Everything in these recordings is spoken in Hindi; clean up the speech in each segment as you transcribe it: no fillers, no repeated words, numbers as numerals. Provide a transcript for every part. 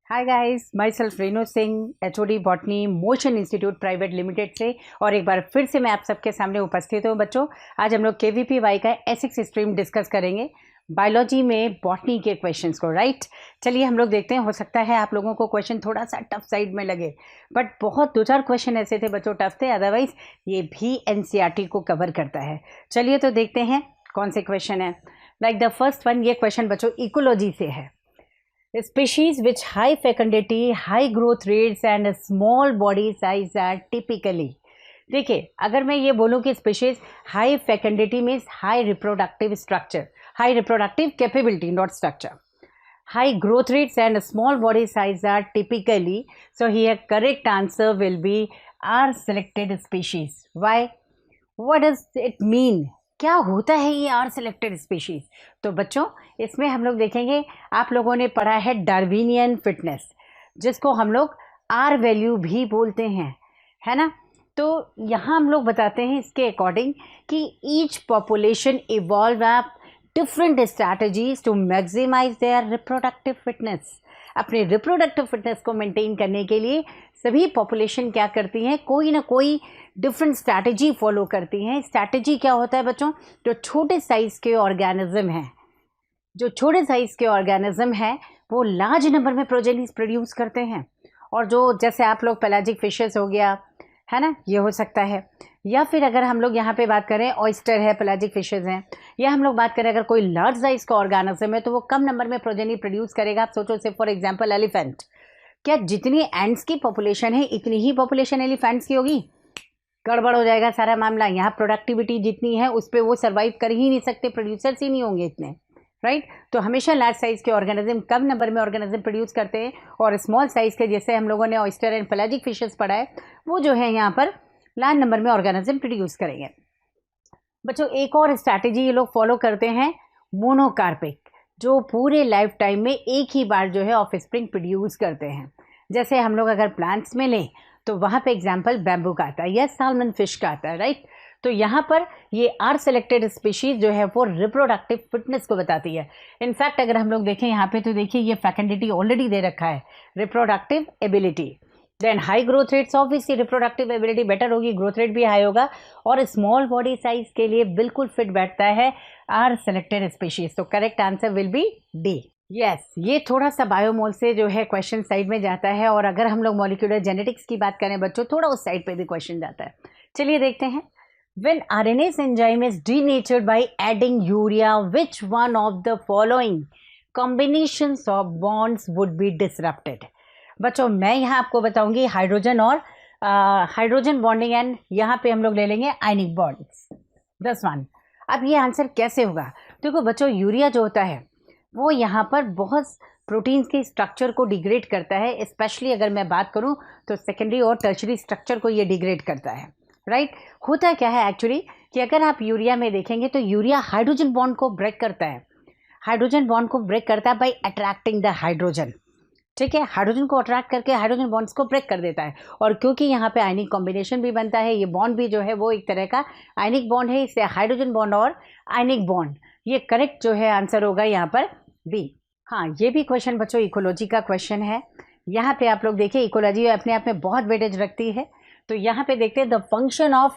Hi guys, my self Renu Singh, HOD botany, motion institute private limited से और एक बार फिर से मैं आप सबके सामने उपस्थित हूँ। बच्चों, आज हम लोग केवीपीवाई का एसिक्स स्ट्रीम डिस्कस करेंगे, बायोलॉजी में बॉटनी के क्वेश्चंस को। राइट, चलिए हम लोग देखते हैं। हो सकता है आप लोगों को क्वेश्चन थोड़ा सा टफ साइड में लगे, बट बहुत दो चार क्वेश्चन ऐसे थे बच्चों टफ थे, अदरवाइज ये भी एनसीईआरटी को कवर करता है। चलिए तो देखते हैं कौन से क्वेश्चन है। लाइक द फर्स्ट वन, ये क्वेश्चन बच्चों इकोलॉजी से है। Species which high fecundity, high growth rates and a small body size are typically, देखिए अगर मैं ये बोलूँ कि species high fecundity means high reproductive structure, high reproductive capability not structure, high growth rates and small body size are typically, so here correct answer will be r selected species. Why, what does it mean, क्या होता है ये आर सिलेक्टेड स्पीशीज? तो बच्चों इसमें हम लोग देखेंगे, आप लोगों ने पढ़ा है डार्विनियन फिटनेस, जिसको हम लोग आर वैल्यू भी बोलते हैं, है ना। तो यहाँ हम लोग बताते हैं इसके अकॉर्डिंग कि each population evolve up different strategies to maximise their reproductive fitness. अपने रिप्रोडक्टिव फिटनेस को मेंटेन करने के लिए सभी पॉपुलेशन क्या करती हैं, कोई ना कोई डिफरेंट स्ट्रैटेजी फॉलो करती हैं। स्ट्रैटेजी क्या होता है बच्चों? जो छोटे साइज़ के ऑर्गेनिज्म हैं, जो छोटे साइज़ के ऑर्गेनिज्म हैं वो लार्ज नंबर में प्रोजेनिस प्रोड्यूस करते हैं। और जो जैसे आप लोग पेलाजिक फिशेस हो गया, है ना, ये हो सकता है। या फिर अगर हम लोग यहाँ पे बात करें, ऑयस्टर है, पेलाजिक फिशेस हैं, या हम लोग बात करें अगर कोई लार्ज साइज़ का ऑर्गेनिज्म है तो वो कम नंबर में प्रोजेनी प्रोड्यूस करेगा। आप सोचो से फॉर एग्जाम्पल एलिफेंट, क्या जितनी एंट्स की पॉपुलेशन है इतनी ही पॉपुलेशन एलिफेंट्स की होगी? गड़बड़ हो जाएगा सारा मामला। यहाँ प्रोडक्टिविटी जितनी है उस पर वो सर्वाइव कर ही नहीं सकते, प्रोड्यूसर्स ही नहीं होंगे इतने। राइट, तो हमेशा लार्ज साइज़ के ऑर्गेनिज्म कम नंबर में ऑर्गेनिज्म प्रोड्यूस करते हैं, और स्मॉल साइज़ के जैसे हम लोगों ने ऑयस्टर एंड पेलाजिक फिशेस पढ़ा है वो जो है यहाँ पर लार्ज नंबर में ऑर्गेनिज्म प्रोड्यूस करेंगे। बच्चों एक और स्ट्रैटेजी ये लोग फॉलो करते हैं, मोनोकार्पिक, जो पूरे लाइफ टाइम में एक ही बार जो है ऑफस्प्रिंग प्रोड्यूस करते हैं। जैसे हम लोग अगर प्लांट्स में लें तो वहाँ पे एग्जाम्पल बैम्बू का आता है या साल्मन फिश का आता है। राइट, तो यहाँ पर ये आर सेलेक्टेड स्पीशीज जो है वो रिप्रोडक्टिव फिटनेस को बताती है। इनफैक्ट अगर हम लोग देखें यहाँ पे तो देखिए ये फैकेंडिटी ऑलरेडी दे रखा है, reproductive ability, then high growth rates, obviously reproductive ability better होगी, ग्रोथ रेट भी हाई होगा, और स्मॉल बॉडी साइज के लिए बिल्कुल फिट बैठता है आर सेलेक्टेड स्पीशीज। तो correct answer will be D. Yes, ये थोड़ा सा बायोमोल से जो है क्वेश्चन साइड में जाता है, और अगर हम लोग मॉलिक्यूलर जेनेटिक्स की बात करें बच्चों थोड़ा उस साइड पे भी क्वेश्चन जाता है। चलिए देखते हैं। When RNase enzyme is denatured by adding urea, which one of the following combinations of bonds would be disrupted? बच्चों मैं यहाँ आपको बताऊंगी हाइड्रोजन और हाइड्रोजन बॉन्डिंग, एंड यहाँ पे हम लोग ले लेंगे आयनिक बॉन्ड्स, 10 वन। अब ये आंसर कैसे होगा? देखो बच्चों यूरिया जो होता है वो यहाँ पर बहुत प्रोटीन्स के स्ट्रक्चर को डिग्रेड करता है, स्पेशली अगर मैं बात करूँ तो सेकेंडरी और टर्शरी स्ट्रक्चर को ये डिग्रेड करता है। राइट, होता क्या है एक्चुअली कि अगर आप यूरिया में देखेंगे तो यूरिया हाइड्रोजन बॉन्ड को ब्रेक करता है, हाइड्रोजन बॉन्ड को ब्रेक करता है बाय अट्रैक्टिंग द हाइड्रोजन। ठीक है, हाइड्रोजन को अट्रैक्ट करके हाइड्रोजन बॉन्ड्स को ब्रेक कर देता है, और क्योंकि यहाँ पे आयनिक कॉम्बिनेशन भी बनता है, ये बॉन्ड भी जो है वो एक तरह का आयनिक बॉन्ड है, इससे हाइड्रोजन बॉन्ड और आयनिक बॉन्ड, ये करेक्ट जो है आंसर होगा यहाँ पर बी। हाँ, ये भी क्वेश्चन बच्चों इकोलॉजी का क्वेश्चन है। यहाँ पे आप लोग देखिए इकोलॉजी अपने आप में बहुत वेटेज रखती है, तो यहाँ पे देखते हैं the function of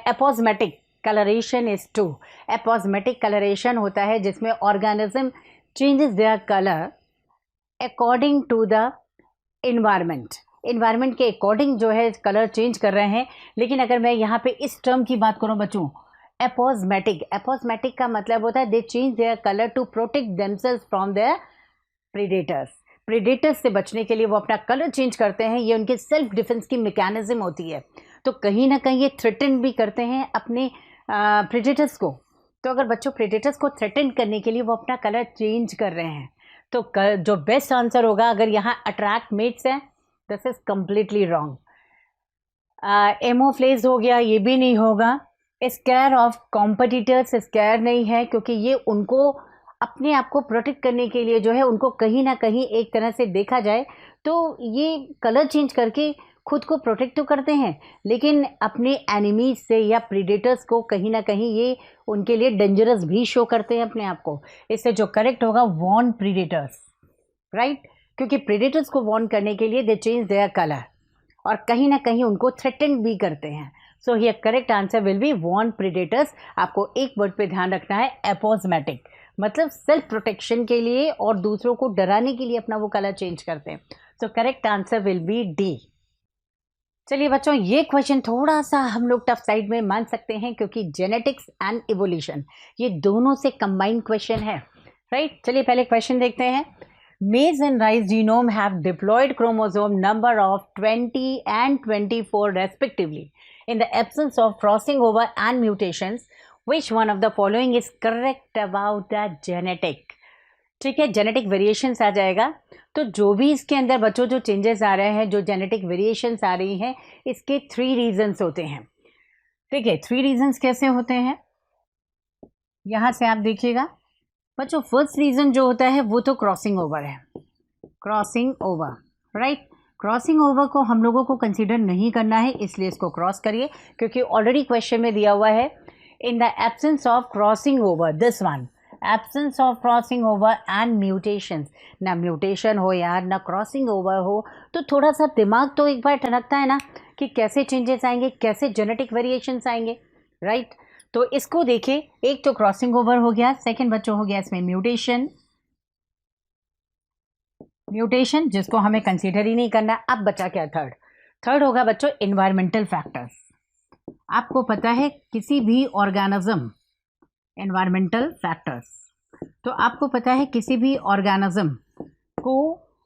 aposematic coloration is to. Aposematic coloration होता है जिसमें organism changes their colour according to the environment, environment के अकॉर्डिंग जो है कलर चेंज कर रहे हैं। लेकिन अगर मैं यहाँ पे इस टर्म की बात करूँ बच्चों, एपोस्मेटिक, एपोस्मेटिक का मतलब होता है they change their colour to protect themselves from their predators. Predators से बचने के लिए वो अपना कलर चेंज करते हैं, ये उनके सेल्फ डिफेंस की मैकेनिज्म होती है। तो कहीं ना कहीं ये थ्रेटन भी करते हैं अपने प्रीडेटर्स को। तो अगर बच्चों प्रीडेटर्स को थ्रेटन करने के लिए वो अपना कलर चेंज कर रहे हैं, तो जो बेस्ट आंसर होगा अगर यहाँ अट्रैक्ट मेट्स है, दिस इज कम्प्लीटली रॉन्ग। एमोफ्लेज हो गया, ये भी नहीं होगा। स्केयर ऑफ कॉम्पिटिटर्स, स्केयर नहीं है क्योंकि ये उनको अपने आप को प्रोटेक्ट करने के लिए जो है उनको कहीं ना कहीं एक तरह से देखा जाए तो ये कलर चेंज करके खुद को प्रोटेक्ट तो करते हैं, लेकिन अपने एनिमीज से या प्रीडेटर्स को कहीं ना कहीं ये उनके लिए डेंजरस भी शो करते हैं अपने आप को। इससे जो करेक्ट होगा, वॉर्न प्रीडेटर्स, राइट, क्योंकि प्रीडेटर्स को वॉर्न करने के लिए दे चेंज देयर कलर और कहीं ना कहीं उनको थ्रेटन भी करते हैं। सो here correct answer will B Warne predators. आपको एक वर्ड पे ध्यान रखना है, एपोजमेटिक, मतलब सेल्फ प्रोटेक्शन के लिए और दूसरों को डराने के लिए अपना वो कलर चेंज करते हैं। सो correct answer will be D. चलिए बच्चों, ये क्वेश्चन थोड़ा सा हम लोग टफ साइड में मान सकते हैं क्योंकि जेनेटिक्स एंड इवोल्यूशन ये दोनों से कंबाइंड क्वेश्चन है, राइट। चलिए पहले क्वेश्चन देखते हैं। Maize and rice genome have diploid chromosome number of 20 and 24 respectively. In the absence of crossing over and mutations, which one of the following is correct about the genetic? ठीक है, जेनेटिक वेरिएशंस आ जाएगा। तो जो भी इसके अंदर बच्चों जो चेंजेस आ रहे हैं, जो जेनेटिक वेरिएशंस आ रही हैं, इसके 3 रीजंस होते हैं। ठीक है, 3 रीजंस कैसे होते हैं, यहाँ से आप देखिएगा बच्चों। फर्स्ट रीज़न जो होता है वो तो क्रॉसिंग ओवर है, crossing over, right. Crossing over को हम लोगों को कंसीडर नहीं करना है, इसलिए इसको क्रॉस करिए, क्योंकि ऑलरेडी क्वेश्चन में दिया हुआ है in the absence of crossing over, this one, absence of crossing over and mutations. ना म्यूटेशन हो यार, ना क्रॉसिंग ओवर हो, तो थोड़ा सा दिमाग तो एक बार टनकता है ना कि कैसे चेंजेस आएंगे, कैसे जेनेटिक वेरिएशंस आएंगे, राइट। तो इसको देखिए, एक तो क्रॉसिंग ओवर हो गया, सेकंड बच्चों हो गया इसमें म्यूटेशन, म्यूटेशन जिसको हमें कंसीडर ही नहीं करना। अब बचा क्या, थर्ड, थर्ड होगा बच्चों इन्वायरमेंटल फैक्टर्स। आपको पता है किसी भी ऑर्गेनिज्म, एनवायरमेंटल फैक्टर्स, तो आपको पता है किसी भी ऑर्गेनिज्म को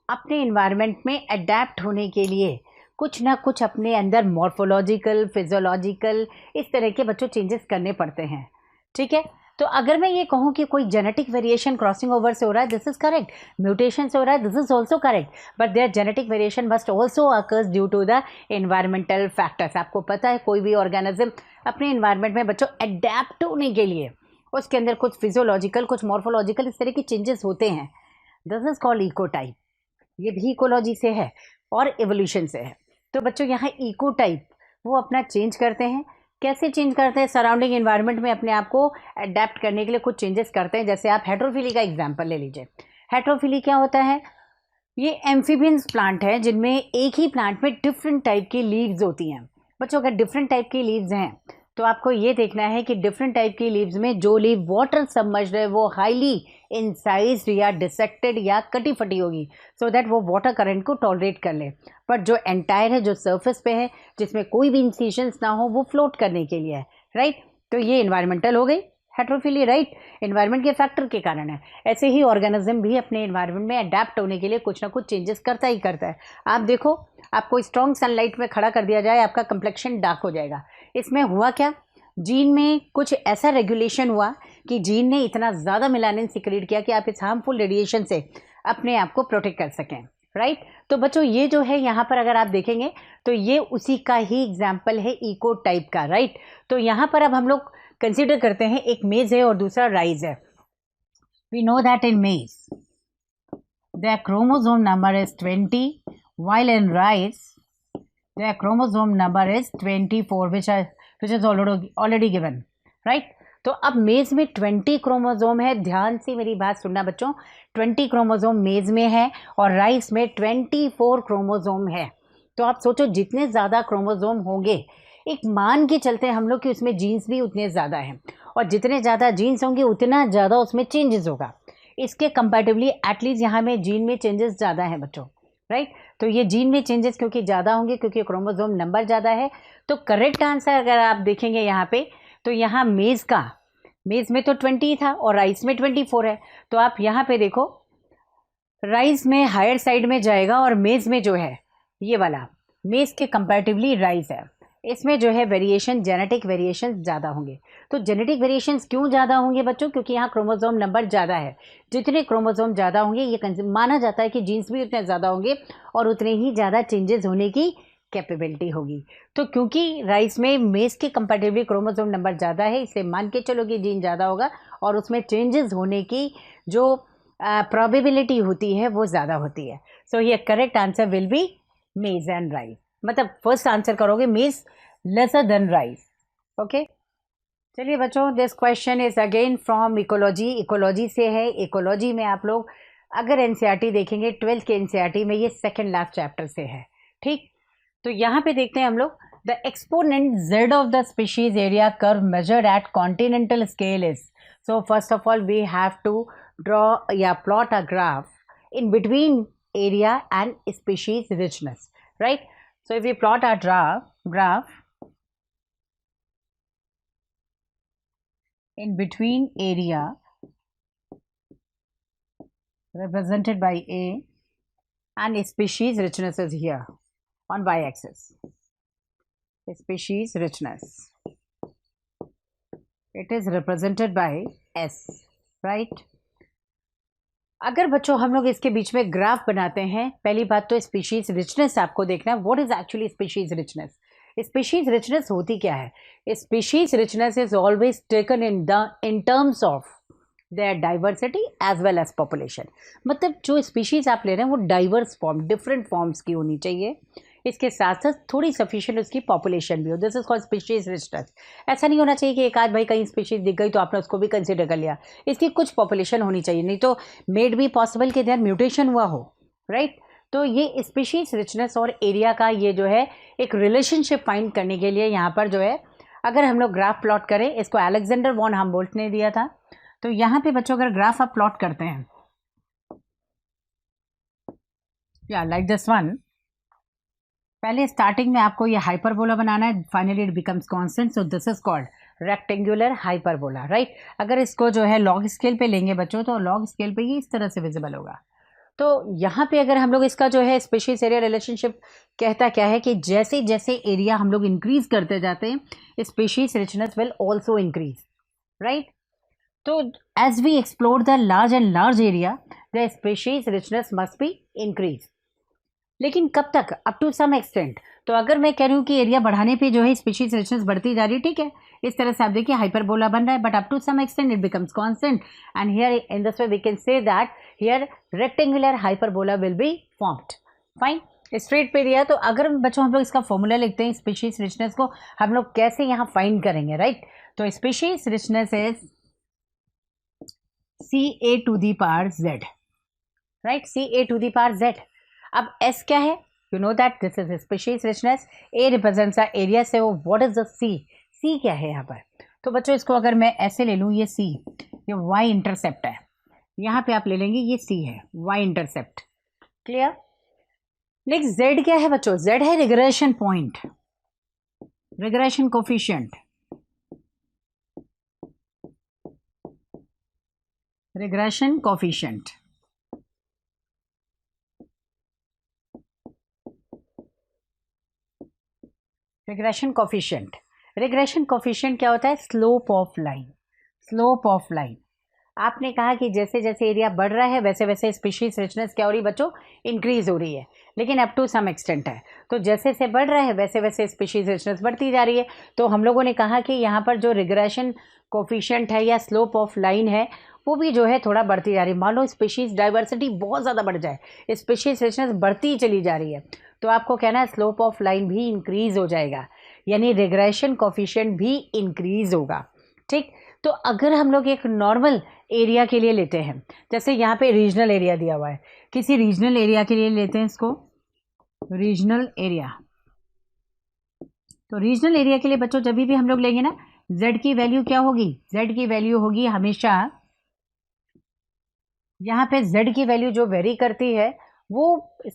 अपने एनवायरमेंट में अडेप्ट होने के लिए कुछ ना कुछ अपने अंदर मॉर्फोलॉजिकल, फिजियोलॉजिकल, इस तरह के बच्चों चेंजेस करने पड़ते हैं, ठीक है। तो अगर मैं ये कहूँ कि कोई जेनेटिक वेरिएशन क्रॉसिंग ओवर से हो रहा है, दिस इज करेक्ट, म्यूटेशन से हो रहा है, this is also correct, but there genetic variation must also occurs due to the environmental factors. आपको पता है कोई भी ऑर्गेनिज्म अपने एनवायरमेंट में बच्चों अडेप्ट होने के लिए उसके अंदर कुछ फिजियोलॉजिकल, कुछ मॉर्फोलॉजिकल, इस तरह के चेंजेस होते हैं, दिस इज कॉल्ड इकोटाइप। ये भी इकोलॉजी से है और एवोल्यूशन से है। तो बच्चों यहाँ इको टाइप वो अपना चेंज करते हैं। कैसे चेंज करते हैं, सराउंडिंग एनवायरनमेंट में अपने आप को अडेप्ट करने के लिए कुछ चेंजेस करते हैं। जैसे आप हेट्रोफिली का एग्जांपल ले लीजिए। हेट्रोफिली क्या होता है, ये एम्फीबियंस प्लांट है जिनमें एक ही प्लांट में डिफरेंट टाइप की लीव्स होती हैं। बच्चों अगर डिफरेंट टाइप की लीव्स हैं तो आपको ये देखना है कि डिफरेंट टाइप की लीव्स में जो लीव वाटर सबमर्ज्ड है वो हाईली इंसाइज्ड या डिसेक्टेड या कटी फटी होगी, सो दैट वो वाटर करंट को टॉलरेट कर ले। पर जो एंटायर है, जो सरफेस पे है, जिसमें कोई भी इंसिशंस ना हो, वो फ्लोट करने के लिए है, राइट। तो ये एनवायरमेंटल हो गई हेट्रोफिली, राइट, एनवायरनमेंट के फैक्टर के कारण है। ऐसे ही ऑर्गेनिज्म भी अपने एनवायरनमेंट में अडेप्ट होने के लिए कुछ ना कुछ चेंजेस करता ही करता है। आप देखो, आपको स्ट्रॉन्ग सनलाइट में खड़ा कर दिया जाए, आपका कंप्लेक्शन डार्क हो जाएगा। इसमें हुआ क्या, जीन में कुछ ऐसा रेगुलेशन हुआ कि जीन ने इतना ज़्यादा मेलानिन सिक्रीट किया कि आप इस हार्मफुल रेडिएशन से अपने आप को प्रोटेक्ट कर सकें, राइट। तो बच्चों ये जो है यहाँ पर अगर आप देखेंगे तो ये उसी का ही एग्जाम्पल है इको टाइप का, राइट। तो यहाँ पर अब हम लोग कंसिडर करते हैं, एक मेज है और दूसरा राइस है। वी नो दैट इन मेज the chromosome number is 20, while in rice their chromosome number is 24, which is already given, right। तो अब मेज में 20 क्रोमोसोम है, ध्यान से मेरी बात सुनना बच्चों, 20 क्रोमोसोम मेज में है और राइस में 24 क्रोमोसोम है। तो आप सोचो जितने ज़्यादा क्रोमोसोम होंगे, एक मान के चलते हैं हम लोग कि उसमें जीन्स भी उतने ज़्यादा हैं, और जितने ज़्यादा जीन्स होंगे उतना ज़्यादा उसमें चेंजेस होगा। इसके कंपैरेटिवली एटलीस्ट यहाँ में जीन में चेंजेस ज़्यादा हैं बच्चों, राइट। तो ये जीन में चेंजेस क्योंकि ज़्यादा होंगे, क्योंकि क्रोमोसोम नंबर ज़्यादा है। तो करेक्ट आंसर अगर आप देखेंगे यहाँ पे, तो यहाँ मेज़ में तो 20 था और राइस में 24 है। तो आप यहाँ पे देखो, राइस में हायर साइड में जाएगा और मेज़ में जो है ये वाला मेज़ के कंपैरेटिवली राइस है, इसमें जो है वेरिएशन, जेनेटिक वेरिएशन ज़्यादा होंगे। तो जेनेटिक वेरिएशंस क्यों ज़्यादा होंगे बच्चों, क्योंकि यहाँ क्रोमोसोम नंबर ज़्यादा है। जितने क्रोमोसोम ज़्यादा होंगे ये माना जाता है कि जीन्स भी उतने ज़्यादा होंगे और उतने ही ज़्यादा चेंजेस होने की कैपेबिलिटी होगी। तो क्योंकि राइस में मेज़ के कंपैरेटिवली क्रोमोसोम नंबर ज़्यादा है, इससे मान के चलो कि जीन ज़्यादा होगा और उसमें चेंजेस होने की जो प्रोबेबिलिटी होती है वो ज़्यादा होती है। सो ये करेक्ट आंसर विल बी मेज़ एंड राइस। मतलब फर्स्ट आंसर करोगे means lesser than rice. Okay, चलिए बच्चों, this question is again from ecology. Ecology से है। इकोलॉजी में आप लोग अगर एनसीईआरटी देखेंगे 12th के एनसीईआरटी में ये सेकेंड लास्ट चैप्टर से है। ठीक, तो यहाँ पे देखते हैं हम लोग the exponent z of the species area curve measured at continental scale is. So first of all we have to draw plot a graph in between area and species richness, right? So if we plot our graph in between area represented by A and species richness is here on y-axis. Species richness, it is represented by S, right? अगर बच्चों हम लोग इसके बीच में ग्राफ बनाते हैं, पहली बात तो स्पीशीज रिचनेस आपको देखना है। What is actually species richness? Species richness होती क्या है? Species richness is always taken in terms of their diversity as well as population. मतलब जो स्पीशीज आप ले रहे हैं वो डाइवर्स फॉर्म, डिफरेंट फॉर्म्स की होनी चाहिए, इसके साथ साथ थोड़ी सफिशिएंट उसकी पॉपुलेशन भी हो। This is called species richness. ऐसा नहीं होना चाहिए कि एक आध भाई कहीं स्पीशीज दिख गई तो आपने उसको भी कंसिडर कर लिया, इसकी कुछ पॉपुलेशन होनी चाहिए, नहीं तो मेड भी पॉसिबल कि देयर म्यूटेशन हुआ हो, राइट? तो ये स्पीशीज रिचनेस और एरिया का ये जो है एक रिलेशनशिप फाइंड करने के लिए यहाँ पर जो है अगर हम लोग ग्राफ प्लॉट करें, इसको अलेक्जेंडर वॉन हम्बोल्ट ने दिया था। तो यहाँ पे बच्चों अगर ग्राफ आप प्लॉट करते हैं या लाइक दिस वन, पहले स्टार्टिंग में आपको ये हाइपरबोला बनाना है, finally it becomes constant, so this is called rectangular hyperbola, right? अगर इसको जो है लॉग स्केल पे लेंगे बच्चों तो लॉग स्केल पे ही इस तरह से विजिबल होगा। तो यहाँ पे अगर हम लोग इसका जो है स्पीशीज एरिया रिलेशनशिप कहता क्या है कि जैसे जैसे एरिया हम लोग इंक्रीज करते जाते हैं species richness will also increase, right? तो as we explore the large and large area the species richness must be increase. लेकिन कब तक? Up to some extent. तो अगर मैं कह रही हूँ कि एरिया बढ़ाने पे जो है स्पीशीज रिचनेस बढ़ती जा रही है, ठीक है, इस तरह से आप देखिए हाइपरबोला बन रहा है, but up to some extent it becomes constant and here in this way we can say that here rectangular hyperbola will be formed. Fine, straight पे दिया। तो अगर बच्चों हम लोग इसका फॉर्मूला लिखते हैं स्पीशीज रिचनेस को हम लोग कैसे यहाँ फाइंड करेंगे, राइट? तो species richness is CA to the power Z, right? CA to the power Z। अब S क्या है? You know that this is species richness, A represents the area, से वो व्हाट इज द C क्या है यहाँ पर? तो बच्चों इसको अगर मैं ऐसे ले लूँ, ये C, ये Y इंटरसेप्ट है, यहाँ पे आप ले लेंगे ये C है, Y intercept, clear? Next Z क्या है बच्चों? Z है regression point, regression coefficient, regression coefficient. Regression coefficient, regression coefficient क्या होता है? Slope of line, slope of line. आपने कहा कि जैसे जैसे एरिया बढ़ रहा है वैसे वैसे स्पीशीज रिचनेस क्या हो रही है बच्चों? इंक्रीज हो रही है, लेकिन अप टू सम एक्सटेंट है। तो जैसे जैसे बढ़ रहा है वैसे वैसे स्पीशीज रिचनेस बढ़ती जा रही है। तो हम लोगों ने कहा कि यहाँ पर जो रिग्रेशन कोफिशिएंट है या स्लोप ऑफ लाइन है वो भी जो है थोड़ा बढ़ती जा रही है। मान लो स्पीशीज डाइवर्सिटी बहुत ज़्यादा बढ़ जाए, स्पीशीज रिचनेस बढ़ती चली जा रही है, तो आपको कहना है स्लोप ऑफ लाइन भी इंक्रीज हो जाएगा, यानी रिग्रेशन कोफिशिएंट भी इंक्रीज होगा, ठीक? तो अगर हम लोग एक नॉर्मल एरिया के लिए लेते हैं, जैसे यहाँ पे रीजनल एरिया दिया हुआ है, किसी रीजनल एरिया के लिए लेते हैं इसको रीजनल एरिया। तो रीजनल एरिया के लिए बच्चों जब भी हम लोग लेंगे ना, z की वैल्यू क्या होगी? z की वैल्यू होगी हमेशा, यहाँ पे z की वैल्यू जो वेरी करती है वो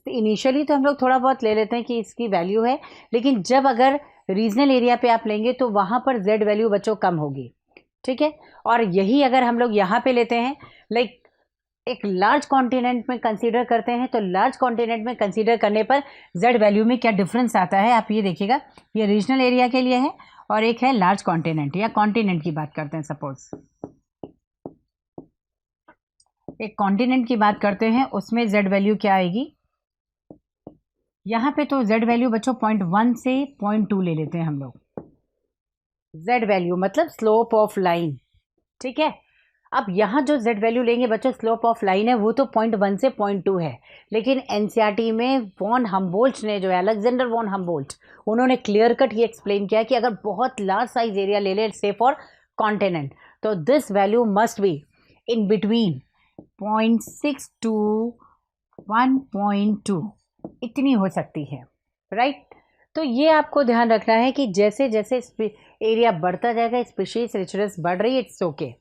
इनिशियली तो हम लोग थोड़ा बहुत ले लेते हैं कि इसकी वैल्यू है, लेकिन जब अगर रीजनल एरिया पे आप लेंगे तो वहाँ पर z वैल्यू बच्चों कम होगी, ठीक है? और यही अगर हम लोग यहाँ पे लेते हैं, लाइक एक लार्ज कॉन्टिनेंट में कंसीडर करते हैं, तो लार्ज कॉन्टिनेंट में कंसीडर करने पर z वैल्यू में क्या डिफरेंस आता है आप ये देखिएगा। ये रीजनल एरिया के लिए है और एक है लार्ज कॉन्टिनेंट, या कॉन्टिनेंट की बात करते हैं, सपोज एक कॉन्टिनेंट की बात करते हैं, उसमें z वैल्यू क्या आएगी? यहाँ पे तो z वैल्यू बच्चों 0.1 से 0.2 ले लेते हैं हम लोग, z वैल्यू मतलब स्लोप ऑफ लाइन, ठीक है? अब यहाँ जो z वैल्यू लेंगे बच्चों, स्लोप ऑफ लाइन है वो तो 0.1 से 0.2 है, लेकिन एनसीईआरटी में वॉन हम्बोल्ट ने जो है, अलेक्जेंडर वॉन हम्बोल्ट, उन्होंने क्लियर कट ये एक्सप्लेन किया कि अगर बहुत लार्ज साइज एरिया ले ले से फॉर कॉन्टिनेंट, तो this value must be in between 0.6 to 1.2, इतनी हो सकती है, राइट। तो ये आपको ध्यान रखना है कि जैसे जैसे एरिया बढ़ता जाएगा, स्पीशीज रिचनेस बढ़ रही है, इट्स ओके,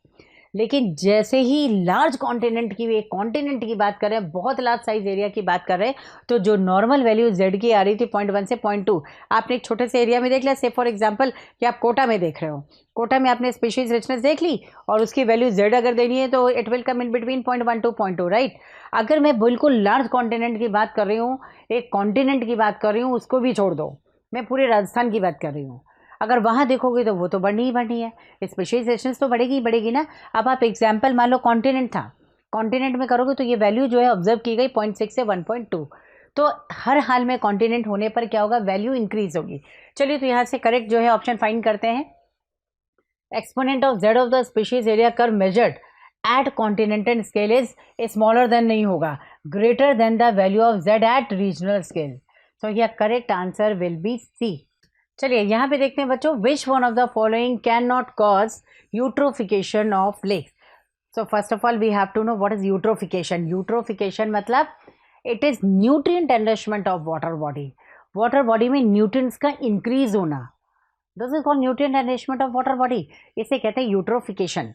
लेकिन जैसे ही लार्ज कॉन्टिनेंट की, एक कॉन्टिनेंट की बात कर रहे हैं, बहुत लार्ज साइज एरिया की बात कर रहे हैं, तो जो नॉर्मल वैल्यू जेड की आ रही थी 0.1 से 0.2, आपने एक छोटे से एरिया में देख लिया, से फॉर एग्जांपल कि आप कोटा में देख रहे हो, कोटा में आपने स्पीशीज रिचनेस देख ली और उसकी वैल्यू जेड अगर देनी है तो it will come in between 0.1 to 0.2, right. अगर मैं बिल्कुल लार्ज कॉन्टिनेंट की बात कर रही हूँ, एक कॉन्टिनेंट की बात कर रही हूँ, उसको भी छोड़ दो, मैं पूरे राजस्थान की बात कर रही हूँ, अगर वहाँ देखोगे तो वो तो बढ़नी ही बढ़नी है, स्पेशलाइजेशन तो बढ़ेगी ही बढ़ेगी ना। अब आप एग्जाम्पल मान लो कॉन्टिनेंट था, कॉन्टिनेंट में करोगे तो ये वैल्यू जो है ऑब्जर्व की गई 0.6 से 1.2, तो हर हाल में कॉन्टिनेंट होने पर क्या होगा, वैल्यू इंक्रीज होगी। चलिए तो यहाँ से करेक्ट जो है ऑप्शन फाइंड करते हैं। Exponent of Z of the species area curve measured at continental scale is smaller than नहीं होगा, greater than the value of Z at regional scale, so here correct answer will be C. चलिए यहाँ पे देखते हैं बच्चों, which one of the following can not cause eutrophication of lakes. So first of all we have to know what is eutrophication. Eutrophication मतलब it is nutrient enrichment of water body, water body में न्यूट्रिएंट्स का इंक्रीज होना, this is called nutrient enrichment of water body, इसे कहते हैं यूट्रोफिकेशन।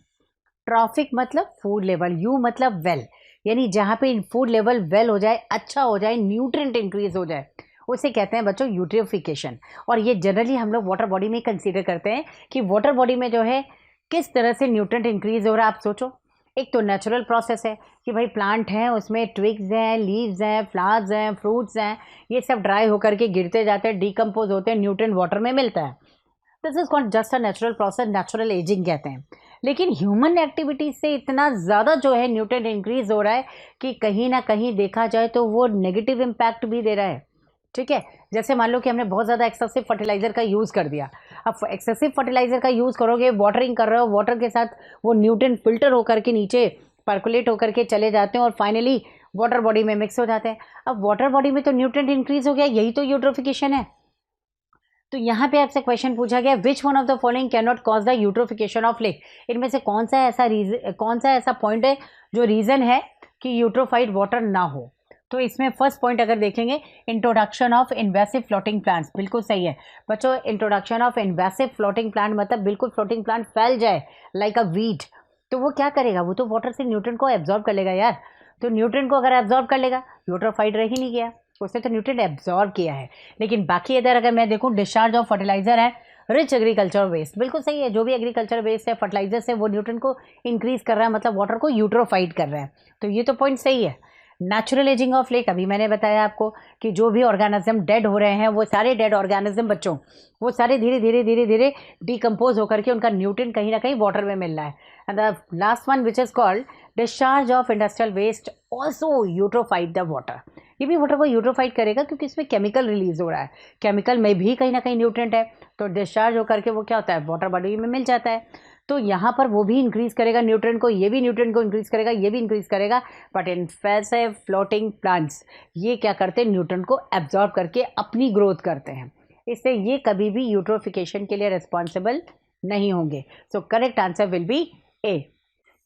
ट्रॉफिक मतलब फूड लेवल, यू मतलब वेल, यानी जहाँ पे फूड लेवल वेल हो जाए, अच्छा हो जाए, न्यूट्रिएंट इंक्रीज हो जाए, उसे कहते हैं बच्चों यूट्रोफिकेशन। और ये जनरली हम लोग वाटर बॉडी में कंसीडर करते हैं कि वाटर बॉडी में जो है किस तरह से न्यूट्रिएंट इंक्रीज हो रहा है। आप सोचो, एक तो नेचुरल प्रोसेस है कि भाई प्लांट हैं, उसमें ट्विग्स हैं, लीव्स हैं, फ्लावर्स हैं, फ्रूट्स हैं, ये सब ड्राई होकर के गिरते जाते हैं, डिकम्पोज होते हैं, न्यूट्रिएंट वाटर में मिलता है, this is called just a natural process, natural ageing कहते हैं। लेकिन ह्यूमन एक्टिविटीज से इतना ज़्यादा जो है न्यूट्रिएंट इंक्रीज हो रहा है कि कहीं ना कहीं देखा जाए तो वो नेगेटिव इम्पैक्ट भी दे रहा है, ठीक है। जैसे मान लो कि हमने बहुत ज़्यादा एक्सेसिव फर्टिलाइजर का यूज़ कर दिया, अब एक्सेसिव फर्टिलाइजर का यूज़ करोगे, वाटरिंग कर रहे हो, वाटर के साथ वो न्यूट्रिएंट फिल्टर होकर के नीचे पर्कुलेट होकर के चले जाते हैं और फाइनली वाटर बॉडी में मिक्स हो जाते हैं। अब वाटर बॉडी में तो न्यूट्रिएंट इंक्रीज हो गया, यही तो यूट्रोफिकेशन है। तो यहाँ पे आपसे क्वेश्चन पूछा गया, विच one of the following can not cause the eutrophication of lake, इनमें से कौन सा ऐसा पॉइंट है जो रीज़न है कि यूट्रोफाइड वाटर ना हो। तो इसमें फर्स्ट पॉइंट अगर देखेंगे, introduction of invasive floating plants, बिल्कुल सही है बच्चों। Introduction of invasive floating plant मतलब बिल्कुल फ्लोटिंग प्लांट फैल जाए लाइक अ वीड, तो वो क्या करेगा, वो तो वाटर से न्यूट्रिएंट को एब्जॉर्ब कर लेगा यार, तो न्यूट्रिएंट को अगर एब्जॉर्ब कर लेगा, यूट्रोफाइड रह ही नहीं गया, उसने तो न्यूट्रिएंट एब्जॉर्ब किया है। लेकिन बाकी इधर अगर मैं देखूँ, डिस्चार्ज ऑफ फर्टिलाइजर है, रिच एग्रीकल्चर वेस्ट, बिल्कुल सही है, जो भी एग्रीकल्चर वेस्ट है, फर्टिलाइजर से, वो न्यूट्रिएंट को इंक्रीज कर रहा है, मतलब वाटर को यूट्रोफाइड कर रहा है, तो ये तो पॉइंट सही है। नेचुरल एजिंग ऑफ लेक, अभी मैंने बताया आपको कि जो भी ऑर्गेनिज्म डेड हो रहे हैं, वो सारे डेड ऑर्गेनिज्म बच्चों, वो सारे धीरे धीरे धीरे धीरे डिकम्पोज होकर के उनका न्यूट्रिएंट कहीं ना कहीं वाटर में मिल रहा है। And the last one which is called discharge of industrial waste also eutrophied the water, ये भी वाटर को यूट्रोफाइड करेगा क्योंकि इसमें केमिकल रिलीज हो रहा है, केमिकल में भी कहीं ना कहीं न्यूट्रिएंट है, तो डिस्चार्ज होकर के वो क्या होता है, वाटर बॉडी में मिल जाता है, तो यहाँ पर वो भी इंक्रीज करेगा न्यूट्रिएंट को, ये भी न्यूट्रिएंट को इंक्रीज करेगा, ये भी इंक्रीज करेगा। बट इन्वेसिव फ्लोटिंग प्लांट्स ये क्या करते हैं, न्यूट्रिएंट को एब्जॉर्ब करके अपनी ग्रोथ करते हैं, इससे ये कभी भी यूट्रोफिकेशन के लिए रिस्पॉन्सिबल नहीं होंगे। सो correct answer will be A.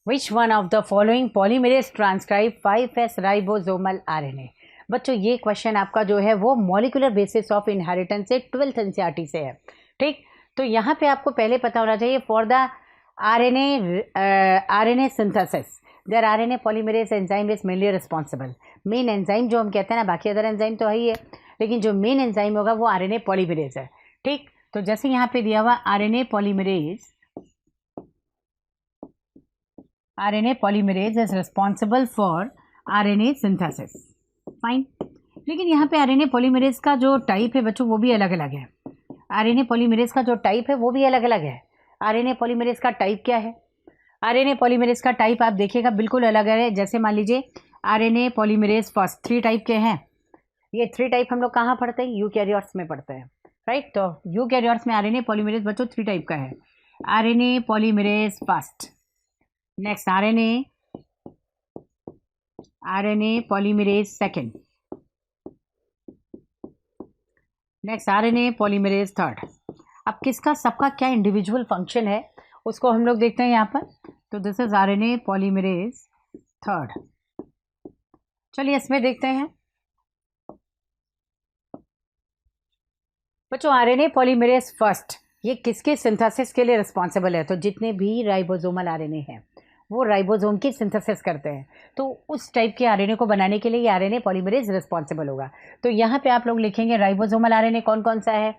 Which one of the following polymerase transcribe 5S ribosomal RNA। बच्चों ये क्वेश्चन आपका जो है वो मॉलिक्यूलर बेसिस ऑफ इनहेरिटेंस से 12th NCERT से है, ठीक। तो यहाँ पे आपको पहले पता होना चाहिए, for the RNA synthesis their RNA polymerase enzyme is mainly responsible। Main enzyme जो हम कहते हैं ना, बाकी अदर एंजाइम तो है ही है, लेकिन जो मेन एंजाइम होगा वो RNA polymerase है, ठीक। तो जैसे यहाँ पे दिया हुआ RNA polymerase is responsible for RNA synthesis, fine. लेकिन यहाँ पे RNA polymerase का जो टाइप है बच्चों वो भी अलग अलग है, RNA polymerase का जो टाइप है वो भी अलग अलग है। RNA polymerase का टाइप क्या है, RNA polymerase का टाइप आप देखिएगा बिल्कुल अलग है। जैसे मान लीजिए RNA polymerase फर्स्ट 3 टाइप के हैं, ये 3 टाइप हम लोग कहाँ पढ़ते हैं, यूकैरियोट्स में पढ़ते हैं, राइट। तो यूकैरियोट्स में RNA polymerase बच्चों 3 टाइप का है। RNA polymerase first, next RNA polymerase second, next RNA polymerase third. अब किसका सबका क्या इंडिविजुअल फंक्शन है उसको हम लोग देखते हैं यहाँ पर। तो this is RNA polymerase third. चलिए इसमें देखते हैं बच्चों, आरएनए पॉलीमरेज फर्स्ट ये किसके सिंथेसिस के लिए रिस्पॉन्सिबल है। तो जितने भी राइबोसोमल आरएनए हैं वो राइबोसोम की सिंथेसिस करते हैं, तो उस टाइप के आरएनए को बनाने के लिए ये आरएनए पॉलीमरेज रिस्पॉन्सिबल होगा। तो यहाँ पे आप लोग लिखेंगे राइबोसोमल आरएनए कौन कौन सा है।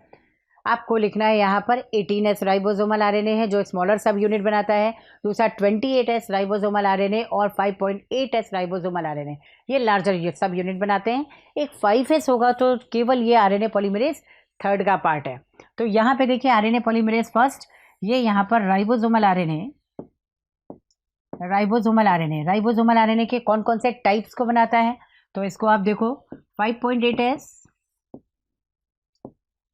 आपको लिखना है यहाँ पर 18S राइबोसोमल आरएनए है जो स्मॉलर सब यूनिट बनाता है, दूसरा 28S राइबोसोमल आरएनए और 5.8S राइबोसोमल आरएनए ये लार्जर सब यूनिट बनाते हैं। एक 5S होगा तो केवल ये आरएनए पॉलीमरेज थर्ड का पार्ट है। तो यहाँ पे देखिए आरएनए पॉलीमरेज फर्स्ट, ये यहाँ पर राइबोसोमल आरएनए के कौन कौन से टाइप्स को बनाता है। तो इसको आप देखो 5.8S,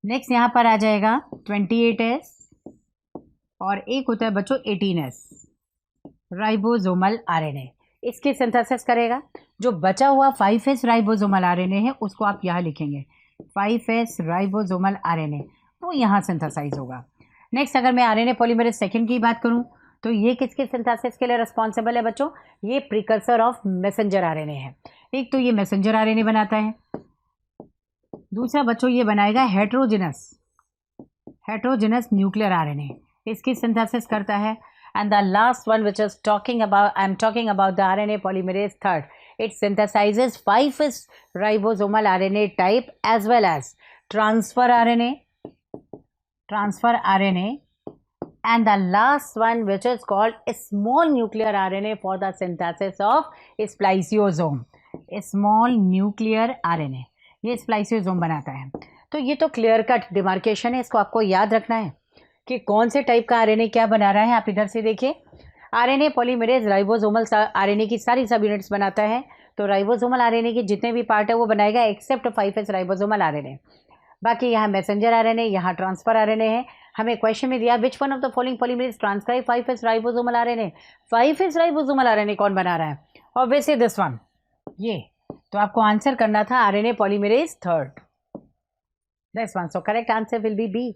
नेक्स्ट यहाँ पर आ जाएगा 28S और एक होता है बच्चों 18S राइबोसोमल आरएनए, इसकी सिंथेसिस करेगा। जो बचा हुआ 5S राइबोसोमल आरएनए है उसको आप यहाँ लिखेंगे 5S राइबोसोमल आरएनए, वो यहाँ सिंथेसाइज होगा। नेक्स्ट अगर मैं आरएनए पॉलीमरेज सेकेंड की बात करूँ तो ये किसके सिंथेसिस के लिए रिस्पॉन्सिबल है बच्चों, ये प्रिकर्सर ऑफ मैसेंजर आरएनए है। एक तो ये मैसेंजर आरएनए बनाता है, दूसरा बच्चों ये बनाएगा हेट्रोजेनस न्यूक्लियर आरएनए, इसकी सिंथेसिस करता है। And the last one which is I am talking about the RNA polymerase third, it synthesizes 5S ribosomal RNA type as well as transfer RNA and the last one which is called a small nuclear RNA for the synthesis of spliceosome, small nuclear RNA ये स्प्लाइसियोसोम बनाता है। तो ये तो क्लियर कट डिमार्केशन है, इसको आपको याद रखना है कि कौन से टाइप का आरएनए क्या बना रहा है। आप इधर से देखिए आरएनए पॉलीमरेज राइबोसोमल आरएनए की सारी सब यूनिट्स बनाता है, तो राइबोसोमल आरएनए के जितने भी पार्ट है वो बनाएगा एक्सेप्ट 5S राइबोसोमल आरएनए। बाकी यहाँ मैसेंजर आरएनए, यहाँ ट्रांसफर आरएनए है। हमें क्वेश्चन में दिया विच one of the following polymerase transcribe 5S ribosomal RNA, 5S ribosomal RNA कौन बना रहा है, ऑब्वियसली दिस वन, ये। तो आपको आंसर करना था RNA polymerase third, this one. So correct answer will be B.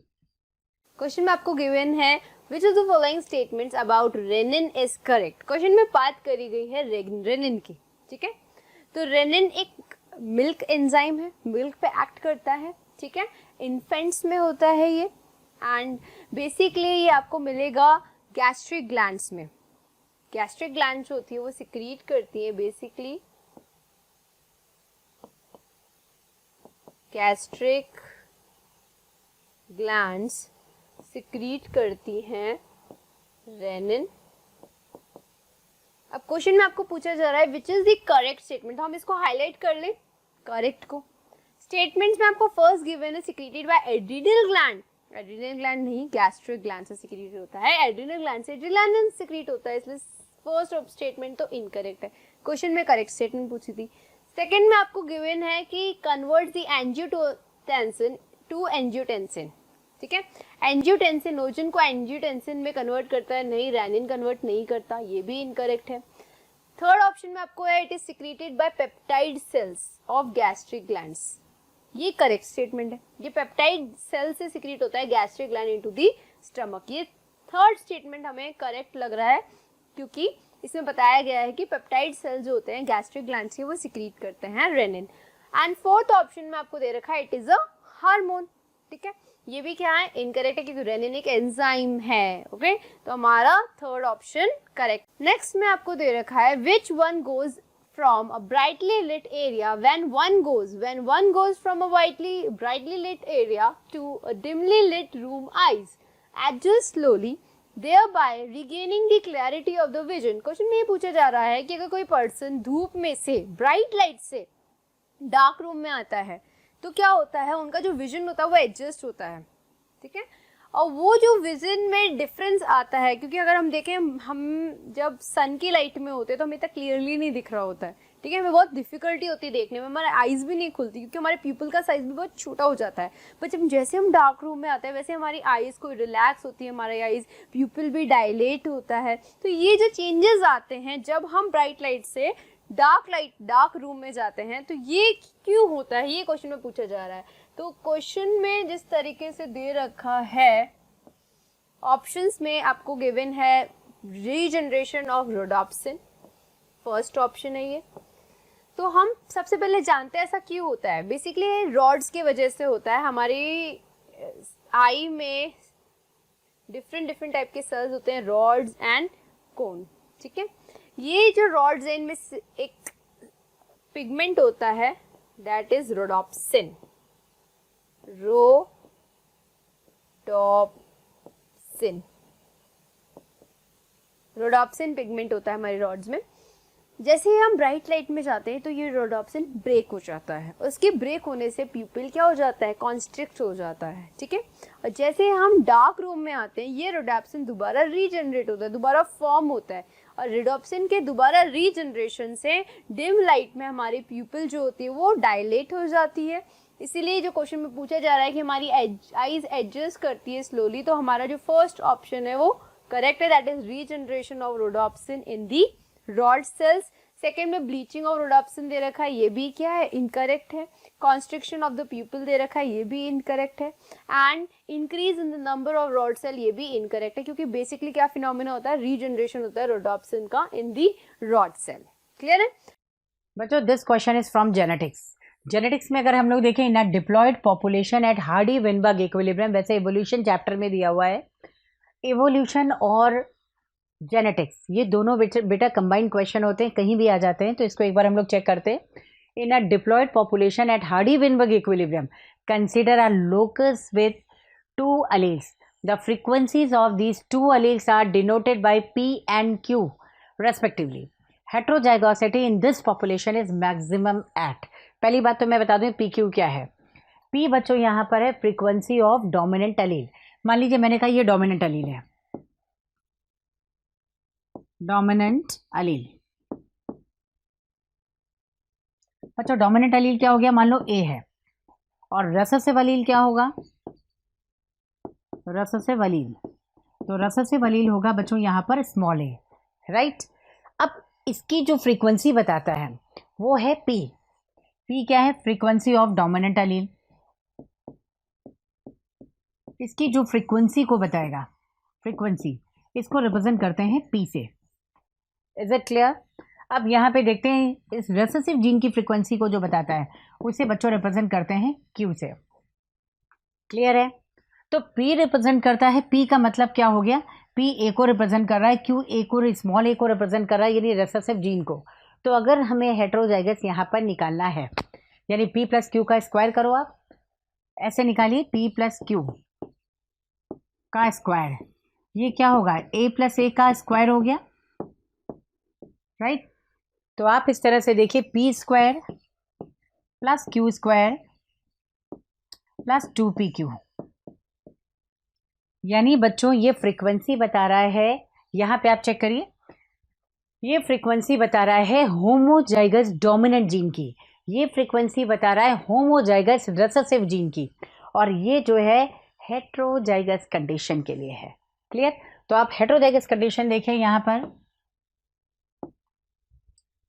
Question में आपको गिवन है which of the following statements about renin is correct। Question में बात करी गई है रेनिन की, ठीक है। तो रेनिन एक मिल्क एंजाइम है, मिल्क पे एक्ट करता है, ठीक है। इन्फेंट्स में होता है ये, एंड बेसिकली ये आपको मिलेगा गैस्ट्रिक ग्लैंड्स में। गैस्ट्रिक ग्लैंड्स होती है वो सिक्रीट करती है, बेसिकली गैस्ट्रिक ग्लैंड्स सिक्रीट करती हैं रेनिन। अब क्वेश्चन में आपको पूछा जा रहा है which is the correct statement, तो हम इसको हाईलाइट कर लें करेक्ट को। स्टेटमेंट्स में आपको फर्स्ट गिवन है secreted by adrenal gland, adrenal gland नहीं गैस्ट्रिक ग्लैंड से सिक्रीट होता है, एड्रिनल ग्लैंड से एड्रेनालिन सिक्रीट होता है, इसलिए फर्स्ट ऑफ स्टेटमेंट तो इनकरेक्ट है। क्वेश्चन में करेक्ट स्टेटमेंट पूछी थी। सेकेंड में आपको गिवन है कि convert the angiotensin two angiotensin, ठीक है। एंजियोटेंसिनोजन को एंजियोटेंसिन में कन्वर्ट करता है, नहीं रेनिन कन्वर्ट नहीं करता, ये भी इनकरेक्ट है। थर्ड ऑप्शन में आपको है it is secreted by peptide cells of gastric glands, ये करेक्ट स्टेटमेंट है। ये पेप्टाइड सेल से सिक्रीट होता है gastric gland into the stomach, ये थर्ड स्टेटमेंट हमें करेक्ट लग रहा है क्योंकि इसमें बताया गया है कि पेप्टाइड सेल जो होते हैं गैस्ट्रिक ग्लैंड से वो सिक्रीट करते हैं रेनिन। एंड फोर्थ ऑप्शन में आपको दे रखा है इट इज अ हार्मोन, ठीक है। ये भी क्या है इनकरेक्ट है क्योंकि रेनिन एक एंजाइम है, ओके। तो हमारा थर्ड ऑप्शन करेक्ट। नेक्स्ट में आपको दे रखा है which one goes from a brightly lit area when one goes from a brightly lit area to a dimly lit room, eyes adjust slowly thereby regaining the clarity of the vision। Question में ये पूछा जा रहा है कि अगर कोई पर्सन धूप में से ब्राइट लाइट से डार्क रूम में आता है तो क्या होता है, उनका जो विजन होता है वो एडजस्ट होता है, ठीक है। और वो जो विजन में डिफरेंस आता है क्योंकि अगर हम देखें हम जब सन की लाइट में होते हैं तो हमें इतना क्लियरली नहीं दिख रहा होता है, ठीक है, हमें बहुत डिफिकल्टी होती है देखने में, हमारे आइज़ भी नहीं खुलती क्योंकि हमारे प्यूपल का साइज भी बहुत छोटा हो जाता है। पर जब जैसे हम डार्क रूम में आते हैं वैसे हमारी आइज़ को रिलैक्स होती है, हमारी आइज़ प्यूपल भी डायलेट होता है। तो ये जो चेंजेस आते हैं जब हम ब्राइट लाइट से डार्क रूम में जाते हैं, तो ये क्यों होता है, ये क्वेश्चन में पूछा जा रहा है। तो क्वेश्चन में जिस तरीके से दे रखा है, ऑप्शंस में आपको गिवन है regeneration of rhodopsin, first option है ये। तो हम सबसे पहले जानते हैं ऐसा क्यों होता है। बेसिकली रॉड्स के वजह से होता है, हमारी आई में डिफरेंट टाइप के सेल्स होते हैं, रॉड्स एंड कोन। ठीक है, ये जो रॉड्स है इनमें एक पिगमेंट होता है that is rhodopsin, rhodopsin pigment होता है हमारे रॉड्स में। जैसे ही हम ब्राइट लाइट में जाते हैं तो ये रोडोप्सिन ब्रेक हो जाता है, उसके ब्रेक होने से प्यूपिल क्या हो जाता है, कॉन्स्ट्रिक्ट हो जाता है। ठीक है, और जैसे हम डार्क रूम में आते हैं ये रोडोप्सिन दोबारा रीजनरेट होता है, दोबारा फॉर्म होता है, और रोडोप्सिन के दोबारा रीजनरेशन से डिम लाइट में हमारी प्यूपिल जो होती है वो डायलेट हो जाती है। इसीलिए जो क्वेश्चन में पूछा जा रहा है कि हमारी आईज एडजस्ट करती है स्लोली, तो हमारा जो फर्स्ट ऑप्शन है वो करेक्ट है, that is regeneration of rhodopsin in the rod cells. Second में ब्लीचिंग ऑफ रोडोप्सिन दे रखा है, ये भी क्या है, इनकरेक्ट है। कॉन्स्ट्रिक्शन ऑफ द प्यूपिल दे रखा है, ये भी इनकरेक्ट है। And increase in the number of rod cell, ये भी इनकरेक्ट है, क्योंकि बेसिकली क्या फिनोमिना होता है, रीजनरेशन होता है रोडोप्सिन का in the rod cell. Clear है बच्चों? This question is from genetics. Genetics में अगर हम लोग देखें, in diploid population at Hardy Weinberg equilibrium, वैसे इवोल्यूशन चैप्टर में दिया हुआ है। इवोल्यूशन और जेनेटिक्स ये दोनों बेटा कंबाइंड क्वेश्चन होते हैं, कहीं भी आ जाते हैं, तो इसको एक बार हम लोग चेक करते हैं। In a diploid population at Hardy Weinberg equilibrium consider a locus with 2 alleles. The frequencies of these 2 alleles are denoted by P and Q respectively. Heterozygosity in this population is maximum at. पहली बात तो मैं बता दूं PQ क्या है। P बच्चों यहाँ पर है फ्रीक्वेंसी ऑफ डोमिनेंट अलील। मान लीजिए मैंने कहा ये डोमिनेंट अलील है, डोमिनेंट अलील। बच्चों डोमिनेंट अलील क्या हो गया, मान लो A है, और रेसेसिव अलील क्या होगा, रेसेसिव अलील। तो रेसेसिव अलील होगा बच्चों यहाँ पर स्मॉल a, राइट। अब इसकी जो फ्रीक्वेंसी बताता है वो है P। P क्या है, फ्रीक्वेंसी ऑफ डोमिनेंट अलील। इसकी जो फ्रीक्वेंसी को बताएगा, फ्रीक्वेंसी इसको रिप्रेजेंट करते हैं P से। Is it clear? अब यहाँ पे देखते हैं इस रेसेसिव जीन की फ्रीक्वेंसी को जो बताता है उसे बच्चों रिप्रेजेंट करते हैं Q से। क्लियर है? तो P रिप्रेजेंट करता है, P का मतलब क्या हो गया, P A को रिप्रेजेंट कर रहा है, Q A को, स्मॉल a को रिप्रेजेंट कर रहा है, यानी रेसेसिव जीन को। तो अगर हमें हेटेरोजाइगस यहाँ पर निकालना है, यानी P प्लस Q का स्क्वायर करो, आप ऐसे निकालिए P प्लस Q का स्क्वायर, ये क्या होगा, A प्लस A का स्क्वायर हो गया, राइट। तो आप इस तरह से देखिए P square plus Q square plus 2PQ, यानी बच्चों ये फ्रीक्वेंसी बता रहा है, यहाँ पे आप चेक करिए, ये फ्रीक्वेंसी बता रहा है होमोजाइगस डोमिनेंट जीन की, ये फ्रीक्वेंसी बता रहा है होमोजाइगस रेसेसिव जीन की, और ये जो है हेटेरोजाइगस कंडीशन के लिए है। क्लियर? तो आप हेटेरोजाइगस कंडीशन देखें यहाँ पर,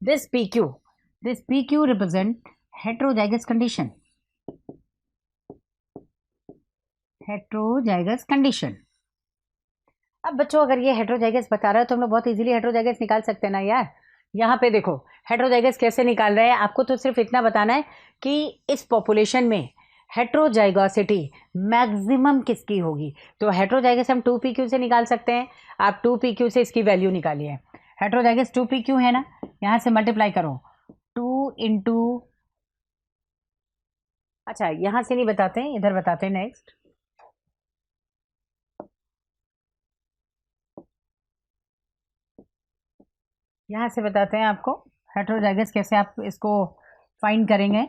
this PQ represent heterozygous condition, heterozygous condition. अब बच्चों अगर ये हेटेरोजाइगस बता रहा है तो हम लोग बहुत इजीली हेटेरोजाइगस निकाल सकते हैं ना यार। यहाँ पे देखो हेटेरोजाइगस कैसे निकाल रहे हैं, आपको तो सिर्फ इतना बताना है कि इस पॉपुलेशन में हेटेरोजाइगोसिटी मैक्सिमम किसकी होगी। तो हेटेरोजाइगस हम 2PQ से निकाल सकते हैं, आप 2PQ से इसकी वैल्यू निकालिए। हेटेरोजाइगस 2PQ है ना, यहाँ से मल्टीप्लाई करो 2 इंटू, अच्छा यहाँ से नहीं बताते हैं, इधर बताते हैं नेक्स्ट। यहाँ से बताते हैं आपको हेटेरोजाइगस कैसे आप इसको फाइंड करेंगे।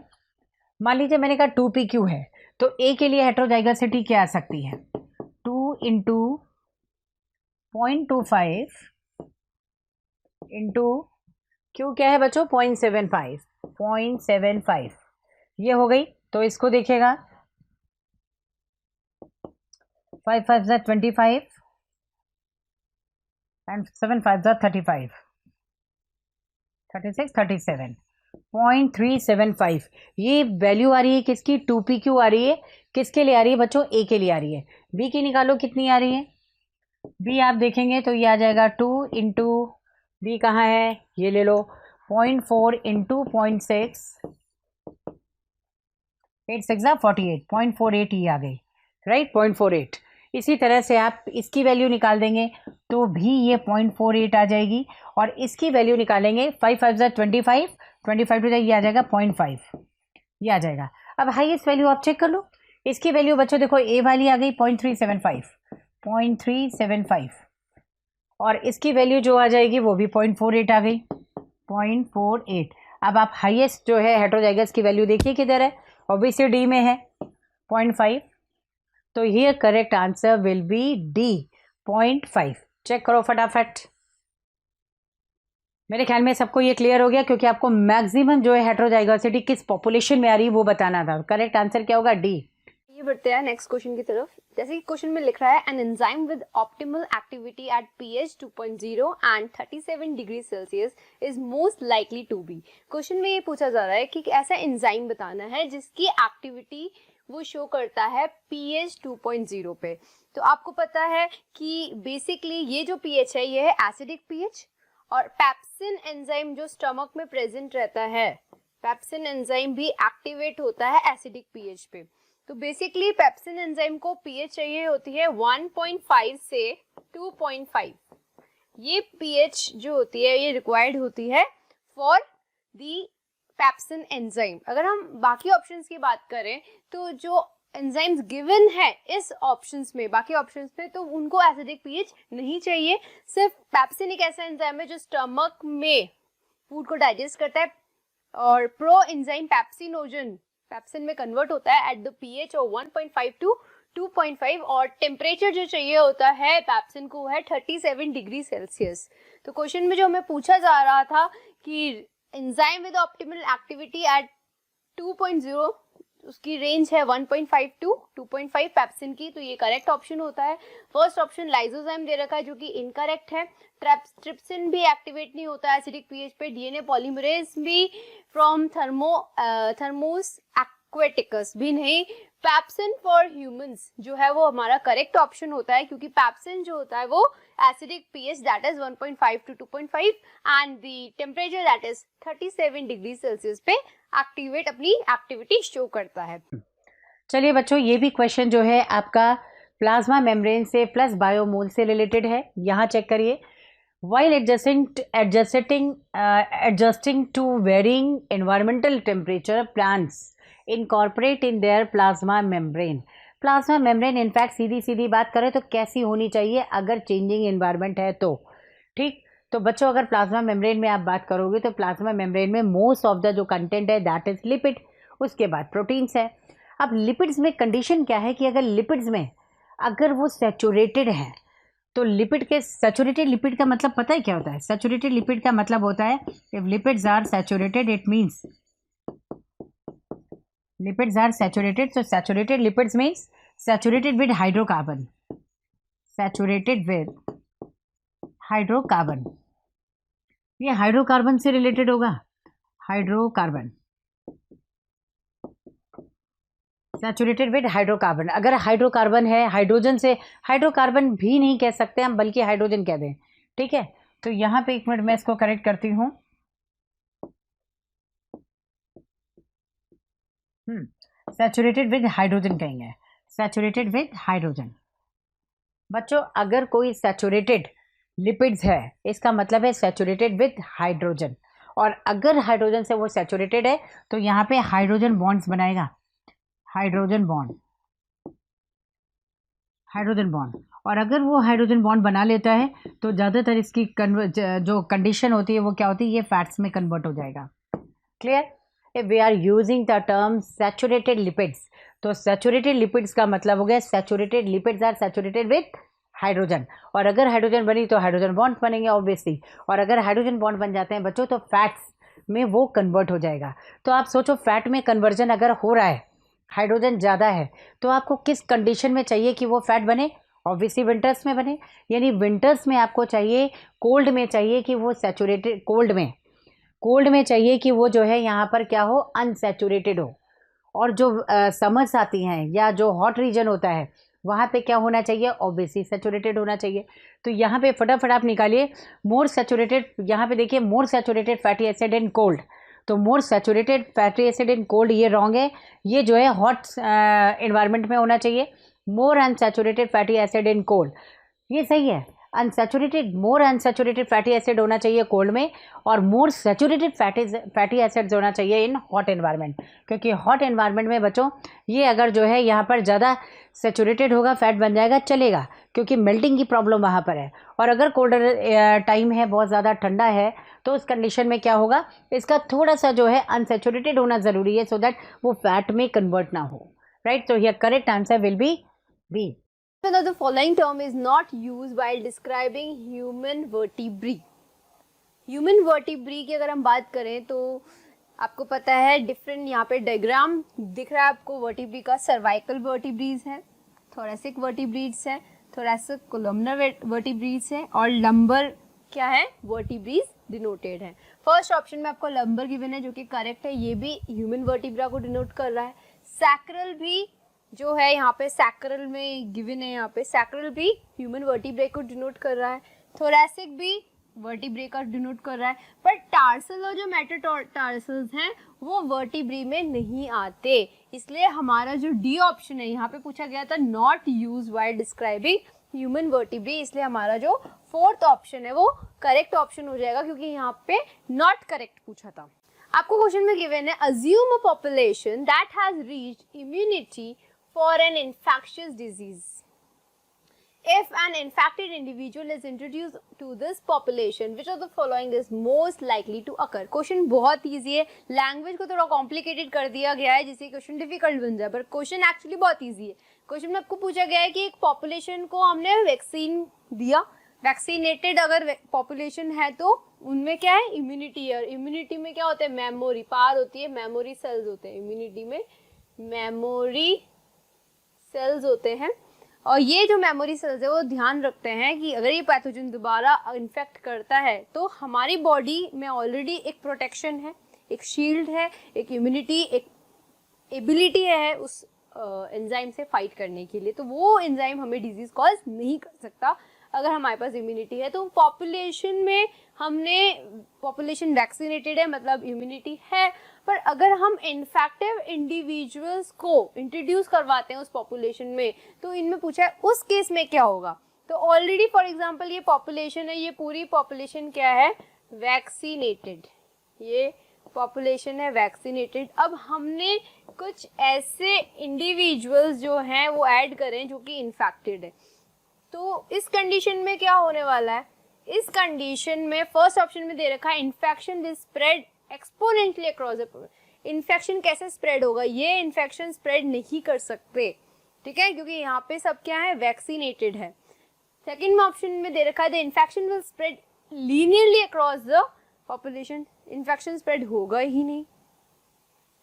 मान लीजिए मैंने कहा 2PQ है, तो A के लिए हेटेरोजाइगसिटी क्या आ सकती है, 2 इंटू 0.25 इंटू क्यू क्या है बच्चों 0.75, 0.75 ये हो गई। तो इसको देखिएगा 5 5 25 एंड 7 5 35, 36 37, 0.375 ये वैल्यू आ रही है किसकी, 2PQ आ रही है। किसके लिए आ रही है बच्चों, ए के लिए आ रही है। बी की निकालो कितनी आ रही है, बी आप देखेंगे तो ये आ जाएगा 2 इंटू, बी कहाँ है ये ले लो, 0.4 इंटू 0.6, 8 6 48, 0.48 ये आ गई, राइट 0.48। इसी तरह से आप इसकी वैल्यू निकाल देंगे तो भी ये 0.48 आ जाएगी, और इसकी वैल्यू निकालेंगे 5 5 25, 25 टू ये आ जाएगा 0.5 ये आ जाएगा। अब हाईएस्ट वैल्यू आप चेक कर लो, इसकी वैल्यू बच्चों देखो ए वाली आ गई 0.375, 0.375, और इसकी वैल्यू जो आ जाएगी वो भी 0.48 आ गई, 0.48। अब आप हाईएस्ट जो है हेटेरोजाइगस की वैल्यू देखिए किधर है, ऑब्वियसली डी में है 0.5, तो here correct answer will be D 0.5। Check करो फटाफट। मेरे ख्याल में सबको ये क्लियर हो गया, क्योंकि आपको मैक्सिमम जो है हेटेरोजाइगोसिटी किस पॉपुलेशन में आ रही है वो बताना था। करेक्ट आंसर क्या होगा, डी। ये बढ़ते हैं नेक्स्ट क्वेश्चन की तरफ। जैसे कि क्वेश्चन में लिख रहा है an enzyme with optimal activity at pH 2.0 and 37 degree Celsius is most likely to be. Question में ये पूछा जा रहा है कि ऐसा एंजाइम बताना है जिसकी एक्टिविटी वो शो करता है pH 2.0 पे। तो आपको पता है कि बेसिकली ये जो pH है ये है एसिडिक pH, और पैप्सिन एंजाइम जो स्टमक में प्रेजेंट रहता है, पैप्सिन एंजाइम भी एक्टिवेट होता है एसिडिक pH पे। तो बेसिकली पैप्सिन एंजाइम को pH चाहिए होती है 1.5 से 2.5। ये pH जो होती है ये रिक्वायर्ड होती है फॉर दी पैप्सिन एंजाइम। अगर हम बाकी ऑप्शंस की बात करें तो जो एंजाइम्स गिवन है इस ऑप्शंस में, बाकी ऑप्शंस में, तो उनको एसिडिक pH नहीं चाहिए। सिर्फ पैप्सिन एक ऐसा एंजाइम है जो स्टमक में फूड को डाइजेस्ट करता है, और प्रो एंजाइम पैप्सिनोजन पैप्सिन में कन्वर्ट होता है at the pH of 1.5 to 2.5, और टेम्परेचर जो चाहिए होता है पैप्सिन को है 37 डिग्री सेल्सियस। तो क्वेश्चन में जो हमें पूछा जा रहा था कि enzyme with optimal activity at 2.0 उसकी रेंज है 1.5 टू 2.5 पैप्सिन की, तो ये करेक्ट ऑप्शन होता है। फर्स्ट ऑप्शन लाइसोजाइम दे रखा है जो कि इनकरेक्ट है। ट्रिप्सिन भी एक्टिवेट नहीं होता एसिडिक पीएच पे। डीएनए पॉलीमरेज भी फ्रॉम थर्मोस एक्वेटिकस भी नहीं। पैप्सिन फॉर ह्यूमंस जो है वो हमारा करेक्ट ऑप्शन होता है, क्योंकि पैप्सिन जो होता है वो acidic pH that is 1.5 to 2.5 and the temperature that is 37 degree Celsius पे एक्टिवेट अपनी एक्टिविटी शो करता है। चलिए बच्चों, ये भी क्वेश्चन जो है आपका प्लाज्मा मेम्ब्रेन से प्लस बायोमोल से रिलेटेड है। यहाँ चेक करिए, while adjusting to varying environmental temperature, plants incorporate in their plasma membrane। Plasma membrane in fact सीधी सीधी बात करें तो कैसी होनी चाहिए अगर चेंजिंग एनवायरनमेंट है तो, ठीक। तो बच्चों अगर प्लाज्मा मेम्ब्रेन में आप बात करोगे तो प्लाज्मा मेम्ब्रेन में मोस्ट ऑफ द जो कंटेंट है दैट इज लिपिड, उसके बाद प्रोटीन्स है। अब लिपिड्स में कंडीशन क्या है कि अगर लिपिड्स में अगर वो सैचुरेटेड है तो लिपिड के, सैचुरेटेड लिपिड का मतलब पता है क्या होता है? सैचुरेटेड लिपिड का मतलब होता है if lipids are saturated it means lipids are saturated, so saturated lipids means saturated with hydrocarbon, saturated with hydrocarbon। ये हाइड्रोकार्बन से रिलेटेड होगा, हाइड्रोकार्बन, सैचुरेटेड विद हाइड्रोकार्बन। अगर हाइड्रोकार्बन है, हाइड्रोजन से, हाइड्रोकार्बन भी नहीं कह सकते हम बल्कि हाइड्रोजन कह दें, ठीक है। तो यहाँ पे एक मिनट मैं इसको करेक्ट करती हूँ। सैचुरेटेड विद हाइड्रोजन कहेंगे, सैचुरेटेड विद हाइड्रोजन। बच्चों अगर कोई सैचुरेटेड लिपिड्स है इसका मतलब है सैचुरेटेड विद हाइड्रोजन, और अगर हाइड्रोजन से वो सैचुरेटेड है तो यहाँ पे हाइड्रोजन बॉन्ड्स बनाएगा, हाइड्रोजन बॉन्ड, हाइड्रोजन बॉन्ड। और अगर वो हाइड्रोजन बॉन्ड बना लेता है तो ज़्यादातर इसकी जो कंडीशन होती है वो क्या होती है, ये फैट्स में कन्वर्ट हो जाएगा। Clear? If we are using the term saturated lipids, तो सैचुरेटेड लिपिड्स का मतलब हो गया saturated lipids are saturated with hydrogen, और अगर हाइड्रोजन बनी तो हाइड्रोजन बॉन्ड बनेंगे ऑब्वियसली, और अगर हाइड्रोजन बॉन्ड बन जाते हैं बच्चों तो फैट्स में वो कन्वर्ट हो जाएगा। तो आप सोचो फैट में कन्वर्जन अगर हो रहा है, हाइड्रोजन ज़्यादा है, तो आपको किस कंडीशन में चाहिए कि वो फैट बने? ऑब्वियसली विंटर्स में बने, यानी विंटर्स में आपको चाहिए, कोल्ड में चाहिए कि वो सैचुरेटेड, कोल्ड में चाहिए कि वो जो है यहाँ पर क्या हो, अनसैचुरेटेड हो। और जो समर्स आती हैं या जो हॉट रीजन होता है वहाँ पे क्या होना चाहिए, ऑब्वियसली सैचुरेटेड होना चाहिए। तो यहाँ पे फटाफट आप निकालिए मोर सैचुरेटेड, यहाँ पे देखिए more saturated fatty acid in cold, तो more saturated fatty acid in cold ये रॉन्ग है, ये जो है हॉट एनवायरनमेंट में होना चाहिए। More unsaturated fatty acid in cold ये सही है, unsaturated, more unsaturated fatty acid होना चाहिए कोल्ड में, और मोर सैचुरेटेड फैटी एसिड्स होना चाहिए इन हॉट एनवायरनमेंट, क्योंकि हॉट एनवायरनमेंट में बच्चों ये अगर जो है यहाँ पर ज़्यादा सैचुरेटेड होगा फैट बन जाएगा, चलेगा, क्योंकि मेल्टिंग की प्रॉब्लम वहाँ पर है। और अगर कोल्डर टाइम है, बहुत ज़्यादा ठंडा है, तो उस कंडीशन में क्या होगा, इसका थोड़ा सा जो है अनसैचुरेटेड होना ज़रूरी है, सो दैट वो फैट में कन्वर्ट ना हो, राइट। तो here correct answer will be B. One of the following term is not used while describing human vertebrae. Human vertebrae की अगर हम बात करें तो आपको पता है डिफरेंट, यहाँ पे डायग्राम दिख रहा है आपको वर्टिब्री का। सर्वाइकल वर्टिब्रीज है, थोरेसिक वर्टिब्रीज है, थोरेसिक कोलमनर वर्टिब्रीज है, और लंबर क्या है, वर्टिब्रीज डिनोटेड है। फर्स्ट ऑप्शन में आपको लंबर गिवन है जो कि करेक्ट है, ये भी ह्यूमन वर्टिब्रा को डिनोट कर रहा है। सैक्रल भी जो है यहाँ पे सैक्रल में गिवन है, यहाँ पे सैक्रल भी ह्यूमन वर्टिब्रे को डिनोट कर रहा है। थोरेसिक भी वर्टिब्रे का डिनोट कर रहा है, पर टार्सल और जो मेटाटार्सल्स हैं वो वर्टिब्री में नहीं आते, इसलिए हमारा जो डी ऑप्शन है, यहाँ पे पूछा गया था not use while describing human vertebrae, इसलिए हमारा जो फोर्थ ऑप्शन है वो करेक्ट ऑप्शन हो जाएगा, क्योंकि यहाँ पे नॉट करेक्ट पूछा था। आपको क्वेश्चन में गिवन है assume a population that has reached immunity for an infectious disease. If an infected individual is introduced to this population, which of the following is most likely to occur? Question बहुत ईजी है, लैंग्वेज को थोड़ा कॉम्प्लिकेटेड कर दिया गया है जिससे क्वेश्चन डिफिकल्ट बन जाए, पर क्वेश्चन एक्चुअली बहुत ईजी है। क्वेश्चन में आपको पूछा गया है कि एक पॉपुलेशन को हमने वैक्सीन दिया, वैक्सीनेटेड अगर पॉपुलेशन है तो उनमें क्या है, इम्यूनिटी है, और इम्यूनिटी में क्या होता है, मेमोरी पावर होती है, मेमोरी सेल्स होते हैं इम्यूनिटी में, मेमोरी सेल्स होते हैं। और ये जो मेमोरी सेल्स है वो ध्यान रखते हैं कि अगर ये पैथोजन दोबारा इन्फेक्ट करता है तो हमारी बॉडी में ऑलरेडी एक प्रोटेक्शन है, एक शील्ड है, एक इम्यूनिटी, एक एबिलिटी है उस एंजाइम से फाइट करने के लिए, तो वो एंजाइम हमें डिजीज कॉज नहीं कर सकता अगर हमारे पास इम्यूनिटी है। तो पॉपुलेशन में हमने, पॉपुलेशन वैक्सीनेटेड है मतलब इम्यूनिटी है, पर अगर हम इन्फेक्टिव इंडिविजुअल्स को इंट्रोड्यूस करवाते हैं उस पॉपुलेशन में तो इनमें पूछा है उस केस में क्या होगा। तो ऑलरेडी फॉर एग्जांपल ये पॉपुलेशन है, ये पूरी पॉपुलेशन क्या है, वैक्सीनेटेड, ये पॉपुलेशन है वैक्सीनेटेड। अब हमने कुछ ऐसे इंडिविजुअल्स जो हैं वो ऐड करें जो कि इन्फेक्टेड है, तो इस कंडीशन में क्या होने वाला है, इस कंडीशन में फर्स्ट ऑप्शन में दे रखा है infection will spread exponentially across the, infection कैसे स्प्रेड होगा, ये इन्फेक्शन स्प्रेड नहीं कर सकते, ठीक है, क्योंकि यहाँ पे सब क्या है, वैक्सीनेटेड है। सेकंड में ऑप्शन में दे रखा है the infection will spread linearly across the population, infection spread होगा ही नहीं।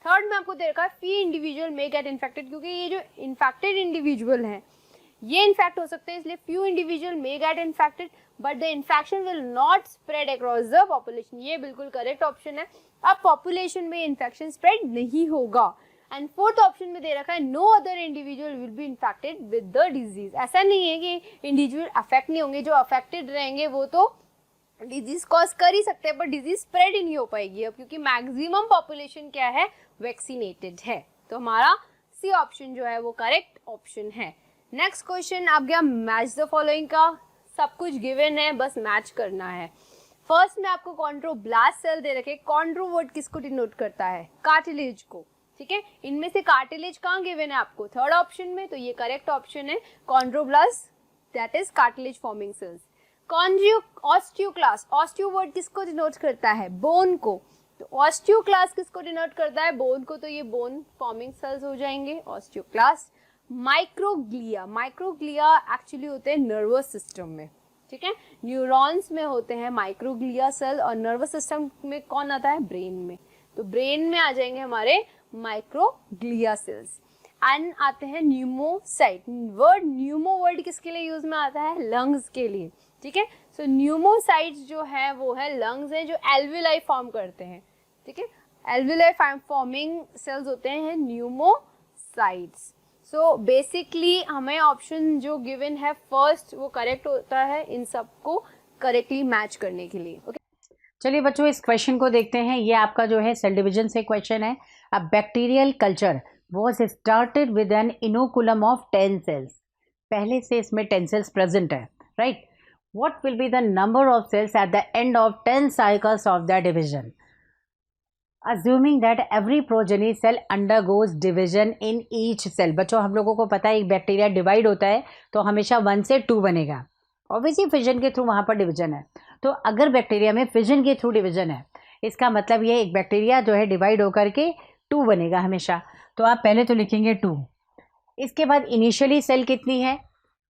थर्ड में आपको दे रखा है फी इंडिविजुअल मे गेट इन्फेक्टेड, क्योंकि ये जो इन्फेक्टेड इंडिविजुअल हैं ये इन्फेक्ट हो सकते हैं, इसलिए few individual may get infected but the infection will not spread across the population, ये बिल्कुल करेक्ट ऑप्शन है। अब पॉपुलेशन में इन्फेक्शन स्प्रेड नहीं होगा। एंड फोर्थ ऑप्शन में दे रखा है no other individual will be infected with the disease, ऐसा नहीं है कि इंडिविजुअल अफेक्ट नहीं होंगे, जो अफेक्टेड रहेंगे वो तो डिजीज कॉज कर ही सकते हैं पर डिजीज स्प्रेड ही नहीं हो पाएगी अब, क्योंकि मैक्सिमम पॉपुलेशन क्या है, वैक्सीनेटेड है। तो हमारा सी ऑप्शन जो है वो करेक्ट ऑप्शन है। नेक्स्ट क्वेश्चन आप गया मैच द फॉलोइंग का, सब कुछ गिवन है बस मैच करना है। फर्स्ट में आपको कॉन्ड्रोब्लास्ट सेल दे रखे, कॉन्ड्रो वर्ड किसको डिनोट करता है, कार्टिलेज को, ठीक है, इनमें से कार्टिलेज कहाँ गिवन है आपको, थर्ड ऑप्शन में, तो ये करेक्ट ऑप्शन है chondroblast, that is cartilage forming sales. Osteoclast, osteo word किसको डिनोट करता है, बोन को, तो ऑस्टियोक्लास्ट किसको डिनोट करता है, बोन को, तो ये बोन फॉर्मिंग सेल्स हो जाएंगे ऑस्टियोक्लास्ट। माइक्रोग्लिया, माइक्रोग्लिया एक्चुअली होते हैं नर्वस सिस्टम में, ठीक है, न्यूरॉन्स में होते हैं माइक्रोग्लिया सेल, और नर्वस सिस्टम में कौन आता है, ब्रेन में, तो ब्रेन में आ जाएंगे हमारे माइक्रोग्लिया सेल्स। एंड आते हैं न्यूमोसाइट, वर्ड न्यूमो वर्ड किसके लिए यूज में आता है, लंग्स के लिए, ठीक है। सो न्यूमोसाइट्स जो है वो है लंग्स है जो एल्विलाई फॉर्म करते हैं, ठीक है, एल्विलाई फॉर्मिंग सेल्स होते हैं न्यूमोसाइट्स। सो बेसिकली हमें ऑप्शन जो गिवन है फर्स्ट वो करेक्ट होता है इन सबको करेक्टली मैच करने के लिए। ओके, चलिए बच्चों इस क्वेश्चन को देखते हैं। ये आपका जो है सेल डिवीजन से क्वेश्चन है। A bacterial culture was started with an inoculum of 10 cells. पहले से इसमें 10 सेल्स प्रेजेंट है, right. What will be the number of cells at the end of 10 cycles of the division, assuming that every progeny cell undergoes division in each cell। बच्चों हम लोगों को पता है एक बैक्टीरिया डिवाइड होता है तो हमेशा 1 से 2 बनेगा, ऑब्वियसली फिजन के थ्रू वहाँ पर डिवीजन है। तो अगर बैक्टीरिया में फिजन के थ्रू डिवीजन है, इसका मतलब ये एक बैक्टीरिया जो है डिवाइड होकर के 2 बनेगा हमेशा। तो आप पहले तो लिखेंगे 2, इसके बाद इनिशियली सेल कितनी है,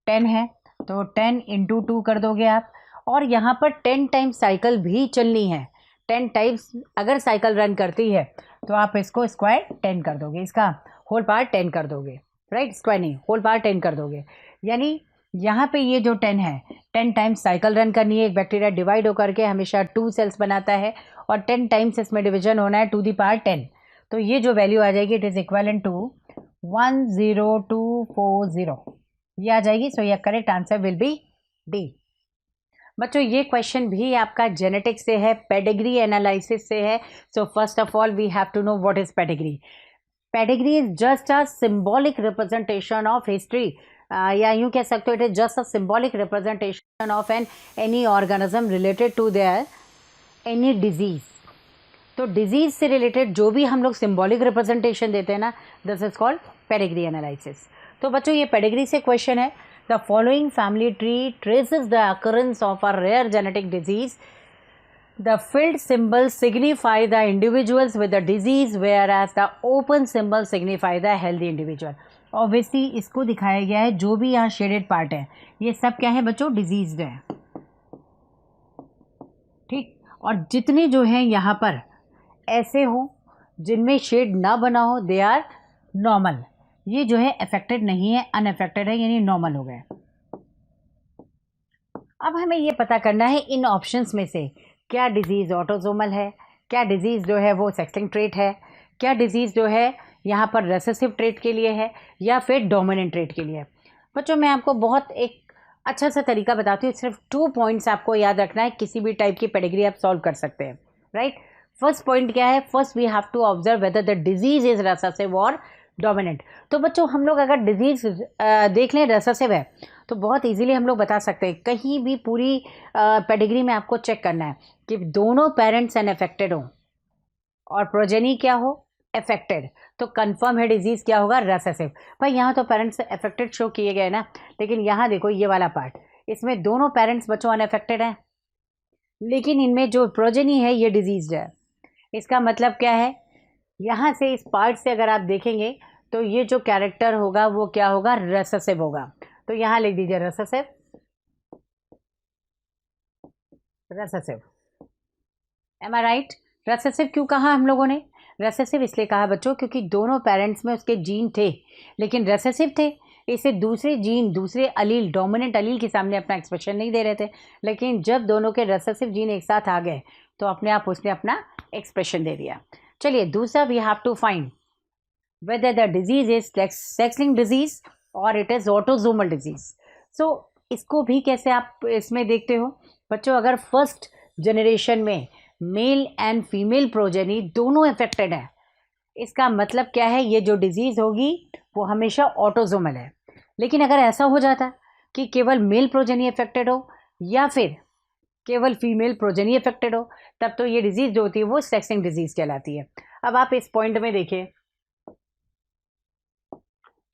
10 है, तो 10 × 2 कर दोगे आप, और यहाँ पर 10 टाइम्स साइकिल भी चलनी है। 10 टाइम्स अगर साइकिल रन करती है तो आप इसको स्क्वायर 10 कर दोगे, इसका होल पावर 10 कर दोगे, राइट, स्क्वायर नहीं होल पावर 10 कर दोगे। यानी यहाँ पे ये जो 10 है 10 टाइम्स साइकिल रन करनी है, एक बैक्टीरिया डिवाइड होकर के हमेशा 2 सेल्स बनाता है और 10 टाइम्स इसमें डिवीजन होना है टू दी पावर 10। तो ये जो वैल्यू आ जाएगी इट इज़ इक्वलेंट टू 10240, ये आ जाएगी। सो ये correct answer will be D. बच्चों ये क्वेश्चन भी आपका जेनेटिक्स से है, पेडिग्री एनालिसिस से है। So first of all we have to know what is pedigree. Pedigree is just a symbolic representation of history, या यूँ कह सकते हो it is just a symbolic representation of any organism related to their any disease. तो डिजीज से रिलेटेड जो भी हम लोग सिंबॉलिक रिप्रेजेंटेशन देते हैं ना, this is called pedigree analysis. तो बच्चों ये पेडिग्री से क्वेश्चन है। The following family tree traces the occurrence of a rare genetic disease. The filled symbols signify the individuals with the disease, whereas the open symbol signify the healthy individual. Obviously इसको दिखाया गया है, जो भी यहाँ शेडेड पार्ट है ये सब क्या है बच्चों, डिजीज्ड है, ठीक। और जितने जो हैं यहाँ पर ऐसे हो जिनमें शेड ना बना हो, दे आर नॉर्मल। ये जो है अफेक्टेड नहीं है, अनअफेक्टेड है, यानी नॉर्मल हो गए। अब हमें ये पता करना है इन ऑप्शंस में से क्या डिजीज़ ऑटोसोमल है, क्या डिजीज़ जो है वो सेक्सिंग ट्रेट है, क्या डिजीज़ जो है यहाँ पर रेसेसिव ट्रेट के लिए है या फिर डोमिनेंट ट्रेट के लिए है। बच्चों मैं आपको बहुत एक अच्छा सा तरीका बताती हूँ, सिर्फ 2 पॉइंट्स आपको याद रखना है, किसी भी टाइप की पेडिग्री आप सॉल्व कर सकते हैं, राइट। फर्स्ट पॉइंट क्या है, first we have to observe whether the disease is recessive or dominant. तो बच्चों हम लोग अगर डिजीज़ देख लें रेसेसिव है तो बहुत इजीली हम लोग बता सकते हैं। कहीं भी पूरी पेडिग्री में आपको चेक करना है कि दोनों पेरेंट्स अनअफेक्टेड हों और प्रोजेनी क्या हो, अफेक्टेड, तो कंफर्म है डिजीज़ क्या होगा, रेसेसिव। भाई यहाँ तो पेरेंट्स अफेक्टेड शो किए गए ना, लेकिन यहाँ देखो ये वाला पार्ट, इसमें दोनों पेरेंट्स बच्चों अनअफेक्टेड हैं, लेकिन इनमें जो प्रोजेनी है ये डिजीज़ है। इसका मतलब क्या है, यहाँ से इस पार्ट से अगर आप देखेंगे तो ये जो कैरेक्टर होगा वो क्या होगा, रेसेसिव होगा। तो यहाँ लिख दीजिए रेसेसिव, रेसेसिव, एम आई राइट। रेसेसिव क्यों कहा हम लोगों ने, रेसेसिव इसलिए कहा बच्चों क्योंकि दोनों पेरेंट्स में उसके जीन थे लेकिन रेसेसिव थे, इसे दूसरे जीन, दूसरे अलील, डोमिनेंट अलील के सामने अपना एक्सप्रेशन नहीं दे रहे थे, लेकिन जब दोनों के रेसेसिव जीन एक साथ आ गए तो अपने आप उसने अपना एक्सप्रेशन दे दिया। चलिए दूसरा, we have to find whether the disease is sex-linked disease or it is autosomal disease। so इसको भी कैसे आप इसमें देखते हो बच्चों, अगर फर्स्ट जनरेशन में मेल एंड फीमेल प्रोजेनी दोनों अफेक्टेड है, इसका मतलब क्या है, ये जो डिजीज़ होगी वो हमेशा ऑटोसोमल है। लेकिन अगर ऐसा हो जाता कि केवल मेल प्रोजेनी अफेक्टेड हो या फिर केवल फीमेल प्रोजेनी अफेक्टेड हो, तब तो ये डिजीज़ जो होती है वो सेक्सिंग डिजीज़ कहलाती है। अब आप इस पॉइंट में देखिए,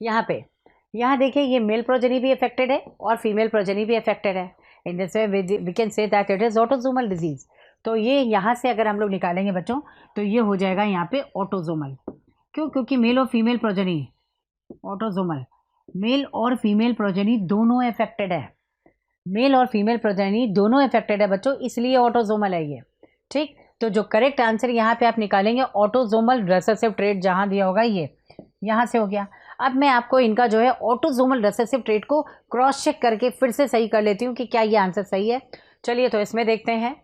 यहाँ पे, यहाँ देखिए ये मेल प्रोजेनी भी अफेक्टेड है और फीमेल प्रोजेनी भी अफेक्टेड है। In this way we can say that it is autosomal disease. तो ये यहाँ से अगर हम लोग निकालेंगे बच्चों तो ये हो जाएगा यहाँ पे ऑटोसोमल। क्यों, क्योंकि मेल और फीमेल प्रोजेनी ऑटोसोमल, मेल और फीमेल प्रोजेनी दोनों अफेक्टेड है, मेल और फीमेल प्रोजेनी दोनों अफेक्टेड है बच्चों, इसलिए ऑटोजोमल है ये। ठीक, तो जो करेक्ट आंसर यहाँ पे आप निकालेंगे ऑटोजोमल रिसेसिव ट्रेट जहाँ दिया होगा ये यहाँ से हो गया। अब मैं आपको इनका जो है ऑटोजोमल रिसेसिव ट्रेट को क्रॉस चेक करके फिर से सही कर लेती हूँ कि क्या ये आंसर सही है। चलिए तो इसमें देखते हैं।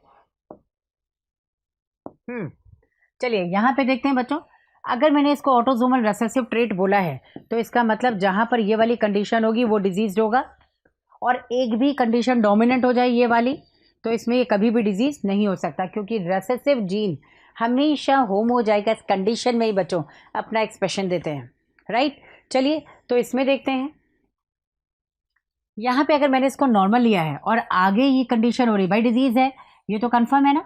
चलिए यहाँ पे देखते हैं बच्चों, अगर मैंने इसको ऑटोजोमल रिसेसिव ट्रेट बोला है तो इसका मतलब जहाँ पर ये वाली कंडीशन होगी वो डिजीज होगा, और एक भी कंडीशन डोमिनेंट हो जाए ये वाली तो इसमें ये कभी भी डिजीज नहीं हो सकता, क्योंकि रिसेसिव जीन हमेशा होमोजाइगस कंडीशन में ही बच्चों अपना एक्सप्रेशन देते हैं, राइट। चलिए तो इसमें देखते हैं, यहाँ पे अगर मैंने इसको नॉर्मल लिया है और आगे ये कंडीशन हो रही भाई डिजीज है, ये तो कंफर्म है ना,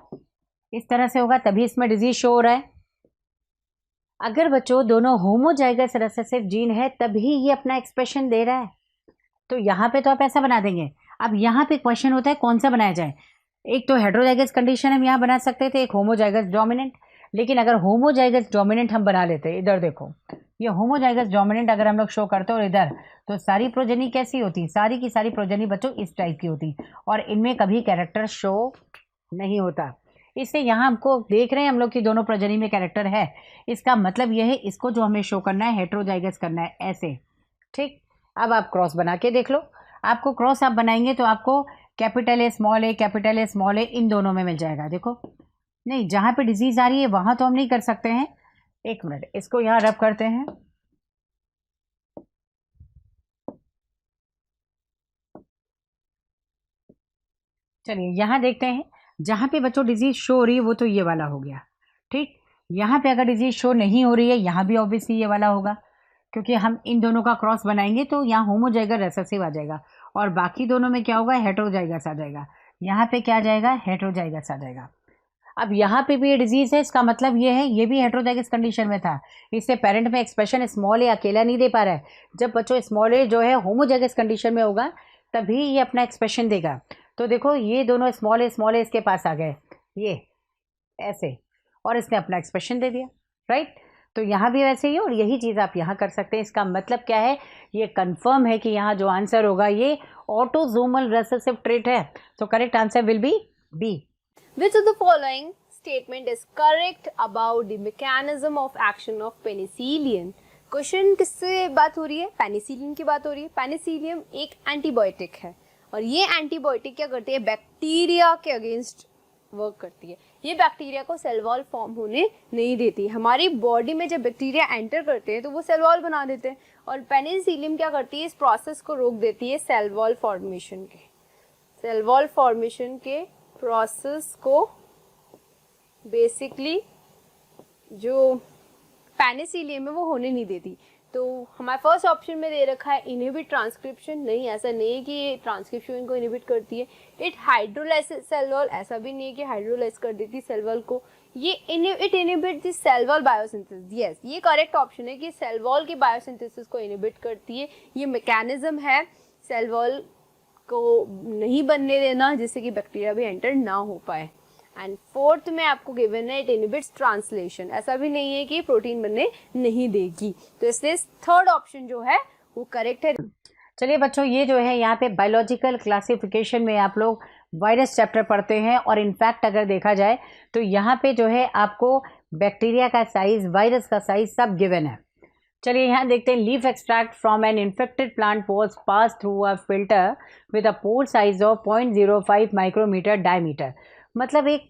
इस तरह से होगा तभी इसमें डिजीज शो हो रहा है। अगर बच्चों दोनों होमोजाइगस रिसेसिव जीन है तभी ये अपना एक्सप्रेशन दे रहा है, तो यहाँ पे तो आप ऐसा बना देंगे। अब यहाँ पे क्वेश्चन होता है कौन सा बनाया जाए, एक तो हेटेरोजाइगस कंडीशन हम यहाँ बना सकते थे, एक होमोजाइगस डोमिनेंट। लेकिन अगर होमोजाइगस डोमिनेंट हम बना लेते, इधर देखो ये होमोजाइगस डोमिनेंट अगर हम लोग शो करते और इधर, तो सारी प्रोजेनी कैसी होती, सारी की सारी प्रोजेनी बच्चों इस टाइप की होती और इनमें कभी कैरेक्टर शो नहीं होता। इससे यहाँ हमको देख रहे हैं हम लोग कि दोनों प्रोजेनी में कैरेक्टर है, इसका मतलब यह है इसको जो हमें शो करना है हेटेरोजाइगस करना है ऐसे। ठीक, अब आप क्रॉस बना के देख लो, आपको क्रॉस आप बनाएंगे तो आपको कैपिटल ए स्मॉल ए इन दोनों में मिल जाएगा। देखो नहीं, जहाँ पे डिजीज आ रही है वहाँ तो हम नहीं कर सकते हैं, एक मिनट इसको यहाँ रब करते हैं। चलिए यहाँ देखते हैं, जहाँ पे बच्चों डिजीज शो हो रही है वो तो ये वाला हो गया। ठीक, यहाँ पे अगर डिजीज शो नहीं हो रही है यहाँ भी ऑब्वियसली ये वाला होगा, क्योंकि हम इन दोनों का क्रॉस बनाएंगे तो यहाँ होमोजाइगस रिसेसिव आ जाएगा और बाकी दोनों में क्या होगा, हेटेरोजाइगस आ जाएगा। यहाँ पे क्या आ जाएगा, हेटेरोजाइगस आ जाएगा। अब यहाँ पे भी ये डिजीज है, इसका मतलब ये है ये भी हेटेरोजाइगस कंडीशन में था, इससे पेरेंट में एक्सप्रेशन स्मॉल ए अकेला नहीं दे पा रहा है। जब बच्चों स्मॉल ए जो है होमोजाइगस कंडीशन में होगा तभी ये अपना एक्सप्रेशन देगा। तो देखो ये दोनों स्मॉल ए इसके पास आ गए ये ऐसे, और इसने अपना एक्सप्रेशन दे दिया, राइट। तो यहाँ भी वैसे ही और यही चीज़ आप यहाँ कर सकते हैं। इसका मतलब क्या है, ये कंफर्म है कि यहाँ जो आंसर होगा ये ऑटोजोमल रिसेसिव ट्रेट है। तो correct answer will be B. Which of the following statement is correct about the mechanism of action of penicillin? Question किससे बात हो रही है, पेनिसिलिन की बात हो रही है। पेनिसिलियम एक एंटीबायोटिक है और ये एंटीबायोटिक क्या करती है, बैक्टीरिया के अगेंस्ट वर्क करती है। ये बैक्टीरिया को सेल वॉल फॉर्म होने नहीं देती। हमारी बॉडी में जब बैक्टीरिया एंटर करते हैं तो वो सेल वॉल बना देते हैं और पेनिसिलियम क्या करती है, इस प्रोसेस को रोक देती है, सेल वॉल फॉर्मेशन के, सेल वॉल फॉर्मेशन के प्रोसेस को बेसिकली जो पेनिसिलियम है वो होने नहीं देती। तो हमारे फर्स्ट ऑप्शन में दे रखा है इनहिबिट ट्रांसक्रिप्शन, नहीं ऐसा नहीं है कि ये ट्रांसक्रिप्शन को इनहिबिट करती है। इट हाइड्रोलाइसिस सेल वॉल, ऐसा भी नहीं है कि हाइड्रोलाइज कर देती सेल वॉल को। ये it inhibit the cell wall biosynthesis, yes ये करेक्ट ऑप्शन है कि सेल वॉल की बायोसिंथेसिस को इनहिबिट करती है। ये मैकेनिज्म है सेल वॉल को नहीं बनने देना जिससे कि बैक्टीरिया भी एंटर ना हो पाए। एंड फोर्थ में आपको गिवन है इट इनहिबिट्स ट्रांसलेशन, ऐसा भी नहीं है कि प्रोटीन बनने नहीं देगी। तो इसलिए थर्ड ऑप्शन जो है वो करेक्ट है। चलिए बच्चों, ये जो है यहाँ पे बायोलॉजिकल क्लासिफिकेशन में आप लोग वायरस चैप्टर पढ़ते हैं और इनफैक्ट अगर देखा जाए तो यहाँ पे जो है आपको बैक्टीरिया का साइज, वायरस का साइज सब गिवन है। चलिए यहाँ देखते हैं, leaf extract from an infected plant was pass through a filter with a pore size of 0.05 micrometre diameter. मतलब एक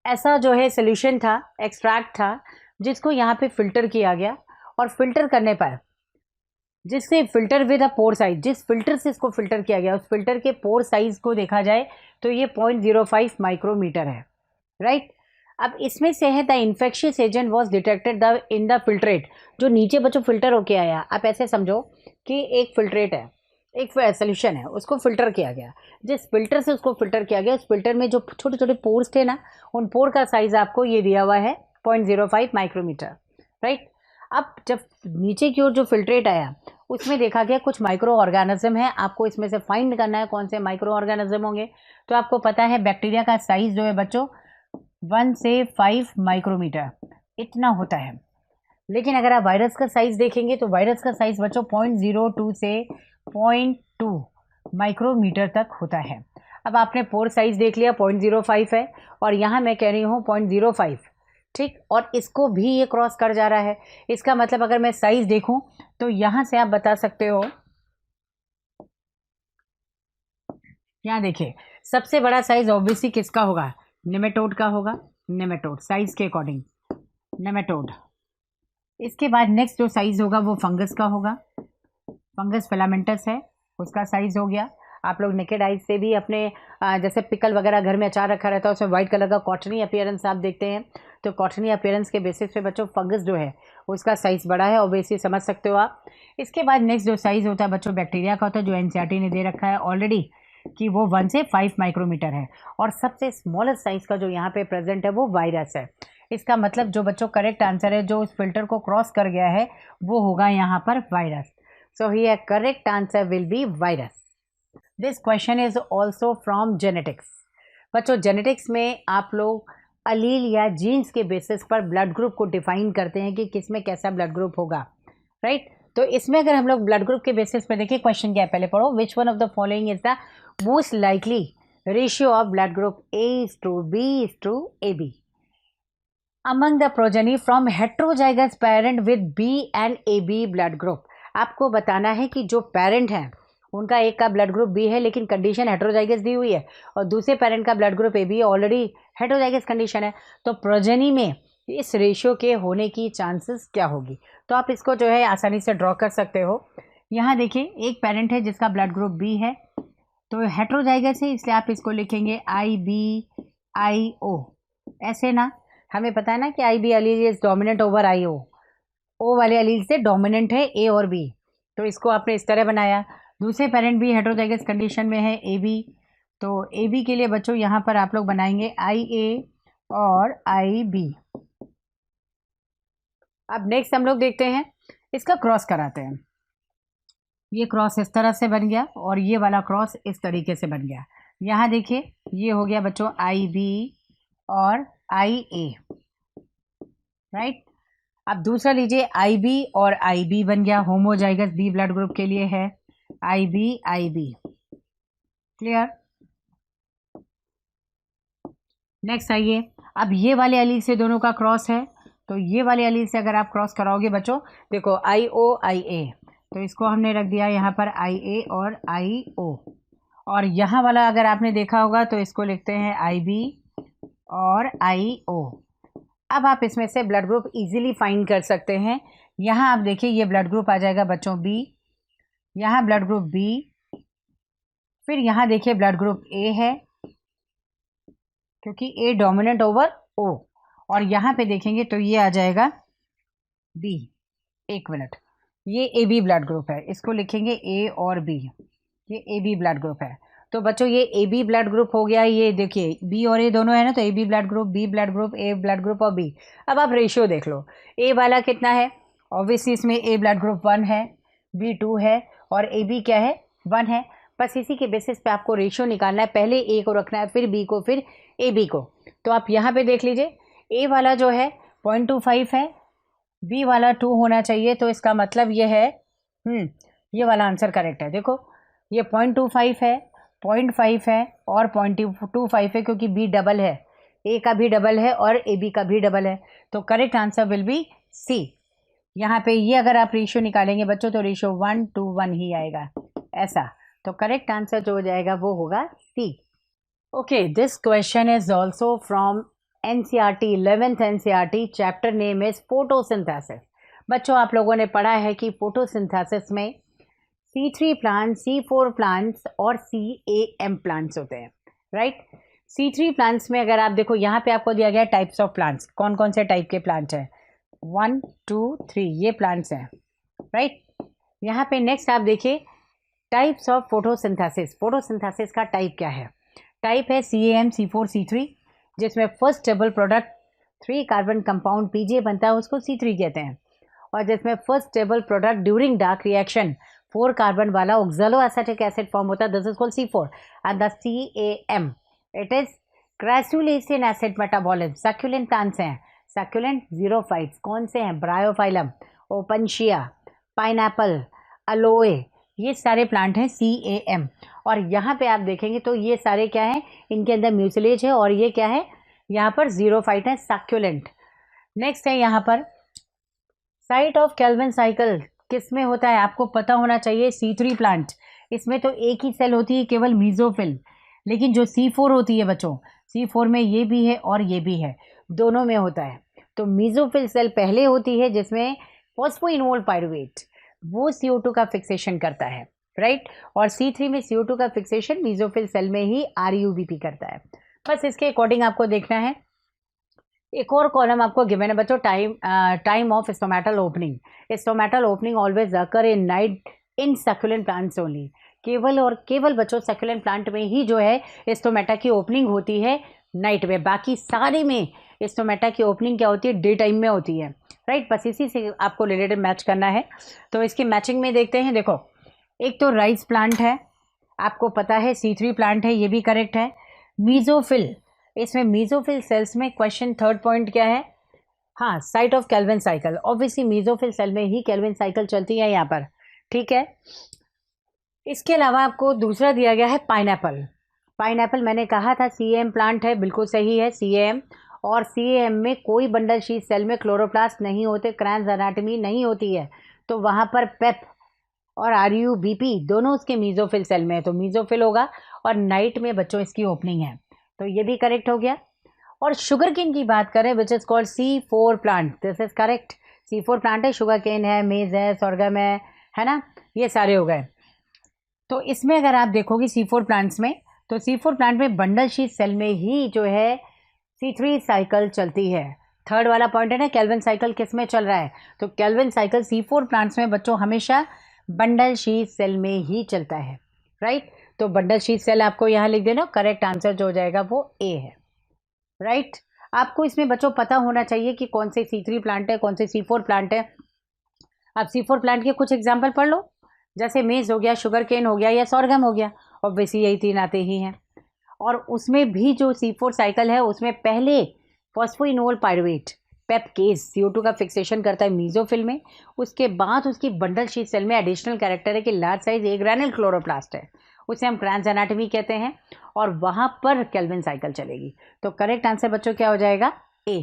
ऐसा जो है सोल्यूशन था, एक्सट्रैक्ट था, जिसको यहाँ पे फिल्टर किया गया और फिल्टर करने पर जिससे filter with a pore size, जिस फिल्टर से इसको फिल्टर किया गया उस फिल्टर के पोर साइज को देखा जाए तो ये 0.05 माइक्रोमीटर है, राइट। अब इसमें से है the infectious agent was detected the in the filtrate, जो नीचे बच्चों फिल्टर होके आया। आप ऐसे समझो कि एक फिल्ट्रेट है, एक सोल्यूशन है, उसको फिल्टर किया गया, जिस फिल्टर से उसको फिल्टर किया गया उस फिल्टर में जो छोटे छोटे पोर्स थे ना, उन पोर का साइज आपको ये दिया हुआ है 0.05 माइक्रोमीटर, राइट। अब जब नीचे की ओर जो फिल्ट्रेट आया उसमें देखा गया कुछ माइक्रो ऑर्गेनिज्म है, आपको इसमें से फाइंड करना है कौन से माइक्रो ऑर्गेनिज्म होंगे। तो आपको पता है बैक्टीरिया का साइज जो है बच्चों 1 से 5 माइक्रोमीटर इतना होता है। लेकिन अगर आप वायरस का साइज़ देखेंगे तो वायरस का साइज़ बच्चों 0.02 से 0.2 माइक्रोमीटर तक होता है। अब आपने पोर साइज़ देख लिया 0.05 है और यहाँ मैं कह रही हूँ 0.05, ठीक, और इसको भी ये क्रॉस कर जा रहा है। इसका मतलब अगर मैं साइज़ देखूँ तो यहाँ से आप बता सकते हो, यहाँ देखिए सबसे बड़ा साइज़ ऑब्वियसली किसका होगा, नेमेटोड का होगा, नेमेटोड साइज़ के अकॉर्डिंग नेमेटोड। इसके बाद नेक्स्ट जो साइज़ होगा वो फंगस का होगा, फंगस फिलामेंटस है, उसका साइज़ हो गया। आप लोग नेकेड आइज से भी अपने जैसे पिकल वगैरह घर में अचार रखा रहता है उसमें वाइट कलर का कॉटनी अपीयरेंस आप देखते हैं, तो कॉटनी अपीयरेंस के बेसिस पे बच्चों फंगस जो है उसका साइज़ बड़ा है, ऑब्वियसली समझ सकते हो आप। इसके बाद नेक्स्ट जो साइज़ होता है बच्चों बैक्टीरिया का होता है, जो एनसीईआरटी ने दे रखा है ऑलरेडी कि वो 1 से 5 माइक्रोमीटर है। और सबसे स्मॉलेस्ट साइज़ का जो यहाँ पे प्रेजेंट है वो वायरस है। इसका मतलब जो बच्चों करेक्ट आंसर है जो उस फिल्टर को क्रॉस कर गया है वो होगा यहाँ पर virus. So here correct answer will B virus. This question is also from genetics. बच्चों जेनेटिक्स में आप लोग अलील या जीन्स के बेसिस पर ब्लड ग्रुप को डिफाइन करते हैं कि किस में कैसा ब्लड ग्रुप होगा, राइट। तो इसमें अगर हम लोग ब्लड ग्रुप के बेसिस पे देखिए, क्वेश्चन क्या है पहले पढ़ो, विच one of the following is the most likely ratio of blood group A:B:AB among the progeny from heterozygous parent with B and AB blood group। आपको बताना है कि जो पेरेंट हैं उनका एक का ब्लड ग्रुप बी है लेकिन कंडीशन हेट्रोजाइगस दी हुई है और दूसरे पेरेंट का blood group A B already heterozygous condition है, तो प्रोजेनी में इस रेशियो के होने की चांसेस क्या होगी। तो आप इसको जो है आसानी से ड्रॉ कर सकते हो। यहाँ देखिए एक पेरेंट है जिसका ब्लड ग्रुप बी है, तो हेट्रोजाइगस है इसलिए आप इसको लिखेंगे IBIO, ऐसे ना, हमें पता है ना कि IB Aleel is dominant over IO, ओ वाले अलील से डोमिनेंट है A और B, तो इसको आपने इस तरह बनाया। दूसरे पेरेंट भी हेट्रोजाइगस कंडीशन में है AB, तो AB के लिए बच्चों यहाँ पर आप लोग बनाएंगे IA और IB। अब नेक्स्ट हम लोग देखते हैं इसका क्रॉस कराते हैं। ये क्रॉस इस तरह से बन गया और ये वाला क्रॉस इस तरीके से बन गया। यहाँ देखिए ये हो गया बच्चों IB और IA, राइट। अब दूसरा लीजिए IB और IB बन गया, होमोजाइगस B ब्लड ग्रुप के लिए है IB, क्लियर। नेक्स्ट आइए, अब ये वाले एलील से दोनों का क्रॉस है, तो ये वाले एलील से अगर आप क्रॉस कराओगे बच्चों, देखो IOIA, तो इसको हमने रख दिया यहाँ पर IA और IO, और यहाँ वाला अगर आपने देखा होगा तो इसको लिखते हैं IB और IO। अब आप इसमें से ब्लड ग्रुप इजीली फाइंड कर सकते हैं। यहाँ आप देखिए ये ब्लड ग्रुप आ जाएगा बच्चों B, यहाँ ब्लड ग्रुप B, फिर यहाँ देखिए ब्लड ग्रुप A है क्योंकि A डोमिनेंट ओवर O, और यहाँ पे देखेंगे तो ये आ जाएगा B। एक मिनट, ये AB ब्लड ग्रुप है, इसको लिखेंगे A और B, ये AB ब्लड ग्रुप है। तो बच्चों ये AB ब्लड ग्रुप हो गया, ये देखिए B और A दोनों है ना, तो AB blood group, B blood group, A blood group और B। अब आप रेशियो देख लो, A वाला कितना है, ऑब्वियसली इसमें A ब्लड ग्रुप 1 है, B 2 है और AB क्या है 1 है। बस इसी के बेसिस पे आपको रेशियो निकालना है, पहले A को रखना है फिर B को फिर AB को। तो आप यहाँ पे देख लीजिए A वाला जो है 0.25 है, B वाला 2 होना चाहिए, तो इसका मतलब ये है ये वाला आंसर करेक्ट है। देखो ये 0.25 है, 0.5 है और 0.25 है क्योंकि B डबल है, A का भी डबल है और AB का भी डबल है, तो correct answer will B C। यहाँ पे ये अगर आप रेशियो निकालेंगे बच्चों तो रेशियो 1:1 ही आएगा ऐसा, तो करेक्ट आंसर जो हो जाएगा वो होगा C। Okay, this question is also from NCERT 11th NCERT, chapter name is photosynthesis. बच्चों आप लोगों ने पढ़ा है कि फोटोसिंथेसिस में C3 प्लांट्स, C4 प्लांट्स और CAM प्लांट्स होते हैं, राइट। C3 प्लांट्स में अगर आप देखो यहाँ पे आपको दिया गया टाइप्स ऑफ प्लांट्स, कौन कौन से टाइप के प्लांट्स हैं, 1 2 3 ये प्लांट्स हैं, राइट। यहाँ पे नेक्स्ट आप देखिए टाइप्स ऑफ फोटोसिंथेसिस। फोटोसिंथेसिस का टाइप क्या है, टाइप है CAM C4 C3, जिसमें first stable product 3 carbon compound PJ बनता है उसको C3 कहते हैं, और जिसमें first stable product during dark reaction 4 carbon वाला ऑक्सैलोएसिटिक एसिड फॉर्म होता है, this is called C4। And the CAM it is crassulacean acid metabolism, succulent plants हैं सक्यूलेंट जीरोफाइट्स कौन से हैं? ब्रायोफाइलम, ओपनशिया, पाइनएप्पल, अलोए, ये सारे प्लांट हैं CAM। और यहाँ पे आप देखेंगे तो ये सारे क्या हैं? इनके अंदर म्यूसिलेज है और ये क्या है? यहाँ पर जीरोफाइट है, सक्यूलेंट। नेक्स्ट है यहाँ पर साइट ऑफ केल्विन साइकिल किस में होता है? आपको पता होना चाहिए, C3 प्लांट। इसमें तो एक ही सेल होती है केवल, मीजोफिल। लेकिन जो C4 होती है बच्चों, C4 में ये भी है और ये भी है, दोनों में होता है। तो मीजोफिल सेल पहले होती है जिसमें फॉस्फोइनोल पायरुवेट वो CO2 का फिक्सेशन करता है, राइट। और C3 में CO2 का फिक्सेशन मीजोफिल सेल में ही RUBP करता है। बस इसके अकॉर्डिंग आपको देखना है। एक और कॉलम आपको गिवन है बच्चों, time of stomatal opening. Stomatal opening always occur in night in succulent plants only. केवल और केवल बच्चों सक्यूलेंट प्लांट में ही जो है स्टोमेटा की ओपनिंग होती है नाइट में, बाकी सारे में स्टोमेटा की ओपनिंग क्या होती है? डे टाइम में होती है, राइट। बस इसी से आपको रिलेटेड मैच करना है। तो इसकी मैचिंग में देखते हैं। देखो, एक तो राइस प्लांट है, आपको पता है C3 प्लांट है, ये भी करेक्ट है। मीजोफिल, इसमें मीजोफिल सेल्स में क्वेश्चन थर्ड पॉइंट क्या है? हाँ, site of Calvin cycle. Obviously mesophyll cell में ही केल्विन साइकिल चलती है यहाँ पर, ठीक है। इसके अलावा आपको दूसरा दिया गया है पाइनएप्पल। पाइनएप्पल मैंने कहा था CAM प्लांट है, बिल्कुल सही है CAM। और CAM में कोई बंडल शीथ सेल में क्लोरोप्लास्ट नहीं होते, क्रैंस एनाटमी नहीं होती है, तो वहाँ पर पेप और RUBP दोनों उसके मीजोफिल सेल में है, तो मीजोफिल होगा। और नाइट में बच्चों इसकी ओपनिंग है, तो ये भी करेक्ट हो गया। और शुगर केन की बात करें which is called C4 plant, this is correct. C4 plant है, शुगर केन है, मेज है, सोरगम है ना, ये सारे हो गए। तो इसमें अगर आप देखोगे C4 प्लांट्स में, तो C4 प्लांट में बंडल शीथ सेल में ही जो है C3 साइकिल चलती है। थर्ड वाला पॉइंट है ना, केल्विन साइकिल किस में चल रहा है? तो केल्विन साइकिल C4 प्लांट्स में बच्चों हमेशा बंडल शीथ सेल में ही चलता है, राइट। तो बंडल शीथ सेल आपको यहाँ लिख देना, करेक्ट आंसर जो हो जाएगा वो A है, राइट। आपको इसमें बच्चों पता होना चाहिए कि कौन से C3 प्लांट है, कौन से C4 प्लांट है। आप C4 प्लांट के कुछ एग्जाम्पल पढ़ लो, जैसे मेज हो गया, शुगर केन हो गया या सोरगम हो गया, ऑब्वियसली यही तीन आते ही हैं। और उसमें भी जो C4 साइकिल है उसमें पहले फॉस्फोइनोल पायरुवेट पेपकेज CO2 का फिक्सेशन करता है मीजोफिल में। उसके बाद उसकी बंडल शीथ सेल में एडिशनल कैरेक्टर है कि लार्ज साइज ए ग्रैनुल क्लोरोप्लास्ट है, उसे हम क्रैंस एनाटमी कहते हैं, और वहाँ पर केल्विन साइकिल चलेगी। तो करेक्ट आंसर बच्चों क्या हो जाएगा? A।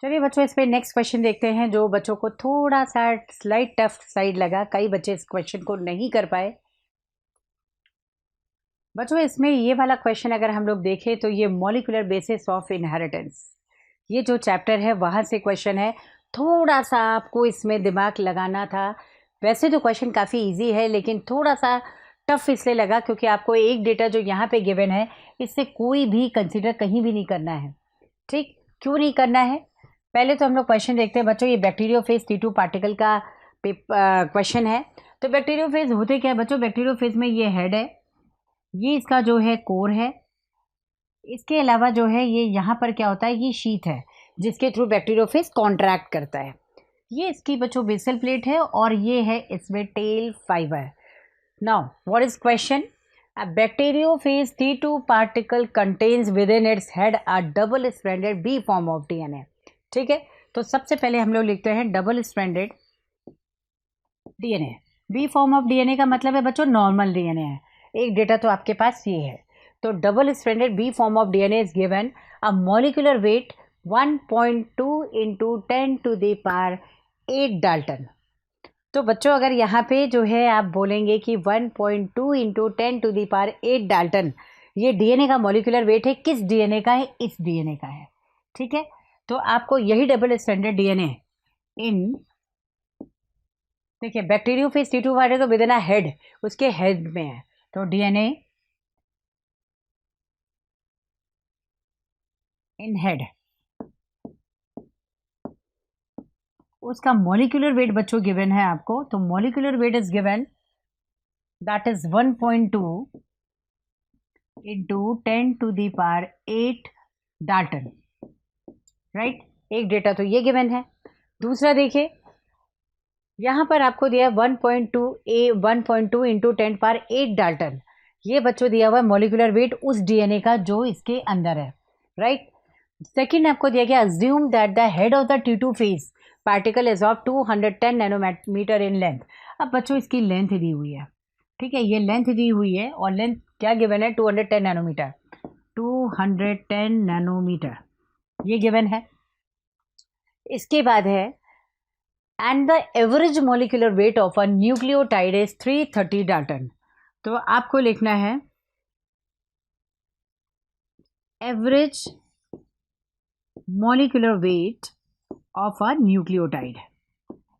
चलिए बच्चों, इस पे नेक्स्ट क्वेश्चन देखते हैं जो बच्चों को थोड़ा सा स्लाइट टफ साइड लगा, कई बच्चे इस क्वेश्चन को नहीं कर पाए। बच्चों इसमें ये वाला क्वेश्चन अगर हम लोग देखें तो ये मॉलिक्यूलर बेसिस ऑफ इनहेरिटेंस, ये जो चैप्टर है वहाँ से क्वेश्चन है। थोड़ा सा आपको इसमें दिमाग लगाना था। वैसे तो क्वेश्चन काफ़ी इजी है, लेकिन थोड़ा सा टफ इसलिए लगा क्योंकि आपको एक डेटा जो यहाँ पे गिवन है इससे कोई भी कंसीडर कहीं भी नहीं करना है, ठीक। क्यों नहीं करना है? पहले तो हम लोग क्वेश्चन देखते हैं बच्चों। ये बैक्टीरियोफेज T2 पार्टिकल का क्वेश्चन है। तो बैक्टीरियोफेज होते क्या है बच्चों? बैक्टीरियोफेज में ये हेड है, ये इसका जो है कोर है, इसके अलावा जो है ये यहाँ पर क्या होता है, ये शीथ है जिसके थ्रू बैक्टीरियोफेज कॉन्ट्रैक्ट करता है। ये इसकी बच्चों बेसल प्लेट है और ये है इसमें tail fibre. Now what is question? A bacteriophage T2 particle contains within its head a double stranded B form of DNA, ठीक है। तो सबसे पहले हम लोग लिखते हैं double stranded DNA। B form of DNA का मतलब है बच्चों नॉर्मल DNA है। एक डेटा तो आपके पास ये है। तो double stranded B form of DNA is given a molecular weight 1.2 into 10 to the power 8 dalton. तो बच्चों अगर यहाँ पे जो है आप बोलेंगे कि 1.2 into 10 to the power 8 dalton, ये DNA का मॉलिक्यूलर वेट है, किस DNA का है? इस DNA का है, ठीक है। तो आपको यही डबल स्ट्रैंडेड DNA इन, देखिए बैक्टीरियोफेज T2 वाले तो विदिन अ हेड, उसके हेड में है, तो DNA इन हेड, उसका मॉलिक्यूलर वेट बच्चों गिवन है आपको। तो molecular weight is given that is 1.2 into 10 to the power 8 dalton, right. एक डेटा तो ये गिवन है। दूसरा देखिए यहाँ पर आपको दिया 1.2 इंटू 10 पावर 8 डाल्टन, ये बच्चों दिया हुआ है मॉलिक्यूलर वेट उस DNA का जो इसके अंदर है, राइट। सेकेंड आपको दिया गया assume that the head of the T2 phage particle is of 210 nanometer in length. अब बच्चों इसकी लेंथ दी हुई है, ठीक है, ये लेंथ दी हुई है और लेंथ क्या गिवन है 210 नैनोमीटर, 210 नैनोमीटर ये गिवन है। इसके बाद है and the average molecular weight of a nucleotide is 330 Dalton. तो आपको लिखना है average molecular weight of a nucleotide,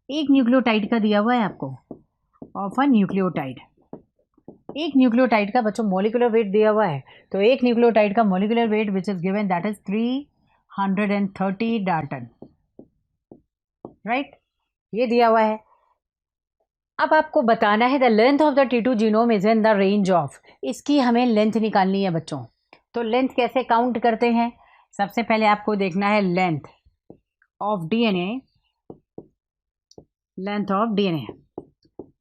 एक न्यूक्लियोटाइड का दिया हुआ है आपको, ऑफ अ न्यूक्लियोटाइड, एक न्यूक्लियोटाइड का बच्चों मोलिकुलर वेट दिया हुआ है। तो एक न्यूक्लियोटाइड का molecular weight which is given that is 330 Dalton, right, ये दिया हुआ है। अब आपको बताना है the length of the T2 genome is in the range of, इसकी हमें लेंथ निकालनी है बच्चों। तो लेंथ कैसे काउंट करते हैं, सबसे पहले आपको देखना है length of DNA, length of DNA,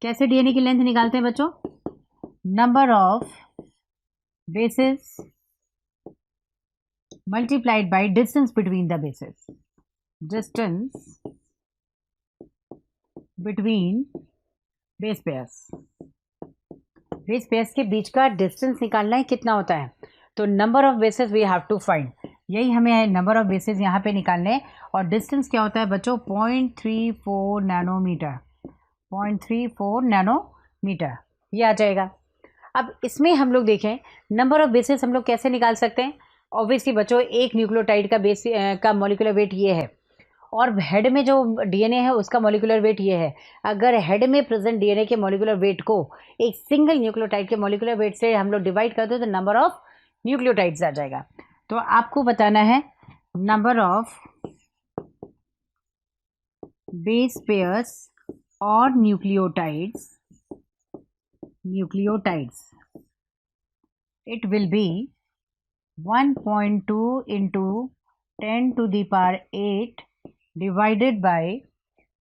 कैसे डीएनए की लेंथ निकालते हैं बच्चों, number of bases multiplied by distance between the bases, distance between base pairs, base pairs के बीच का डिस्टेंस निकालना है कितना होता है, तो number of bases we have to find, यही हमें नंबर ऑफ बेसेस यहाँ पे निकालने, और डिस्टेंस क्या होता है बच्चों 0.34 नैनोमीटर, 0.34 नैनोमीटर ये आ जाएगा। अब इसमें हम लोग देखें नंबर ऑफ बेसेस हम लोग कैसे निकाल सकते हैं, ऑब्वियसली बच्चों एक न्यूक्लियोटाइड का बेस का मॉलिक्यूलर वेट ये है और हेड में जो डीएनए है उसका मॉलिक्यूलर वेट ये है। अगर हेड में प्रेजेंट डीएनए के मॉलिक्यूलर वेट को एक सिंगल न्यूक्लियोटाइड के मॉलिक्यूलर वेट से हम लोग डिवाइड करते हैं तो नंबर ऑफ न्यूक्लियोटाइड्स आ जाएगा। तो आपको बताना है नंबर ऑफ बेस पेयर्स और nucleotides, it will be 1.2 into 10 to the power 8 divided by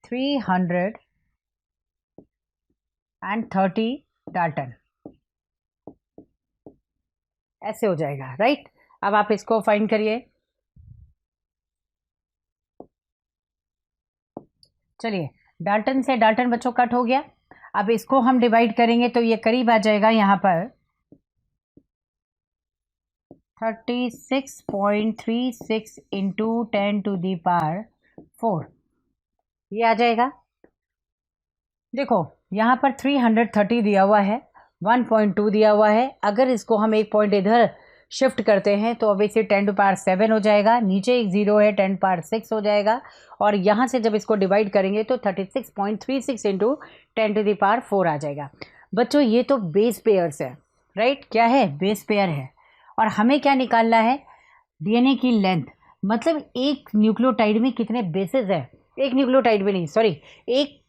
330 Dalton, ऐसे हो जाएगा, राइट। अब आप इसको फाइंड करिए, चलिए डाल्टन से डाल्टन बच्चों कट हो गया। अब इसको हम डिवाइड करेंगे तो ये करीब आ जाएगा यहाँ पर 36.36 इंटू 10 टू दी पावर 4 ये आ जाएगा। देखो यहाँ पर 330 दिया हुआ है, 1.2 दिया हुआ है, अगर इसको हम एक पॉइंट इधर शिफ्ट करते हैं तो ऑब्वियसली 10 टू पावर 7 हो जाएगा, नीचे एक जीरो है 10 पावर 6 हो जाएगा, और यहाँ से जब इसको डिवाइड करेंगे तो 36.36 इंटू 10 टू दी पावर 4 आ जाएगा। बच्चों ये तो बेस पेयर्स है, राइट, क्या है बेस पेयर है, और हमें क्या निकालना है डीएनए की लेंथ, मतलब एक न्यूक्लियोटाइड में कितने बेसेस है, एक न्यूक्लियोटाइड में नहीं सॉरी एक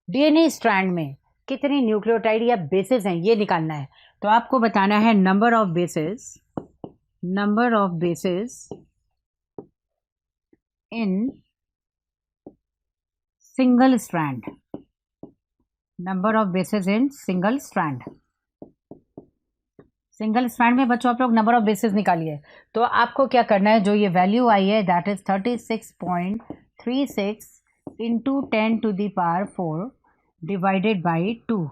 डीएनए स्ट्रैंड में कितने न्यूक्लियोटाइड या बेसेस हैं ये निकालना है। तो आपको बताना है number of bases in single strand, number of bases in single strand, single strand में बच्चों आप लोग नंबर ऑफ बेसेस निकालिए। तो आपको क्या करना है, जो ये वैल्यू आई है that is 36.36 into 10 to the power 4 divided by 2,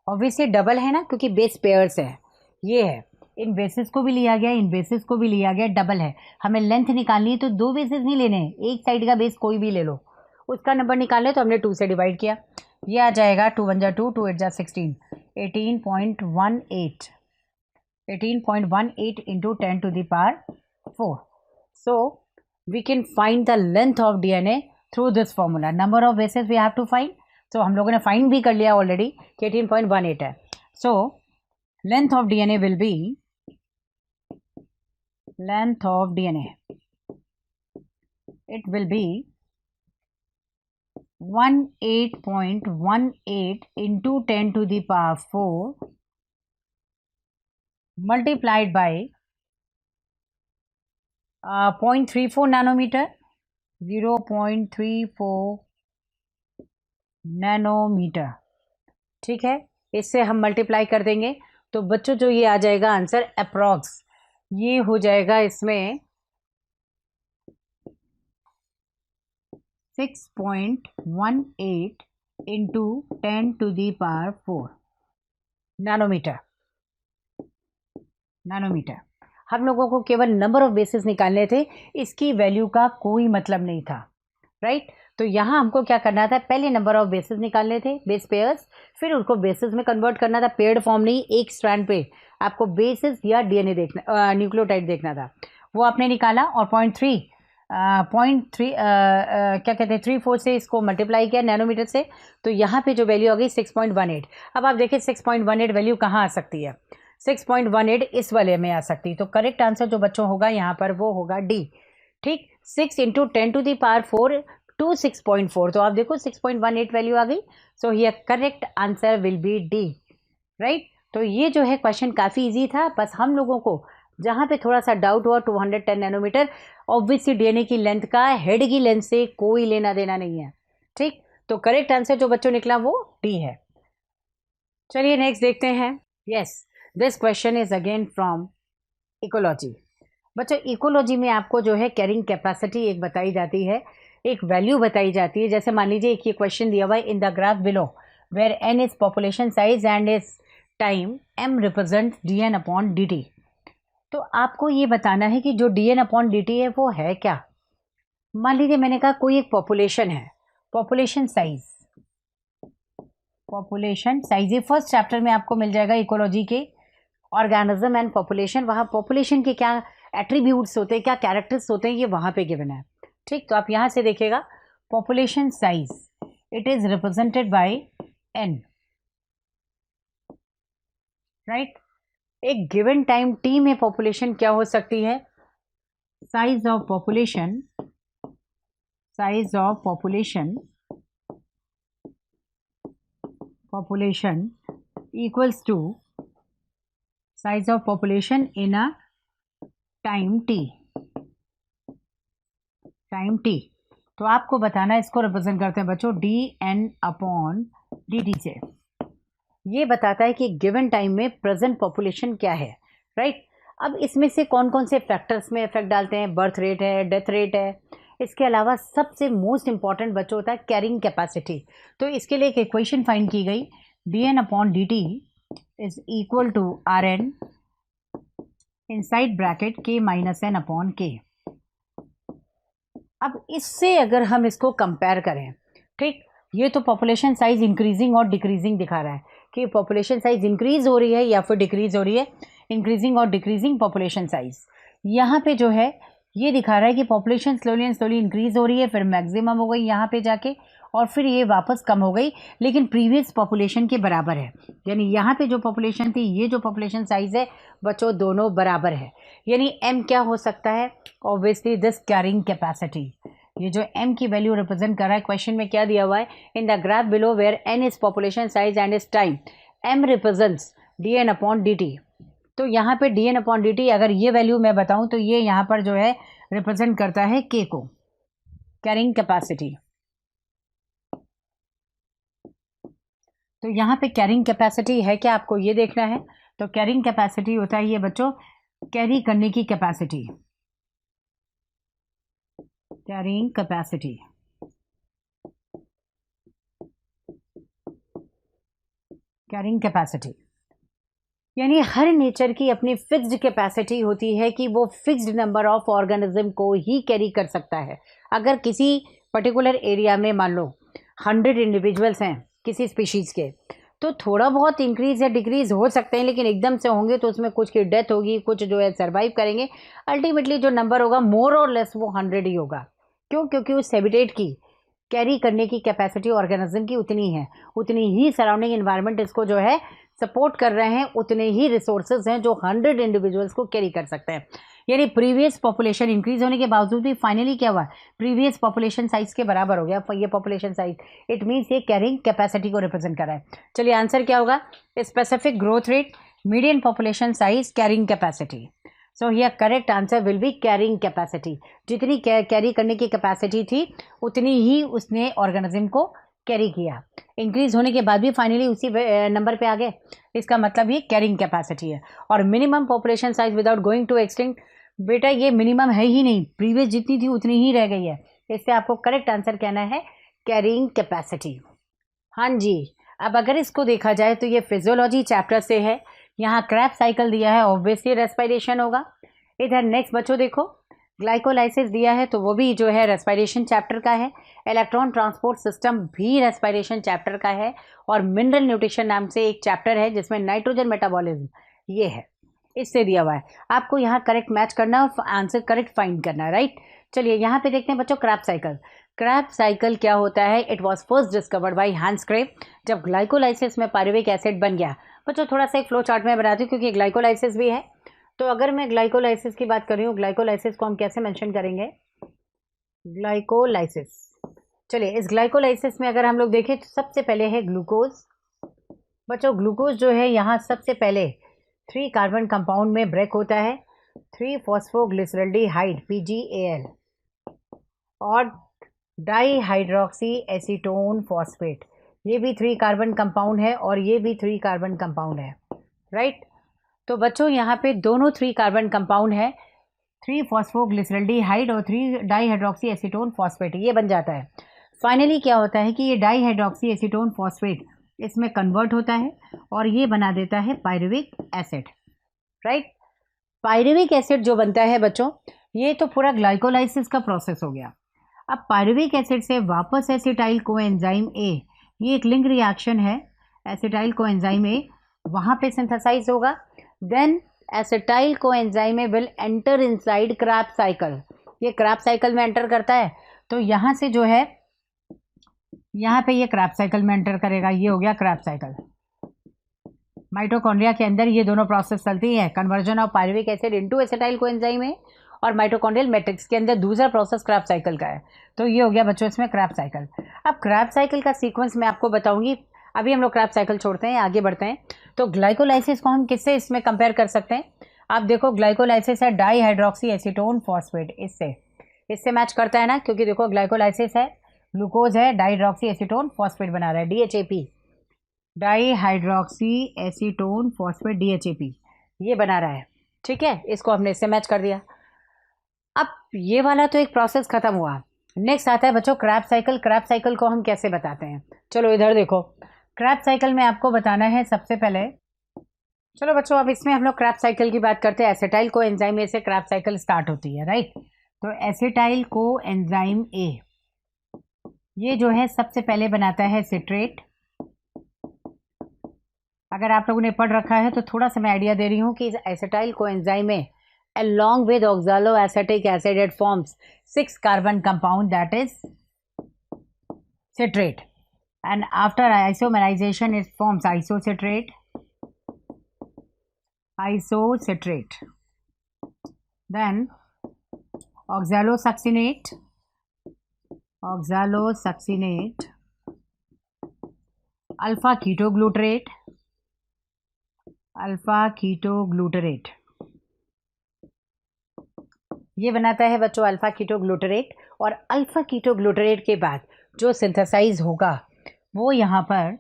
obviously double है ना क्योंकि बेस पेयर्स है, ये है, इन बेसिस को भी लिया गया इन बेसिस को भी लिया गया, डबल है। हमें लेंथ निकालनी है तो दो बेसिस नहीं लेने, एक साइड का बेस कोई भी ले लो, उसका नंबर निकालने तो हमने 2 से डिवाइड किया, ये आ जाएगा 2 1 जा 2 2 8 जा 16, 18.18 into 10 to the power 4. So we can find the length of DNA through this formula. Number of bases we have to find. So हम लोगों ने find भी कर लिया already कि 18.18 है. So length of DNA will be it will be 18.18 into 10 to the power 4 multiplied by 0.34 nanometre, 0.34 nanometre, ठीक है, इससे हम मल्टीप्लाई कर देंगे तो बच्चों जो ये आ जाएगा आंसर अप्रॉक्स, ये हो जाएगा इसमें 6.18 इंटू 10⁴ नैनोमीटर। हम लोगों को केवल नंबर ऑफ बेसिस निकालने थे, इसकी वैल्यू का कोई मतलब नहीं था, राइट। तो यहाँ हमको क्या करना था, पहले नंबर ऑफ बेसिस निकालने थे, बेस पेयर्स, फिर उनको बेसिस में कन्वर्ट करना था, पेयर्ड फॉर्म नहीं, एक स्ट्रैंड पे आपको बेसिस या डीएनए देखना, न्यूक्लियोटाइड देखना था, वो आपने निकाला। और 0.3 क्या कहते हैं 3/4 से इसको मल्टीप्लाई किया नैनोमीटर से, तो यहाँ पे जो वैल्यू आ गई 6.18। अब आप देखिए 6.18 वैल्यू कहाँ आ सकती है, 6.18 इस वाले में आ सकती। तो करेक्ट आंसर जो बच्चों होगा यहाँ पर वो होगा डी, ठीक। 6 इंटू 10⁴ टू 6.4, तो आप देखो 6.18 वैल्यू आ गई। सो here correct answer will be D, right. तो ये जो है क्वेश्चन काफ़ी इजी था, बस हम लोगों को जहाँ पे थोड़ा सा डाउट हुआ 210 नैनोमीटर, ऑब्वियसली डीएनए की लेंथ का हेड की लेंथ से कोई लेना देना नहीं है, ठीक। तो करेक्ट आंसर जो बच्चों निकला वो डी है। चलिए नेक्स्ट देखते हैं। Yes, this question is again from ecology. बच्चों इकोलॉजी में आपको जो है कैरिंग कैपेसिटी एक बताई जाती है, एक वैल्यू बताई जाती है। जैसे मान लीजिए एक ये क्वेश्चन दिया हुआ है, in the graph below where n is population size and is time, m represent dn upon dt। तो आपको ये बताना है कि जो dn अपॉन dt है वो है क्या। मान लीजिए मैंने कहा कोई एक पॉपुलेशन है, पॉपुलेशन साइज ये फर्स्ट चैप्टर में आपको मिल जाएगा इकोलॉजी के, ऑर्गेनिज्म एंड पॉपुलेशन। वहाँ पॉपुलेशन के क्या एट्रीब्यूट्स होते हैं, क्या कैरेक्टर्स होते हैं, ये वहाँ पे गिवन है, ठीक। तो आप यहाँ से देखिएगा population size it is represented by n, right. एक गिवन टाइम t में पॉपुलेशन क्या हो सकती है, size of population equals to size of population in a time t। तो आपको बताना है, इसको रिप्रेजेंट करते हैं बच्चों dn अपॉन dt से। ये बताता है कि गिवन टाइम में प्रेजेंट पॉपुलेशन क्या है, राइट। अब इसमें से कौन कौन से फैक्टर्स में इफेक्ट डालते हैं, बर्थ रेट है, डेथ रेट है, इसके अलावा सबसे मोस्ट इंपॉर्टेंट बच्चों होता है कैरिंग कैपेसिटी। तो इसके लिए एक इक्वेशन फाइंड की गई, dn upon dt is equal to Rn inside bracket k minus n upon k। अब इससे अगर हम इसको कंपेयर करें, ठीक, ये तो पॉपुलेशन साइज इंक्रीजिंग और डिक्रीजिंग दिखा रहा है कि पॉपुलेशन साइज इंक्रीज हो रही है या फिर डिक्रीज हो रही है, इंक्रीजिंग और डिक्रीजिंग पॉपुलेशन साइज। यहाँ पे जो है ये दिखा रहा है कि population slowly and slowly increase हो रही है, फिर मैक्सिमम हो गई यहाँ पे जाके, और फिर ये वापस कम हो गई, लेकिन प्रीवियस पॉपुलेशन के बराबर है। यानी यहाँ पे जो पॉपुलेशन थी, ये जो पॉपुलेशन साइज है बच्चों दोनों बराबर है। यानी m क्या हो सकता है, ऑब्वियसली दिस कैरिंग कैपेसिटी। ये जो m की वैल्यू रिप्रेजेंट कर रहा है, क्वेश्चन में क्या दिया हुआ है, in the graph below where n is population size and is time, m represents dn upon dt। तो यहाँ पे dn अपॉन dt अगर ये वैल्यू मैं बताऊँ तो ये यहाँ पर जो है रिप्रेजेंट करता है k को, कैरिंग कैपेसिटी। तो यहाँ पे कैरिंग कैपेसिटी है क्या, आपको ये देखना है। तो कैरिंग कैपेसिटी होता है ये बच्चों कैरी करने की कैपेसिटी, कैरिंग कैपेसिटी। यानी हर नेचर की अपनी फिक्स्ड कैपेसिटी होती है कि वो फिक्स्ड नंबर ऑफ ऑर्गेनिज्म को ही कैरी कर सकता है। अगर किसी पर्टिकुलर एरिया में मान लो 100 इंडिविजुअल्स हैं किसी स्पीशीज़ के, तो थोड़ा बहुत इंक्रीज या डिक्रीज हो सकते हैं, लेकिन एकदम से होंगे तो उसमें कुछ की डेथ होगी, कुछ जो है सर्वाइव करेंगे। अल्टीमेटली जो नंबर होगा मोर और लेस वो 100 ही होगा। क्यों? क्योंकि उस हैबिटेट की कैरी करने की कैपेसिटी ऑर्गेनिज्म की उतनी है, उतनी ही सराउंडिंग एनवायरनमेंट इसको जो है सपोर्ट कर रहे हैं, उतने ही रिसोर्सेज हैं जो 100 इंडिविजुअल्स को कैरी कर सकते हैं। यानी प्रीवियस पॉपुलेशन इंक्रीज होने के बावजूद भी फाइनली क्या हुआ, प्रीवियस पॉपुलेशन साइज के बराबर हो गया ये पॉपुलेशन साइज। इट मीन्स ये कैरिंग कैपेसिटी को रिप्रेजेंट कर रहा है। चलिए आंसर क्या होगा, specific growth rate, median population size, carrying capacity. So here correct answer will be carrying capacity. जितनी कैरी करने की कैपेसिटी थी उतनी ही उसने ऑर्गेनिज्म को कैरी किया, इंक्रीज होने के बाद भी फाइनली उसी नंबर पे आ गए। इसका मतलब ये कैरिंग कैपेसिटी है। और minimum population size without going to extinct, बेटा ये मिनिमम है ही नहीं, प्रीवियस जितनी थी उतनी ही रह गई है, इससे आपको करेक्ट आंसर कहना है कैरिंग कैपेसिटी। हाँ जी, अब अगर इसको देखा जाए तो ये फिजियोलॉजी चैप्टर से है। यहाँ क्रैब साइकिल दिया है, ऑब्वियसली रेस्पिरेशन होगा। इधर नेक्स्ट बच्चों देखो ग्लाइकोलाइसिस दिया है, तो वो भी जो है रेस्पिरेशन चैप्टर का है। इलेक्ट्रॉन ट्रांसपोर्ट सिस्टम भी रेस्पिरेशन चैप्टर का है। और मिनरल न्यूट्रिशन नाम से एक चैप्टर है जिसमें नाइट्रोजन मेटाबॉलिज्म ये है, इससे दिया हुआ है। आपको यहाँ करेक्ट मैच करना है और आंसर करेक्ट फाइंड करना है, राइट। चलिए यहाँ पे देखते हैं बच्चों क्रैब साइकिल। क्रैब साइकिल क्या होता है? It was first discovered by Hans Krebs. जब ग्लाइकोलाइसिस में पायरुविक एसिड बन गया, बच्चों थोड़ा सा एक फ्लो चार्ट में बनाती हूँ क्योंकि ग्लाइकोलाइसिस भी है। तो अगर मैं ग्लाइकोलाइसिस की बात कर रही हूँ, ग्लाइकोलाइसिस को हम कैसे मेंशन करेंगे? ग्लाइकोलाइसिस, चलिए इस ग्लाइकोलाइसिस में अगर हम लोग देखें तो सबसे पहले है ग्लूकोज। बच्चों ग्लूकोज जो है यहाँ सबसे पहले 3 कार्बन कंपाउंड में ब्रेक होता है, 3 फॉस्फोग्लिसरल्डिहाइड PgAl और डाईहाइड्रोक्सी एसीटोन फॉस्फेट, ये भी 3 कार्बन कंपाउंड है और ये भी 3 कार्बन कंपाउंड है, राइट। तो बच्चों यहाँ पे दोनों 3 कार्बन कंपाउंड है, 3 फॉस्फोग्लिसरल्डिहाइड और 3 डाईहाइड्रोक्सी एसीटोन फॉस्फेट, ये बन जाता है। फाइनली क्या होता है कि ये डाईहाइड्रोक्सी एसीटोन फॉस्फेट इसमें कन्वर्ट होता है और ये बना देता है pyruvic acid, right. Pyruvic acid जो बनता है बच्चों, ये तो पूरा ग्लाइकोलाइसिस का प्रोसेस हो गया। अब पायरुविक एसिड से वापस एसिटाइल कोएंजाइम ए, ये एक लिंक रिएक्शन है, एसिटाइल कोएंजाइम ए वहाँ पे सिंथेसाइज होगा। Then acetyl coenzyme A will enter inside Krebs cycle, ये क्रैब साइकिल में एंटर करता है। तो यहाँ से जो है यहाँ पे ये क्रैब साइकिल में एंटर करेगा, ये हो गया क्रैब साइकिल। माइटोकॉन्ड्रिया के अंदर ये दोनों प्रोसेस चलती है, conversion of pyruvic acid into acetyl coenzyme ए, और माइटोकॉन्ड्रियल मैट्रिक्स के अंदर दूसरा प्रोसेस क्रैब साइकिल का है। तो ये हो गया बच्चों इसमें क्रैब साइकिल। अब क्रैब साइकिल का सीक्वेंस मैं आपको बताऊंगी, अभी हम लोग क्रैब साइकिल छोड़ते हैं, आगे बढ़ते हैं। तो ग्लाइकोलाइसिस को हम किससे इसमें कंपेयर कर सकते हैं? आप देखो ग्लाइकोलाइसिस है डाईहाइड्रोक्सी एसीटोन फॉस्फेट, इससे मैच करता है ना, क्योंकि देखो ग्लाइकोलाइसिस है, ग्लूकोज है, डाईहाइड्रोक्सी एसीटोन फॉस्फेट बना रहा है, DHAP, dihydroxy acetone phosphate DHAP ये बना रहा है, ठीक है। इसको हमने इससे मैच कर दिया। अब ये वाला तो एक प्रोसेस खत्म हुआ। नेक्स्ट आता है बच्चों क्रैब साइकिल। क्रैब साइकिल को हम कैसे बताते हैं? चलो इधर देखो, क्रैब साइकिल में आपको बताना है सबसे पहले, चलो बच्चों अब इसमें हम लोग क्रैब साइकिल की बात करते हैं। एसिटाइल को एंजाइम ए से क्रैब साइकिल स्टार्ट होती है, राइट। तो एसिटाइल को एंजाइम ए ये जो है सबसे पहले बनाता है सिट्रेट। अगर आप लोगों ने पढ़ रखा है तो थोड़ा सा मैं आइडिया दे रही हूँ कि एसिटाइल को एंजाइम में along with oxaloacetic acid it forms 6 carbon compound that is citrate, and after isomerization it forms isocitrate, then oxalosuccinate, alpha ketoglutarate, ये बनाता है बच्चों अल्फा कीटोग्लूटरेट। और अल्फा कीटोग्लूटरेट के बाद जो सिंथेसाइज होगा वो यहाँ पर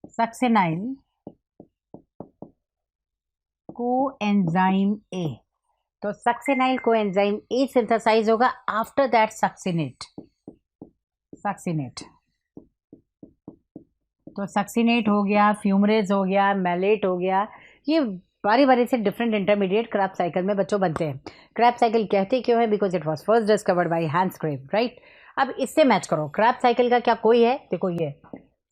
सक्सिनाइल कोएंजाइम ए, तो सक्सिनाइल कोएंजाइम ए सिंथेसाइज होगा। आफ्टर दैट सक्सिनेट, तो सक्सिनेट हो गया, फ्यूमरेज हो गया, मैलेट हो गया, ये बारी बारी से डिफरेंट इंटरमीडिएट क्रैब साइकिल में बच्चों बनते हैं। क्रैब साइकिल कहते क्यों है? Because it was first discovered by Hans Krebs, right. अब इससे मैच करो, क्रैब साइकिल का क्या कोई है? देखो ये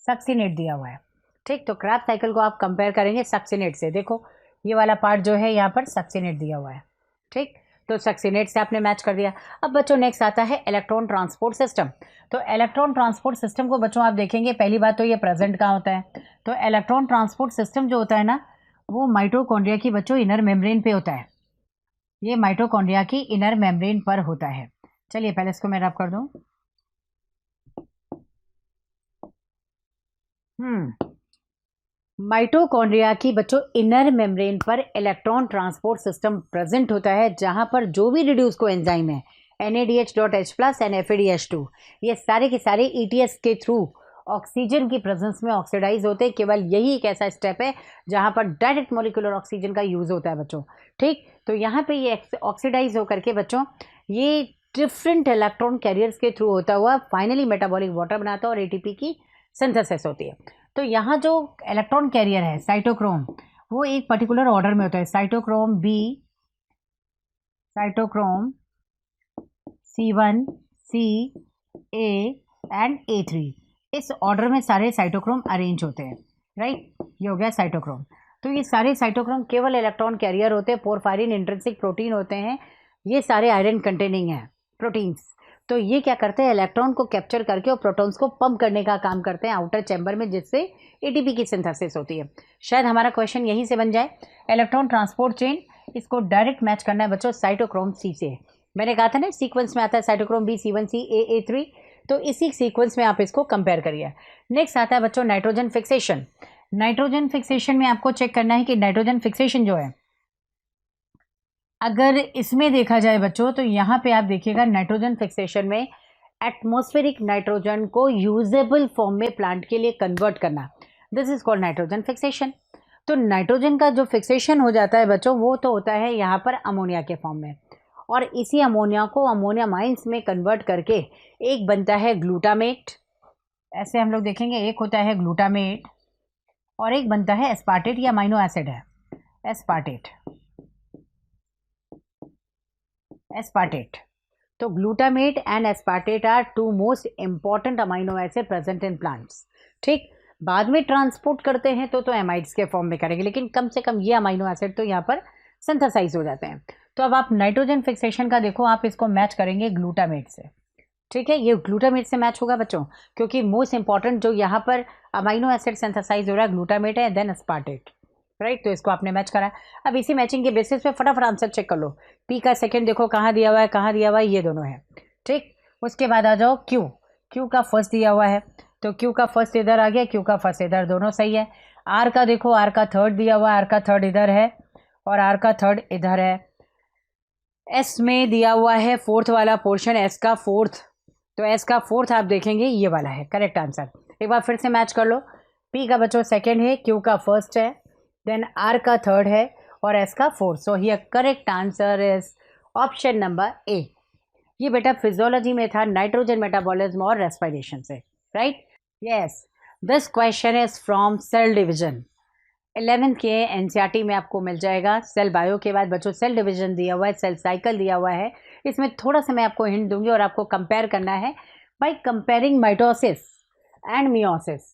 सक्सिनेट दिया हुआ है, ठीक। तो क्रैब साइकिल को आप कंपेयर करेंगे सक्सिनेट से, देखो ये वाला पार्ट जो है यहाँ पर सक्सिनेट दिया हुआ है, ठीक। तो सक्सिनेट से आपने मैच कर दिया। अब बच्चों नेक्स्ट आता है इलेक्ट्रॉन ट्रांसपोर्ट सिस्टम। तो इलेक्ट्रॉन ट्रांसपोर्ट सिस्टम को बच्चों आप देखेंगे, पहली बात तो ये प्रेजेंट कहाँ होता है? तो इलेक्ट्रॉन ट्रांसपोर्ट सिस्टम जो होता है ना, वो माइटोकॉन्ड्रिया की बच्चों इनर मेम्ब्रेन पे होता है। ये माइटोकॉन्ड्रिया की इनर मेम्ब्रेन पर होता है। चलिए पहले इसको मैं रब कर दूं। माइटोकॉन्ड्रिया की बच्चों इनर मेम्ब्रेन पर इलेक्ट्रॉन ट्रांसपोर्ट सिस्टम प्रेजेंट होता है, जहां पर जो भी रिड्यूस को एंजाइम है NADH.H+ एंड FADH2, ये सारे के सारे ETS के थ्रू ऑक्सीजन की प्रेजेंस में ऑक्सीडाइज होते हैं। केवल यही एक ऐसा स्टेप है जहां पर डायरेक्ट मॉलिक्यूलर ऑक्सीजन का यूज होता है बच्चों, ठीक। तो यहाँ पे ये ऑक्सीडाइज होकर के बच्चों ये डिफरेंट इलेक्ट्रॉन कैरियर्स के थ्रू होता हुआ फाइनली मेटाबॉलिक वाटर बनाता है और एटीपी की सिंथेसिस होती है। तो यहाँ जो इलेक्ट्रॉन कैरियर है साइटोक्रोम, वो एक पर्टिकुलर ऑर्डर में होता है, cytochrome b, cytochrome C1, C, A and A3, इस ऑर्डर में सारे साइटोक्रोम अरेंज होते हैं, राइट। ये हो गया साइटोक्रोम। तो ये सारे साइटोक्रोम केवल इलेक्ट्रॉन कैरियर होते हैं, पोरफायरिन इंट्रिंसिक प्रोटीन होते हैं, ये सारे आयरन कंटेनिंग हैं प्रोटीन्स। तो ये क्या करते हैं, इलेक्ट्रॉन को कैप्चर करके और प्रोटॉन्स को पंप करने का काम करते हैं आउटर चैम्बर में, जिससे एटीपी की सिंथेसिस होती है। शायद हमारा क्वेश्चन यहीं से बन जाए, इलेक्ट्रॉन ट्रांसपोर्ट चेन, इसको डायरेक्ट मैच करना है बच्चों साइटोक्रोम सी से। मैंने कहा था ना सीक्वेंस में आता है cytochrome B, C1, C, A, A3, तो इसी सीक्वेंस में आप इसको कंपेयर करिए। नेक्स्ट आता है बच्चों नाइट्रोजन फिक्सेशन। नाइट्रोजन फिक्सेशन में आपको चेक करना है कि नाइट्रोजन फिक्सेशन जो है, अगर इसमें देखा जाए बच्चों, तो यहाँ पे आप देखिएगा नाइट्रोजन फिक्सेशन में एटमॉस्फेरिक नाइट्रोजन को यूजेबल फॉर्म में प्लांट के लिए कन्वर्ट करना, this is called nitrogen fixation. तो नाइट्रोजन का जो फिक्सेशन हो जाता है बच्चों, वो तो होता है यहाँ पर अमोनिया के फॉर्म में, और इसी अमोनिया को अमोनिया माइंस में कन्वर्ट करके एक बनता है ग्लूटामेट, ऐसे हम लोग देखेंगे, एक होता है ग्लूटामेट और एक बनता है एस्पार्टेट, या अमाइनो एसिड है एस्पार्टेट, एस्पार्टेट। तो glutamate and aspartate are two most important amino acid present in plants, ठीक। बाद में ट्रांसपोर्ट करते हैं तो एमाइड्स के फॉर्म में करेंगे, लेकिन कम से कम ये अमाइनो एसिड तो यहाँ पर सिंथेसाइज हो जाते हैं। तो अब आप नाइट्रोजन फिक्सेशन का देखो, आप इसको मैच करेंगे ग्लूटामेट से, ठीक है। ये ग्लूटामेट से मैच होगा बच्चों, क्योंकि मोस्ट इंपॉर्टेंट जो यहाँ पर अमाइनो एसिड सिंथेसाइज हो रहा है ग्लूटामेट है, देन एस्पार्टेट, राइट। तो इसको आपने मैच करा। अब इसी मैचिंग के बेसिस पे फटाफट आंसर चेक कर लो। पी का सेकंड देखो कहाँ दिया हुआ है, कहाँ दिया हुआ है, ये दोनों है, ठीक। उसके बाद आ जाओ क्यू, क्यू का फर्स्ट दिया हुआ है, तो क्यू का फर्स्ट इधर आ गया, क्यू का फर्स्ट इधर, दोनों सही है। आर का देखो, आर का थर्ड दिया हुआ है, आर का थर्ड इधर है और आर का थर्ड इधर है। एस में दिया हुआ है फोर्थ वाला पोर्शन, एस का फोर्थ, तो एस का फोर्थ आप देखेंगे ये वाला है करेक्ट आंसर। एक बार फिर से मैच कर लो, पी का बच्चों सेकंड है, क्यू का फर्स्ट है, देन आर का थर्ड है और एस का fourth. So here correct answer is option number A. ये बेटा फिजियोलॉजी में था, नाइट्रोजन मेटाबॉलिज्म और रेस्पिरेशन से, right. Yes, this question is from cell division, 11th के एनसीईआरटी में आपको मिल जाएगा। सेल बायो के बाद बच्चों सेल डिवीजन दिया हुआ है, सेल साइकिल दिया हुआ है। इसमें थोड़ा सा मैं आपको हिंट दूंगी और आपको कंपेयर करना है by comparing mitosis and meiosis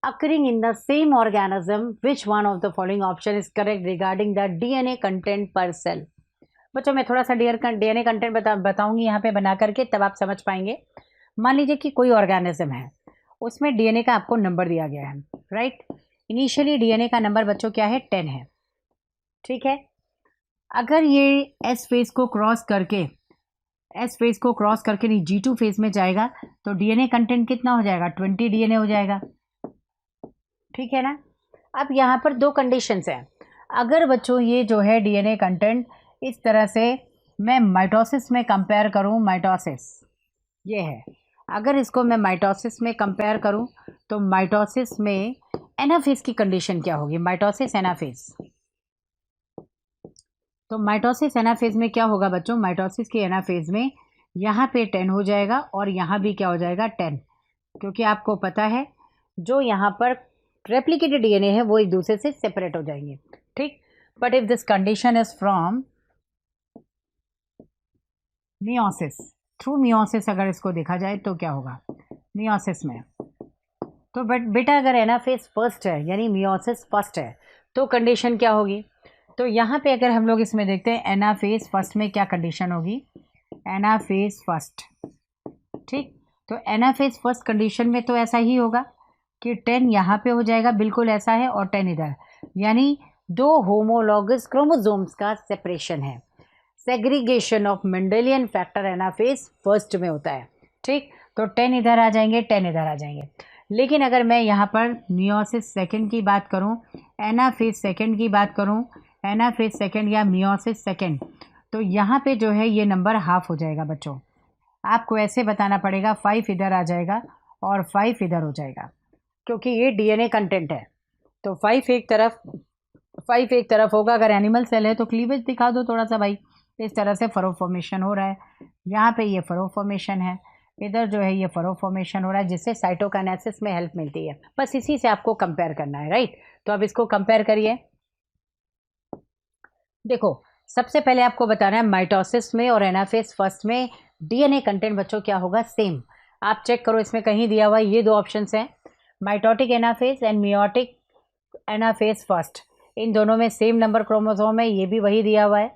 occurring in the same organism, which one of the following option is correct regarding the DNA content per cell। बच्चों मैं थोड़ा सा DNA कंटेंट बताऊंगी यहाँ पे बना करके, तब आप समझ पाएंगे। मान लीजिए कि कोई ऑर्गेनिज्म है, उसमें DNA का आपको नंबर दिया गया है, राइट। इनिशियली DNA का नंबर बच्चों क्या है, 10 है, ठीक है। अगर ये S फेज को क्रॉस करके नहीं G2 फेज में जाएगा, तो DNA कंटेंट कितना हो जाएगा, 20 DNA हो जाएगा, ठीक है ना। अब यहाँ पर दो कंडीशंस हैं। अगर बच्चों ये जो है DNA कंटेंट इस तरह से मैं माइटोसिस में कंपेयर करूँ, माइटोसिस ये है, अगर इसको मैं माइटोसिस में कंपेयर करूँ, तो माइटोसिस में एनाफेज की कंडीशन क्या होगी, माइटोसिस एनाफेज। तो माइटोसिस एनाफेज में क्या होगा बच्चों, माइटोसिस के एनाफेज में यहाँ पे 10 हो जाएगा और यहाँ भी क्या हो जाएगा, 10, क्योंकि आपको पता है जो यहाँ पर रेप्लिकेटेड DNA है वो एक दूसरे से सेपरेट हो जाएंगे, ठीक। But if this condition is from meiosis, through meiosis अगर इसको देखा जाए तो क्या होगा मियोसिस में, तो बट बेटा अगर एनाफेज फर्स्ट है यानी मियोसिस फर्स्ट है तो कंडीशन क्या होगी। तो यहाँ पे अगर हम लोग इसमें देखते हैं एनाफेज फर्स्ट में क्या कंडीशन होगी, एनाफेज फर्स्ट, ठीक। तो एनाफेज फर्स्ट कंडीशन में तो ऐसा ही होगा कि 10 यहाँ पे हो जाएगा, बिल्कुल ऐसा है, और 10 इधर, यानी दो होमोलॉगस क्रोमोसोम्स का सेपरेशन है। Segregation of Mendelian factor anaphase first में होता है, ठीक। तो 10 इधर आ जाएंगे, 10 इधर आ जाएंगे। लेकिन अगर मैं यहाँ पर मियोसिस सेकंड की बात करूँ, एनाफेज सेकंड की बात करूँ, एनाफेज सेकंड या मियोसिस सेकंड, तो यहाँ पे जो है ये नंबर हाफ हो जाएगा बच्चों। आपको ऐसे बताना पड़ेगा 5 इधर आ जाएगा और 5 इधर हो जाएगा, क्योंकि ये DNA कंटेंट है। तो 5 एक तरफ होगा। अगर एनिमल सेल है तो क्लीवेज दिखा दो थोड़ा सा भाई, इस तरह से फरो फॉर्मेशन हो रहा है। यहाँ पे ये फरो फॉर्मेशन है, इधर जो है ये फरो फॉर्मेशन हो रहा है, जिससे साइटोकाइनेसिस में हेल्प मिलती है। बस इसी से आपको कंपेयर करना है, राइट। तो अब इसको कंपेयर करिए। देखो, सबसे पहले आपको बताना है माइटोसिस में और एनाफेज फर्स्ट में डीएनए कंटेंट बच्चों क्या होगा, सेम। आप चेक करो, इसमें कहीं दिया हुआ है, ये दो ऑप्शंस हैं, mitotic anaphase and meiotic anaphase first. इन दोनों में सेम नंबर क्रोमोसोम है, ये भी वही दिया हुआ है।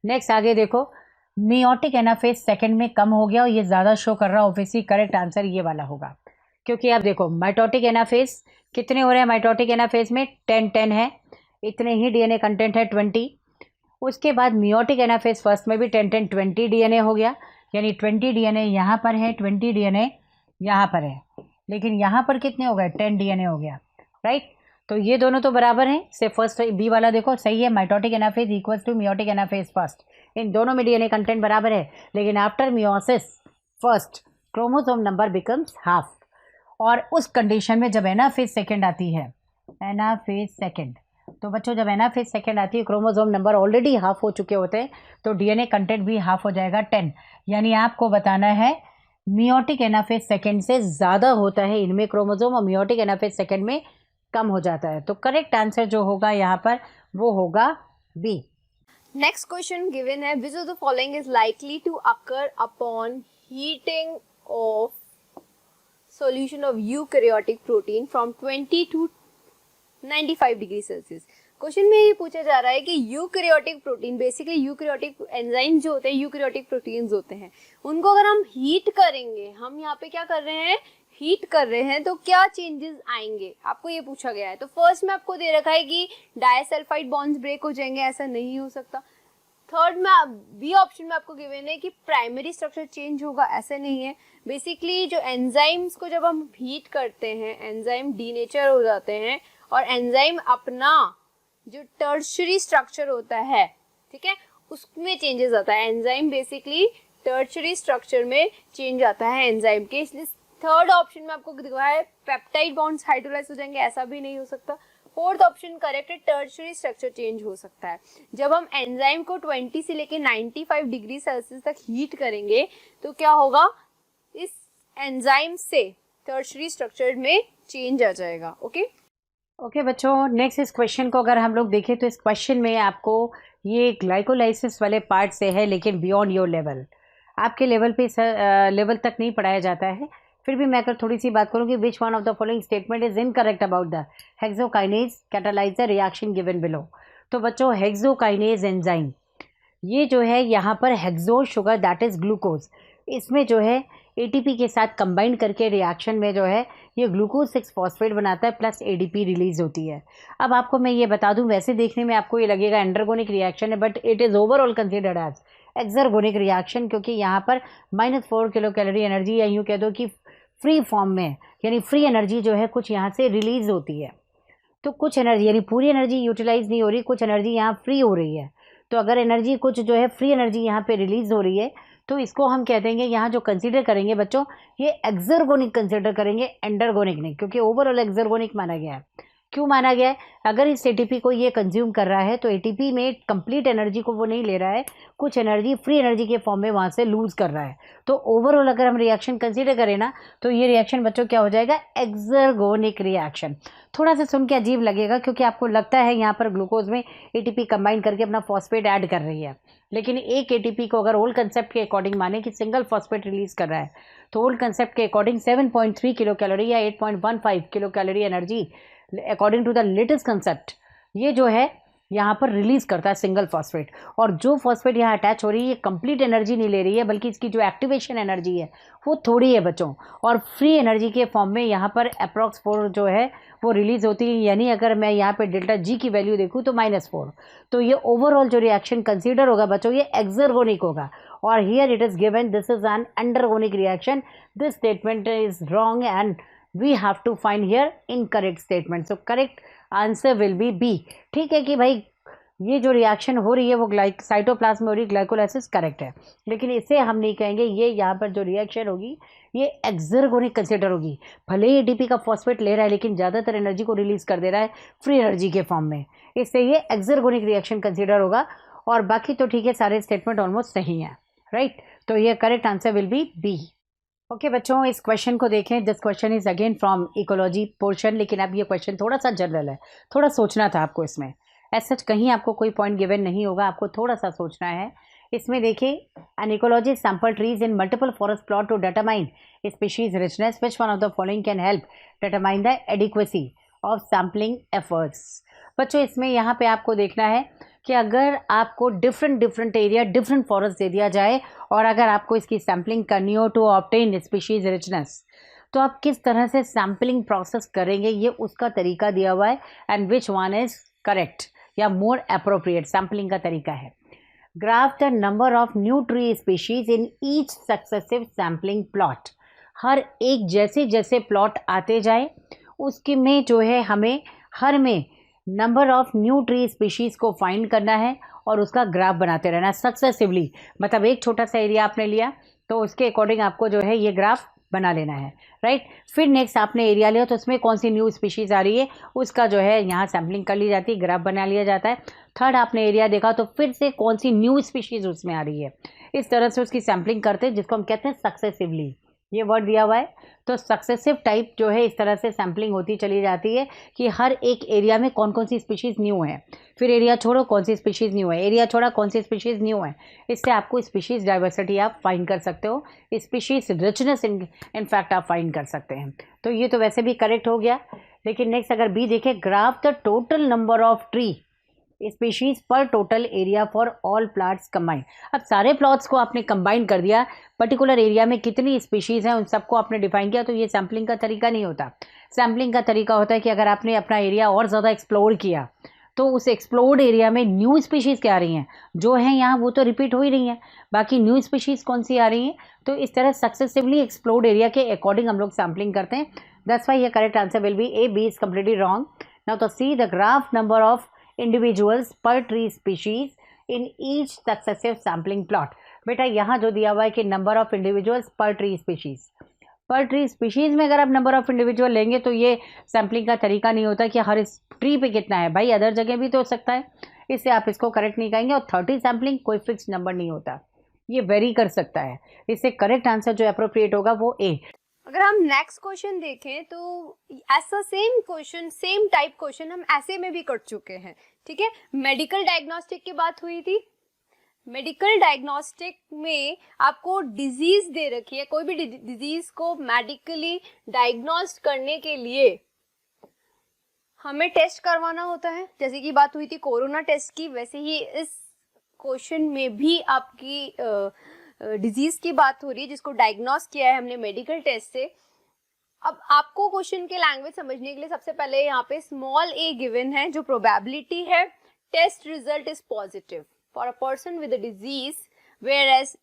नेक्स्ट आगे देखो, मियोटिक एनाफेज सेकंड में कम हो गया और ये ज़्यादा शो कर रहा है, ऑब्वियसली करेक्ट आंसर ये वाला होगा। क्योंकि आप देखो माइटोटिक एनाफेज कितने हो रहे हैं, माइटोटिक एनाफेज में 10 है, इतने ही डीएनए कंटेंट है 20। उसके बाद मियोटिक एनाफेज फर्स्ट में भी 10 20 डीएनए हो गया, यानी 20 डीएनए यहाँ पर है, 20 डीएनए यहाँ पर है, लेकिन यहाँ पर कितने हो गए, 10 डीएनए हो गया, राइट। तो ये दोनों तो बराबर हैं। से फर्स्ट बी वाला देखो सही है, mitotic anaphase equals to meiotic anaphase first, इन दोनों में डीएनए कंटेंट बराबर है। लेकिन after meiosis first chromosome number becomes half, और उस कंडीशन में जब एनाफेज सेकेंड आती है, एनाफेज सेकेंड, तो बच्चों जब एनाफेज सेकेंड आती है क्रोमोसोम नंबर ऑलरेडी हाफ हो चुके होते हैं, तो डीएनए कंटेंट भी हाफ हो जाएगा 10। यानी आपको बताना है मियोटिक एनाफेज सेकेंड से ज़्यादा होता है इनमें क्रोमोसोम और मियोटिक एनाफेज सेकेंड में कम हो जाता है। तो करेक्ट आंसर जो होगा यहाँ पर वो होगा बी। नेक्स्ट क्वेश्चन गिवन है, which of the following is likely to occur upon heating of solution of eukaryotic protein from 20 to 95 degree Celsius. Question में ये पूछा जा रहा है कि eukaryotic protein, basically eukaryotic enzyme जो होते हैं, यूकैरियोटिक प्रोटीन्स होते हैं, उनको अगर हम हीट करेंगे, हम यहाँ पे क्या कर रहे हैं, हीट कर रहे हैं, तो क्या चेंजेस आएंगे, आपको ये पूछा गया है। तो फर्स्ट में आपको दे रखा है कि डाइसल्फाइड बॉन्ड्स ब्रेक हो जाएंगे, ऐसा नहीं हो सकता। थर्ड में बी ऑप्शन में आपको गिवन है कि प्राइमरी स्ट्रक्चर चेंज होगा, ऐसा नहीं है। बेसिकली जो एंजाइम्स को जब हम हीट करते हैं, एंजाइम डीनेचर हो जाते हैं और एंजाइम अपना जो टर्शरी स्ट्रक्चर होता है, ठीक है, उसमें चेंजेस आता है। एंजाइम बेसिकली टर्शरी स्ट्रक्चर में चेंज आता है एंजाइम के, इसलिए थर्ड ऑप्शन में आपको दिखा है पेप्टाइड बॉन्ड्स हाइड्रोलाइज हो जाएंगे, ऐसा भी नहीं हो सकता। फोर्थ ऑप्शन करेक्ट है, टर्शरी स्ट्रक्चर चेंज हो सकता है। जब हम एंजाइम को 20 से लेके 95 डिग्री सेल्सियस तक हीट करेंगे तो क्या होगा, इस एंजाइम से टर्शरी स्ट्रक्चर में चेंज आ जाएगा। ओके बच्चों, नेक्स्ट इस क्वेश्चन को अगर हम लोग देखें तो इस क्वेश्चन में आपको ये ग्लाइकोलाइसिस वाले पार्ट से है, लेकिन बियॉन्ड योर लेवल, आपके लेवल पे लेवल तक नहीं पढ़ाया जाता है। फिर भी मैं अगर थोड़ी सी बात करूँ कि which one of the following statement is incorrect about the hexokinase catalyser reaction given below. तो बच्चों हेक्सोकाइनेज एंजाइम, ये जो है यहाँ पर hexo sugar that is glucose, इसमें जो है एटीपी के साथ कंबाइन करके रिएक्शन में जो है ये ग्लूकोज 6 फॉस्फेट बनाता है, प्लस एडीपी रिलीज होती है। अब आपको मैं ये बता दूं, वैसे देखने में आपको ये लगेगा एंडरगोनिक रिएक्शन है, but it is overall considered as exergonic reaction, क्योंकि यहाँ पर -4 किलो कैलोरी एनर्जी, या यूँ कह दो कि फ्री फॉर्म में, यानी फ्री एनर्जी जो है कुछ यहाँ से रिलीज होती है। तो कुछ एनर्जी, यानी पूरी एनर्जी यूटिलाइज नहीं हो रही, कुछ एनर्जी यहाँ फ्री हो रही है। तो अगर एनर्जी कुछ जो है फ्री एनर्जी यहाँ पे रिलीज हो रही है, तो इसको हम कह देंगे, यहाँ जो कंसीडर करेंगे बच्चों, ये एक्सर्गोनिक कंसीडर करेंगे, एंडरगोनिक नहीं, क्योंकि ओवरऑल एक्सर्गोनिक माना गया है। क्यों माना गया है, अगर इस एटीपी को ये कंज्यूम कर रहा है तो एटीपी में कंप्लीट एनर्जी को वो नहीं ले रहा है, कुछ एनर्जी फ्री एनर्जी के फॉर्म में वहाँ से लूज कर रहा है। तो ओवरऑल अगर हम रिएक्शन कंसीडर करें ना, तो ये रिएक्शन बच्चों क्या हो जाएगा, एक्सर्गोनिक रिएक्शन। थोड़ा सा सुन के अजीब लगेगा, क्योंकि आपको लगता है यहाँ पर ग्लूकोज में एटीपी कंबाइन करके अपना फॉस्फेट ऐड कर रही है, लेकिन एक एटीपी को अगर ओल्ड कंसेप्ट के अकॉर्डिंग माने कि सिंगल फॉस्फेट रिलीज कर रहा है, तो ओल्ड कंसेप्ट के अकॉर्डिंग 7.3 किलो कैलोरी या 8.15 kilo calorie energy according to the latest concept ये जो है यहाँ पर रिलीज करता है सिंगल फॉस्फेट। और जो फॉस्फेट यहाँ अटैच हो रही है ये कंप्लीट एनर्जी नहीं ले रही है, बल्कि इसकी जो एक्टिवेशन एनर्जी है वो थोड़ी है बच्चों, और फ्री एनर्जी के फॉर्म में यहाँ पर अप्रॉक्स 4 जो है वो रिलीज होती है। यानी अगर मैं यहाँ पे डेल्टा जी की वैल्यू देखूँ तो -4, तो ये ओवरऑल जो रिएक्शन कंसीडर होगा बच्चों ये एक्सर्गोनिक होगा। और here it is given this is an endergonic reaction, this statement is wrong and we have to find here incorrect statement. So correct answer will be B. ठीक है कि भाई ये जो रिएक्शन हो रही है वो साइटोप्लाज्म में हो रही ग्लाइकोलाइसिस करेक्ट है, लेकिन इसे हम नहीं कहेंगे, ये यहाँ पर जो रिएक्शन होगी ये एक्सर्गोनिक कंसिडर होगी। भले ही एटीपी का फॉस्फेट ले रहा है, लेकिन ज़्यादातर एनर्जी को रिलीज कर दे रहा है फ्री एनर्जी के फॉर्म में, इससे ये एक्सर्गोनिक रिएक्शन कंसिडर होगा। और बाकी तो ठीक है, सारे स्टेटमेंट ऑलमोस्ट सही हैं, राइट। तो ये correct answer will be B. Okay बच्चों, इस क्वेश्चन को देखें। This question is again from ecology portion, लेकिन अब ये क्वेश्चन थोड़ा सा जनरल है, थोड़ा सोचना था आपको इसमें। एज सच कहीं आपको कोई पॉइंट गिवन नहीं होगा, आपको थोड़ा सा सोचना है। इसमें देखिए, an ecology sample trees in multiple forest plot to determine species richness, which one of the following can help determine the adequacy of sampling efforts. बच्चों इसमें यहाँ पे आपको देखना है कि अगर आपको different area, different forest they दिया जाए और अगर आपको इसकी सैम्पलिंग करनी हो टू ऑब्टेन स्पीशीज रिचनेस, तो आप किस तरह से सैम्पलिंग प्रोसेस करेंगे, ये उसका तरीका दिया हुआ है। And which one is correct या मोर अप्रोप्रिएट सैम्पलिंग का तरीका है। Graph the number of new tree species in each successive sampling plot. हर एक जैसे जैसे प्लॉट आते जाए उसके में जो है हमें हर में number of new tree species को फाइंड करना है और उसका ग्राफ बनाते रहना सक्सेसिवली। मतलब एक छोटा सा एरिया आपने लिया तो उसके अकॉर्डिंग आपको जो है ये ग्राफ बना लेना है, राइट। फिर नेक्स्ट आपने एरिया लिया तो उसमें कौन सी न्यू स्पीशीज़ आ रही है उसका जो है यहाँ सैम्पलिंग कर ली जाती है, ग्राफ बना लिया जाता है। थर्ड आपने एरिया देखा तो फिर से कौन सी न्यू स्पीशीज़ उसमें आ रही है, इस तरह से उसकी सैम्पलिंग करते हैं, जिसको हम कहते हैं सक्सेसिवली। ये वर्ड दिया हुआ है। तो सक्सेसिव टाइप जो है इस तरह से सैम्पलिंग होती चली जाती है कि हर एक एरिया में कौन कौन सी स्पीशीज़ न्यू है, फिर एरिया छोड़ो कौन सी स्पीशीज़ न्यू है, एरिया छोड़ा कौन सी स्पीशीज़ न्यू है। इससे आपको स्पीशीज़ डाइवर्सिटी आप फाइंड कर सकते हो, स्पीशीज़ रिचनेस इनफैक्ट आप फाइंड कर सकते हैं। तो ये तो वैसे भी करेक्ट हो गया। लेकिन नेक्स्ट अगर बी देखें, graph the total number of tree species per total area for all plants combine. अब सारे प्लॉट्स को आपने कंबाइन कर दिया, पर्टिकुलर एरिया में कितनी स्पीशीज़ हैं उन सबको आपने डिफाइन किया, तो ये सैम्पलिंग का तरीका नहीं होता। सैम्पलिंग का तरीका होता है कि अगर आपने अपना एरिया और ज़्यादा एक्सप्लोर किया तो उस एक्सप्लोर्ड एरिया में न्यू स्पीशीज़ क्या आ रही हैं, जो हैं यहाँ वो तो रिपीट हो ही रही हैं, बाकी न्यू स्पीशीज़ कौन सी आ रही हैं। तो इस तरह सक्सेसिवली एक्सप्लोर्ड एरिया के अकॉर्डिंग हम लोग सैम्पलिंग करते हैं। दैट्स व्हाई ये correct answer will be A. B is completely wrong. Now तो see the graph number of individuals per tree species in each successive sampling plot। बेटा यहाँ जो दिया हुआ है कि नंबर ऑफ इंडिविजुअल्स पर ट्री स्पीशीज, पर ट्री स्पीशीज में अगर आप नंबर ऑफ इंडिविजुअल लेंगे तो ये सैम्पलिंग का तरीका नहीं होता कि हर इस ट्री पे कितना है, भाई अदर जगह भी तो हो सकता है, इससे आप इसको करेक्ट नहीं कहेंगे। और 30 सैम्पलिंग कोई फिक्स नंबर नहीं होता, ये वेरी कर सकता है। इससे करेक्ट आंसर जो अप्रोप्रिएट होगा वो ए। अगर हम नेक्स्ट क्वेश्चन देखें तो ऐसा same question, same type question हम ऐसे में भी कर चुके हैं, ठीक है। मेडिकल डायग्नोस्टिक की बात हुई थी। मेडिकल डायग्नोस्टिक में आपको डिजीज दे रखी है, कोई भी डिजीज को मेडिकली डायग्नोस्ट करने के लिए हमें टेस्ट करवाना होता है। जैसे कि बात हुई थी कोरोना टेस्ट की, वैसे ही इस क्वेश्चन में भी आपकी डिजीज की बात हो रही है जिसको डायग्नोस किया है हमने मेडिकल टेस्ट से। अब आपको क्वेश्चन के लैंग्वेज समझने के लिए सबसे पहले यहाँ पे स्मॉल ए गिवन है, जो प्रोबेबिलिटी है test result is positive for a person with a disease, whereas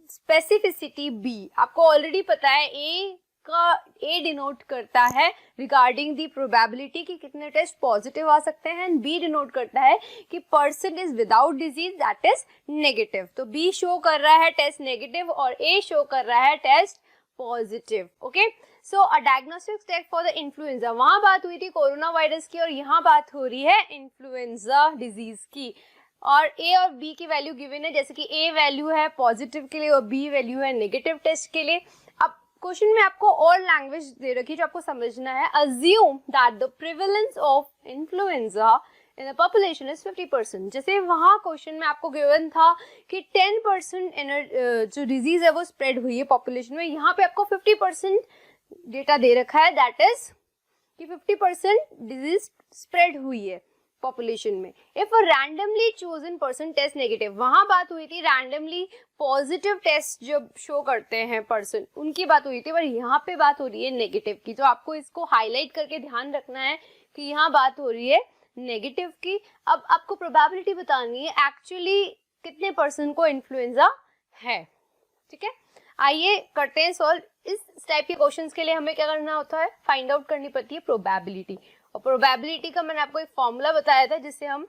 specificity B. आपको ऑलरेडी पता है ए डिनोट करता है रिगार्डिंग दी प्रोबेबिलिटी कि कितने टेस्ट पॉजिटिव आ सकते हैं, एंड बी डिनोट करता है कि person is without disease that is negative. तो बी शो कर रहा है टेस्ट नेगेटिव और ए शो कर रहा है test positive. Okay, so a diagnostic test for the influenza, वहां बात हुई थी कोरोना वायरस की और यहाँ बात हो रही है इन्फ्लुएंजा डिजीज की। और ए और बी की वैल्यू गिवन है, जैसे कि ए वैल्यू है पॉजिटिव के लिए और बी वैल्यू है नेगेटिव टेस्ट के लिए। अब क्वेश्चन में आपको और लैंग्वेज दे रखी है जो आपको समझना है। Assume that the prevalence of influenza in the population is 50%। जैसे वहाँ क्वेश्चन में आपको गिवन था कि 10% जो डिजीज है वो स्प्रेड हुई है पॉपुलेशन में, यहाँ पे आपको 50% डेटा दे रखा है, दैट इज कि 50% डिजीज स्प्रेड हुई है पॉपुलेशन में। If a randomly chosen person test negative, वहां बात हुई थी रैंडमली पॉजिटिव टेस्ट जब शो करते हैं पर्सन, उनकी बात हुई थी, पर यहाँ पे बात हो रही है नेगेटिव की। तो आपको इसको हाईलाइट करके ध्यान रखना है कि यहाँ बात हो रही है नेगेटिव की। अब आपको प्रोबेबिलिटी बतानी है एक्चुअली कितने पर्सन को इन्फ्लुएंजा है, ठीक है। आइए करते हैं सॉल्व। इस टाइप के क्वेश्चंस के लिए हमें क्या करना होता है, फाइंड आउट करनी पड़ती है प्रोबेबिलिटी। और प्रोबेबिलिटी का मैंने आपको एक फॉर्मूला बताया था जिससे हम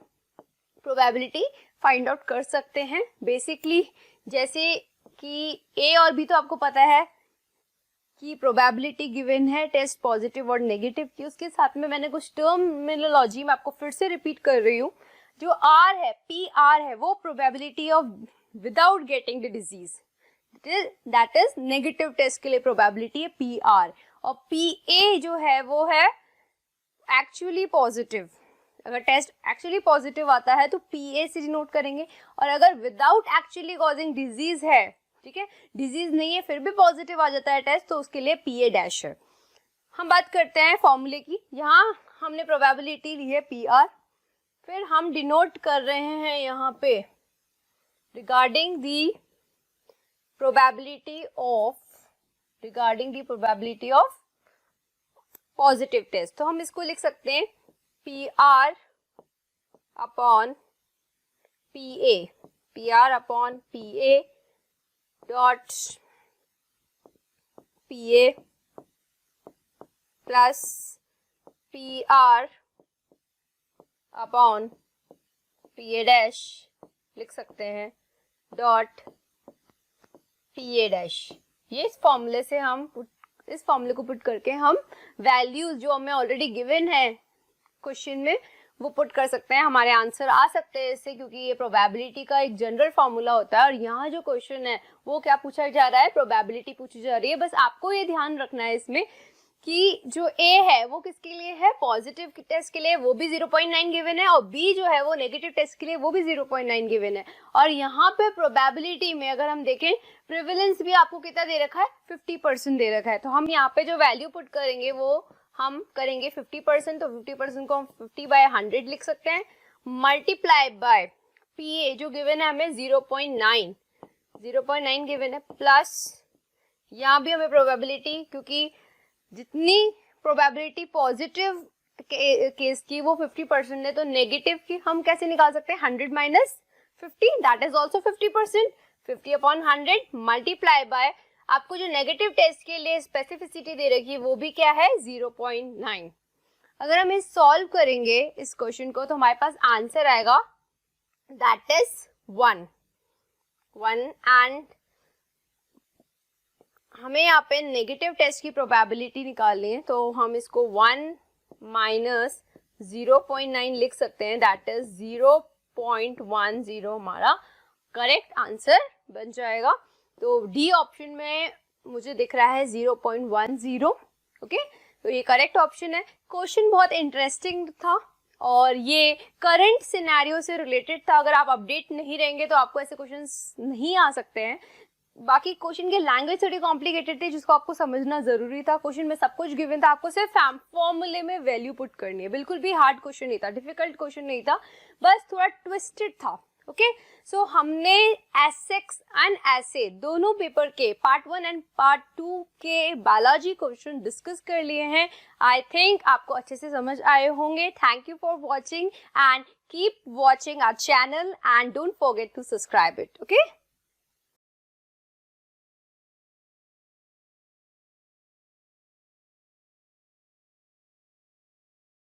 प्रोबेबिलिटी फाइंड आउट कर सकते हैं। बेसिकली जैसे कि ए और बी तो आपको पता है कि प्रोबेबिलिटी गिवन है टेस्ट पॉजिटिव और नेगेटिव की, उसके साथ में मैंने कुछ टर्मिनोलॉजी में आपको फिर से रिपीट कर रही हूँ। जो R है, PR है, वो probability of without getting the disease, that is negative test के लिए प्रोबेबिलिटी है PR, और PA जो है वो है एक्चुअली पॉजिटिव। अगर टेस्ट एक्चुअली पॉजिटिव आता है तो PA से डिनोट करेंगे, और अगर विदाउट एक्चुअली कॉजिंग डिजीज है, ठीक है, डिजीज नहीं है फिर भी पॉजिटिव आ जाता है टेस्ट, तो उसके लिए PA डैश है। हम बात करते हैं फॉर्मूले की। यहाँ हमने प्रोबेबिलिटी ली है PR, फिर हम डिनोट कर रहे हैं यहाँ पे regarding the probability of positive test. तो हम इसको लिख सकते हैं PR upon PA dot PA plus PR upon PA dash लिख सकते हैं डॉट PA डैश। ये इस फॉर्मूले से हम इस फॉर्मूले को पुट करके हम वैल्यूज जो हमें ऑलरेडी गिवन है क्वेश्चन में वो पुट कर सकते हैं, हमारे आंसर आ सकते हैं इससे, क्योंकि ये प्रोबेबिलिटी का एक जनरल फॉर्मूला होता है। और यहाँ जो क्वेश्चन है वो क्या पूछा जा रहा है, प्रोबेबिलिटी पूछी जा रही है। बस आपको ये ध्यान रखना है इसमें कि जो A है वो किसके लिए है, पॉजिटिव टेस्ट के लिए, वो भी 0.9 गिवन है, और B जो है वो नेगेटिव टेस्ट के लिए, वो भी 0.9 गिवन है। और यहाँ पे प्रोबेबिलिटी में अगर हम देखें, प्रिविलेंस भी आपको कितना दे रखा है, 50% दे रखा है। तो हम यहाँ पे जो वैल्यू पुट करेंगे वो हम करेंगे 50%, तो 50% को हम 50/100 लिख सकते हैं, मल्टीप्लाई बाय PA जो गिवन है हमें 0.9 गिवन है, प्लस यहाँ भी हमें प्रोबेबिलिटी, क्योंकि जितनी प्रोबेबिलिटी पॉजिटिव केस की वो 50% है, तो नेगेटिव की हम कैसे निकाल सकते हैं, 100 minus 50, that is also 50%, 50/100 multiply by आपको जो नेगेटिव टेस्ट के लिए स्पेसिफिसिटी दे रखी है वो भी क्या है, 0.9। अगर हम इस सॉल्व करेंगे इस क्वेश्चन को तो हमारे पास आंसर आएगा दैट इज 1 एंड हमें यहाँ पे नेगेटिव टेस्ट की प्रोबेबिलिटी निकालनी है, तो हम इसको 1 माइनस 0.9 लिख सकते हैं, दैट इज 0.10 हमारा करेक्ट आंसर बन जाएगा। तो डी ऑप्शन में मुझे दिख रहा है 0.10, ओके, तो ये करेक्ट ऑप्शन है। क्वेश्चन बहुत इंटरेस्टिंग था और ये करंट सिनेरियो से रिलेटेड था। अगर आप अपडेट नहीं रहेंगे तो आपको ऐसे क्वेश्चंस नहीं आ सकते हैं। बाकी क्वेश्चन के लैंग्वेज थोड़ी कॉम्प्लिकेटेड थे जिसको आपको समझना जरूरी था। क्वेश्चन में सब कुछ गिवन था, आपको सिर्फ फॉर्मूले में वैल्यू पुट करनी है। बिल्कुल भी हार्ड क्वेश्चन नहीं था, डिफिकल्ट क्वेश्चन नहीं था, बस थोड़ा ट्विस्टेड था। ओके, सो हमने एसेक्स एंड ऐसे दोनों पेपर के पार्ट 1 एंड पार्ट 2 के बायोलॉजी क्वेश्चन डिस्कस कर लिए हैं। आई थिंक आपको अच्छे से समझ आए होंगे। Thank you for watching and keep watching our channel and don't forget to subscribe it. Okay.